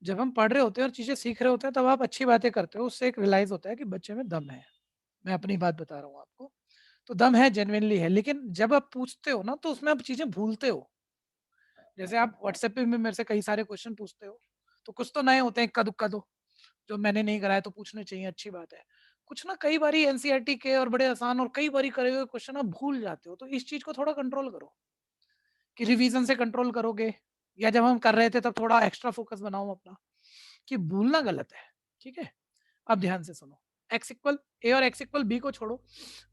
Speaker 1: जब हम पढ़ रहे होते हैं और चीजें सीख रहे होते हैं तब आप अच्छी बातें करते हो, उससे एक रियलाइज होता है कि बच्चे में दम है। मैं अपनी बात बता रहा हूँ आपको, तो दम है, जेन्युइनली है, लेकिन जब आप पूछते हो ना तो उसमें आप चीजें भूलते हो। जैसे आप व्हाट्सएप पे भी मेरे से कई सारे क्वेश्चन पूछते हो, तो कुछ तो नए होते हैं, इक्का दुक्का तो जो मैंने नहीं कराया तो पूछने चाहिए, अच्छी बात है। कुछ ना कई बारी एनसीईआरटी के और बड़े आसान और कई बारी करे हुए क्वेश्चन आप भूल जाते हो, तो इस चीज को थोड़ा कंट्रोल करो। कि रिवीजन से कंट्रोल करोगे, या जब हम कर रहे थे तब थोड़ा एक्स्ट्रा फोकस बनाओ अपना, कि भूलना गलत है। ठीक है, अब ध्यान से सुनो, x इक्वल a और x इक्वल b को छोड़ो,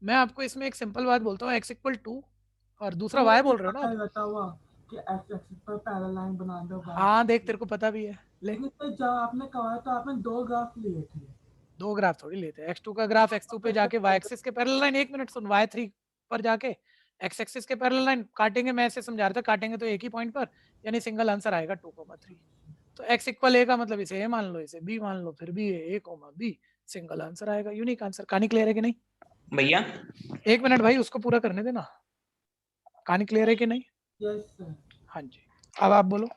Speaker 1: मैं आपको इसमें एक सिंपल बात बोलता हूँ, x इक्वल 2 और दूसरा y बोल रहे हो ना आप?
Speaker 8: कि x एक्सिस पर पैरेलल लाइन बना दो।
Speaker 1: हाँ देख, तेरे को पता भी है। ले,
Speaker 8: लेकिन जब आपने कहा तो आपने 2 ग्राफ लिए थे।
Speaker 1: 2 ग्राफ थोड़ी लेते हैं। x2 का ग्राफ x2 पे जाके y एक्सिस के पैरेलल लाइन, 1 मिनट सुन, y3 पर जाके x एक्सिस के पैरेलल लाइन काटेंगे। मैं ऐसे समझा रहा था, काटेंगे तो एक ही पॉइंट पर, यानी सिंगल आंसर आएगा 2,3। तो x इक्वल a का मतलब इसे a मान लो, इसे b मान लो, फिर भी a, b, सिंगल आंसर आएगा, यूनिक आंसर। कहानी क्लियर है कि नहीं
Speaker 5: भैया?
Speaker 1: 1 मिनट भाई, उसको पूरा करने देना। कहानी क्लियर है कि नहीं?
Speaker 8: Yes sir.
Speaker 1: हाँ जी, अब आप बोलो।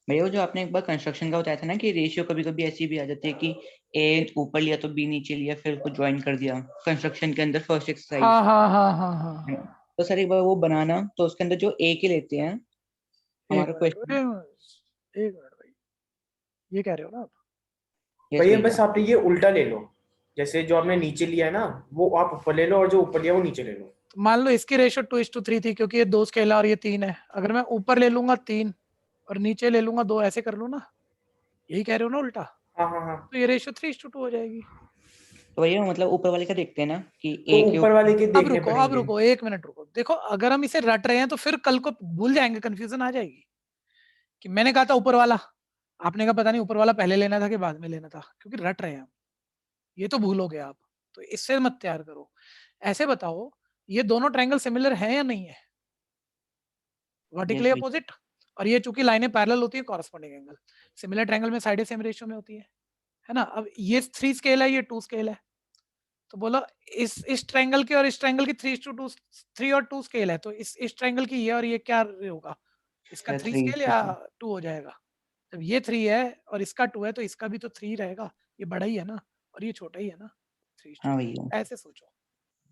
Speaker 5: भैया जो आपने एक बार कंस्ट्रक्शन का बताया था ना कि रेशियो कभी कभी ऐसी भी आ जाती है कि ए ऊपर लिया तो बी नीचे लिया, फिर उसको ज्वाइन कर दिया कंस्ट्रक्शन के अंदर फर्स्ट एक्सरसाइज।
Speaker 1: हाँ हाँ हाँ हाँ हाँ।
Speaker 5: तो सर एक बार वो बनाना, तो उसके अंदर जो ए के लेते हैं हमारा क्वेश्चन।
Speaker 1: एक मिनट भाई, ये कह रहे हो ना आप?
Speaker 13: भैया बस आपने ये उल्टा ले लो, जैसे जो आपने नीचे लिया है ना वो आप ऊपर ले लो, और जो ऊपर लिया वो नीचे ले लो।
Speaker 1: तो मान लो इसकी रेशियो 2:3 थी, क्योंकि ये 2 स्केल है और ये 3 है। अगर मैं ऊपर ले लूंगा 3 और नीचे ले लूंगा 2, ऐसे कर लूं ना, यही कह रहे हो ना उल्टा?
Speaker 13: हाँ हाँ हाँ।
Speaker 1: तो ये रेशियो 3:2 हो जाएगी।
Speaker 5: तो भैया मतलब ऊपर वाले का देखते हैं ना कि
Speaker 13: तो
Speaker 5: ए के
Speaker 13: ऊपर वाले के
Speaker 1: अब
Speaker 13: देखने
Speaker 1: रुको, अब
Speaker 13: पड़ेंगे।
Speaker 1: रुको, 1 मिनट रुको। देखो, अगर हम इसे रट रहे हैं तो फिर कल को भूल जाएंगे, कंफ्यूजन आ जाएगी कि मैंने कहा था ऊपर वाला, आपने कहा पता नहीं ऊपर वाला पहले लेना था कि बाद में लेना था, क्योंकि रट रहे हैं हम। ये तो भूलोगे आप, तो इससे मत तैयार करो। ऐसे बताओ, ये दोनों ट्रायंगल सिमिलर हैं या नहीं है? वर्टिकली
Speaker 5: Yes,
Speaker 1: अपोजिट, और ये चूंकि लाइनें पैरेलल होती है, कॉरेस्पॉन्डिंग एंगल। सिमिलर ट्रायंगल में साइडें सेम रेशियो में होती है ना? अब ये 3 स्केल है, ये 2 स्केल है, तो बोलो इस ट्रायंगल के और इस ट्रायंगल की 3:2, 3 और 2 स्केल है, तो इस ट्रायंगल की ये और ये क्या होगा? इसका 3 स्केल या 2 हो जाएगा? जब ये 3 है और इसका 2 है तो इसका भी तो 3 रहेगा, ये बड़ा ही है ना और ये छोटा ही है ना। 3:2
Speaker 5: हाँ भैया।
Speaker 1: ऐसे सोचो।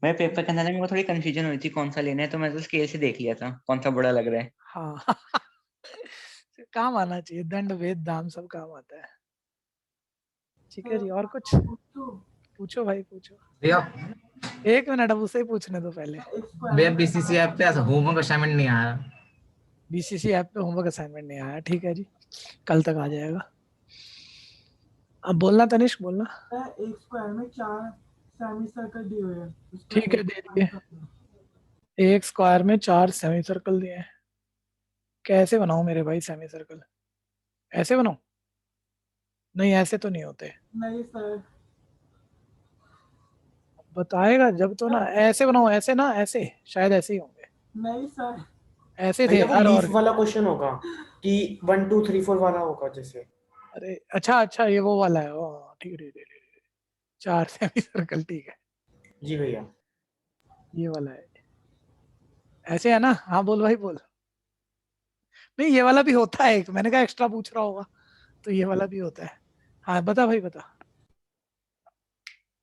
Speaker 5: मैं पेपर के अंदर मेरे को थोड़ी कंफ्यूजन हुई थी कौन सा लेना है, तो मैं तो स्केल से देख लिया था कौन सा बड़ा लग रहा है।
Speaker 1: हाँ काम आना चाहिए, दंड भेद दाम सब काम आता है। ठीक है जी, और कुछ पूछो भाई, पूछो
Speaker 14: भैया।
Speaker 1: 1 मिनट, अब उसे ही पूछने दो पहले।
Speaker 14: भैया बीसीसी ऐप पे होमवर्क असाइनमेंट नहीं आया।
Speaker 1: बीसीसी ऐप पे होमवर्क असाइनमेंट नहीं आया, ठीक है जी, कल तक आ जाएगा। अब बोलना तनिष्क, बोलना।
Speaker 8: एक स्क्वायर में 4 सेमी सर्कल दिए हुए हैं।
Speaker 1: ठीक है, दे दिए। एक स्क्वायर में 4 सेमी सर्कल दिए हैं। कैसे बनाऊं मेरे भाई सेमी सर्कल? ऐसे बनाऊं? नहीं, ऐसे तो नहीं होते।
Speaker 8: नहीं सर।
Speaker 1: बताएगा जब तो ना। ऐसे बनाऊं? ऐसे ना, ऐसे शायद ऐसे ही होंगे।
Speaker 8: नहीं सर,
Speaker 1: ऐसे थे
Speaker 13: भैया वो
Speaker 1: यार।
Speaker 13: लीफ
Speaker 1: और
Speaker 13: वाला क्वेश्चन होगा कि 1 2 3 4 वाला होगा जैसे।
Speaker 1: अरे अच्छा अच्छा, ये वो वाला है। ठीक है, 4 सेमी सर्कल, ठीक है
Speaker 13: जी भैया।
Speaker 1: ये वाला है, ऐसे है ना? हाँ बोल भाई, बोल। नहीं, ये वाला भी होता है एक, मैंने कहा एक्स्ट्रा पूछ रहा होगा, तो ये वाला भी होता है। हाँ बता भाई, बता।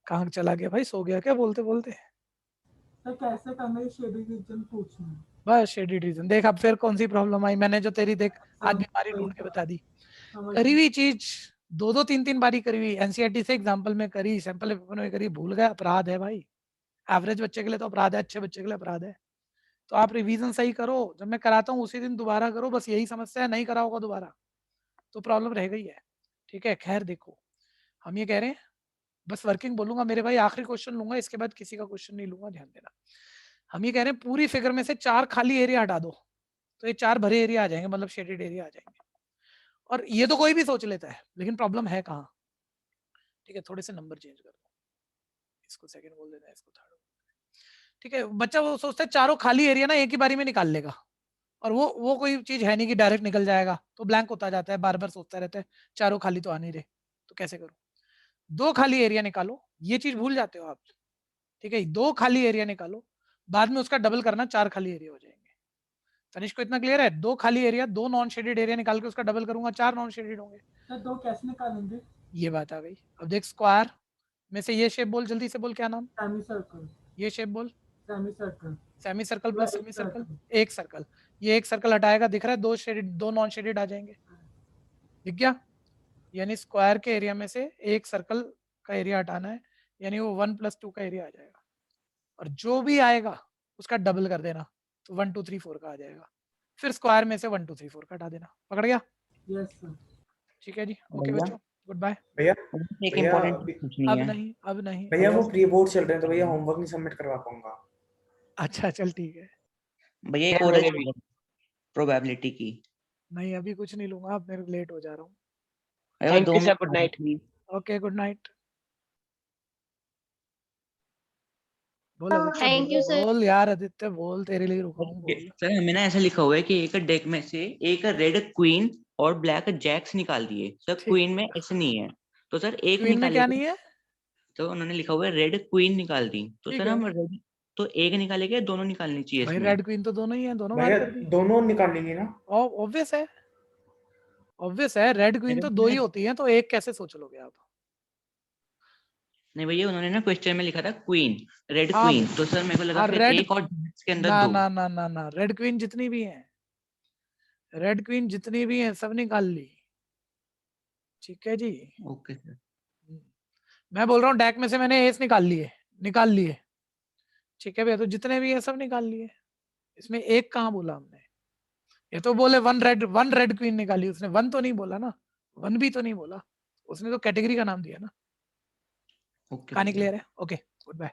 Speaker 1: कहाँ चला गया भाई? सो गया क्या बोलते बोलते?
Speaker 8: सर कैसे करना है शेडिंग रीजन पूछना है।
Speaker 1: बस शेडेड रीजन। देख अब फिर कौन सी प्रॉब्लम आई? मैंने जो तेरी देख आज बीमारी ढूंढ के बता दी। करी हुई चीज 2 3 बारी करी हुई, एनसीईआरटी से एग्जांपल में करी, सैंपल पेपर में करी, भूल गया, अपराध है भाई। एवरेज बच्चे के लिए तो अपराध है, अच्छे बच्चे के लिए अपराध है। तो आप रिवीजन सही करो, जब मैं कराता हूँ उसी दिन दोबारा करो, बस यही समस्या है, नहीं करा होगा दोबारा तो प्रॉब्लम रह गई है। ठीक है, खैर देखो, हम ये कह रहे हैं, बस वर्किंग बोलूंगा मेरे भाई, आखिरी क्वेश्चन लूंगा, इसके बाद किसी का क्वेश्चन नहीं लूंगा, ध्यान देना। हम ये कह रहे हैं पूरी फिगर में से 4 खाली एरिया हटा दो, तो ये 4 भरे एरिया आ जाएंगे, मतलब शेडेड एरिया आ जाएंगे। और ये तो कोई भी सोच लेता है, लेकिन प्रॉब्लम है कहाँ? ठीक है, थोड़े से नंबर चेंज कर दो, इसको सेकंड बोल देना है, इसको थर्ड। ठीक है, बच्चा वो सोचता है चारों खाली एरिया ना एक ही बारी में निकाल लेगा, और वो कोई चीज है नहीं कि डायरेक्ट निकल जाएगा, तो ब्लैंक होता जाता है, बार बार सोचता रहता है चारों खाली तो आ नहीं रहे, तो कैसे करूं? 2 खाली एरिया निकालो, ये चीज भूल जाते हो आप। ठीक है, 2 खाली एरिया निकालो, बाद में उसका डबल करना, 4 खाली एरिया हो जाएंगे। तनिष्क को इतना क्लियर है? 2 खाली एरिया, 2 नॉन शेडेड एरिया निकाल के उसका डबल करूंगा, 4 नॉन शेडेड होंगे।
Speaker 8: सर 2 कैसे निकालेंगे?
Speaker 1: ये बात आ गई। अब देख, स्क्वायर में से ये शेप बोल, जल्दी से बोल, क्या नाम?
Speaker 8: Semi circle.
Speaker 1: ये शेप बोल।
Speaker 8: Semi circle.
Speaker 1: Semi circle plus semi circle, एक सर्कल। ये एक सर्कल हटाएगा, दिख रहा है? 2 शेडेड, 2 नॉन शेडेड आ जाएंगे, दिख गया? यानी स्क्वायर के एरिया में से एक सर्कल का एरिया हटाना है, यानी वो 1 + 2 का एरिया आ जाएगा, और जो भी आएगा उसका डबल कर देना, तो 1 2 3 4 का आ जाएगा। फिर स्क्वायर में से 1 2 3 4 का हटा देना। पकड़ गया?
Speaker 8: Yes sir.
Speaker 1: ठीक है जी, ओके
Speaker 5: भैया
Speaker 1: बच्चों, गुड बाय।
Speaker 13: भैया
Speaker 5: एक
Speaker 13: भैया
Speaker 5: इम्पोर्टेंट पूछनी
Speaker 1: अब
Speaker 5: है।
Speaker 1: नहीं, अब नहीं।
Speaker 13: भैया वो प्री बोर्ड चल रहे हैं तो भैया होमवर्क नहीं सबमिट करवा पाऊंगा।
Speaker 1: अच्छा चल ठीक है।
Speaker 5: भैया एक और प्रोबेबिलिटी की।
Speaker 1: नहीं अभी कुछ नहीं लूंगा, अब मेरे लेट हो जा रहा हूँ।
Speaker 5: भैया
Speaker 9: thank
Speaker 5: 2
Speaker 9: you sir,
Speaker 5: minute
Speaker 9: good night.
Speaker 1: Okay good night. बोल आदित्य,
Speaker 4: थैंक यू सर।
Speaker 1: बोल यार आदित्य, बोल, तेरे लिए रुका हूँ, बोल।
Speaker 5: सर हमें ना ऐसा लिखा हुआ है कि एक डेक में से एक रेड क्वीन और ब्लैक जैक्स निकाल दिए सर,
Speaker 1: ठीक।
Speaker 5: क्वीन में ऐसे नहीं है, तो सर एक
Speaker 1: क्वीन में क्या
Speaker 5: निकालेंगे।
Speaker 1: नहीं है?
Speaker 5: तो उन्होंने लिखा हुआ है रेड क्वीन निकाल दी, तो
Speaker 1: ठीक
Speaker 5: सर
Speaker 1: है।
Speaker 5: हम रेड तो एक निकालेंगे, दोनों निकालनी चाहिए
Speaker 1: भाई
Speaker 5: इसमें।
Speaker 1: रेड क्वीन तो दोनों ही है, दोनों बाहर
Speaker 13: भैया
Speaker 1: कर दी।
Speaker 13: दोनों निकालेंगे ना?
Speaker 1: ऑब्वियस है, ऑब्वियस है, रेड क्वीन तो 2 ही होती है, तो एक कैसे सोच लोगे आप?
Speaker 5: नहीं भैया उन्होंने ना क्वेश्चन में लिखा था क्वीन, रेड
Speaker 1: हाँ,
Speaker 5: क्वीन, तो सर मेरे को लगा
Speaker 1: हाँ,
Speaker 5: फिर
Speaker 1: रेड
Speaker 5: एक और इसके अंदर
Speaker 1: ना
Speaker 5: 2।
Speaker 1: ना ना ना ना, रेड क्वीन जितनी भी है, रेड क्वीन जितनी भी है सब निकाल ली। ठीक है जी।
Speaker 5: Okay sir.
Speaker 1: मैं बोल रहा हूँ डेक में से मैंने एस निकाल लिए। ठीक है भैया, तो जितने भी है सब निकाल लिए, इसमें एक कहाँ बोला हमने? ये तो बोले वन रेड क्वीन निकाली, उसने वन तो नहीं बोला ना, वन भी तो नहीं बोला उसने, तो कैटेगरी का नाम दिया ना।
Speaker 5: ओके
Speaker 1: कहानी क्लियर है? Okay good bye.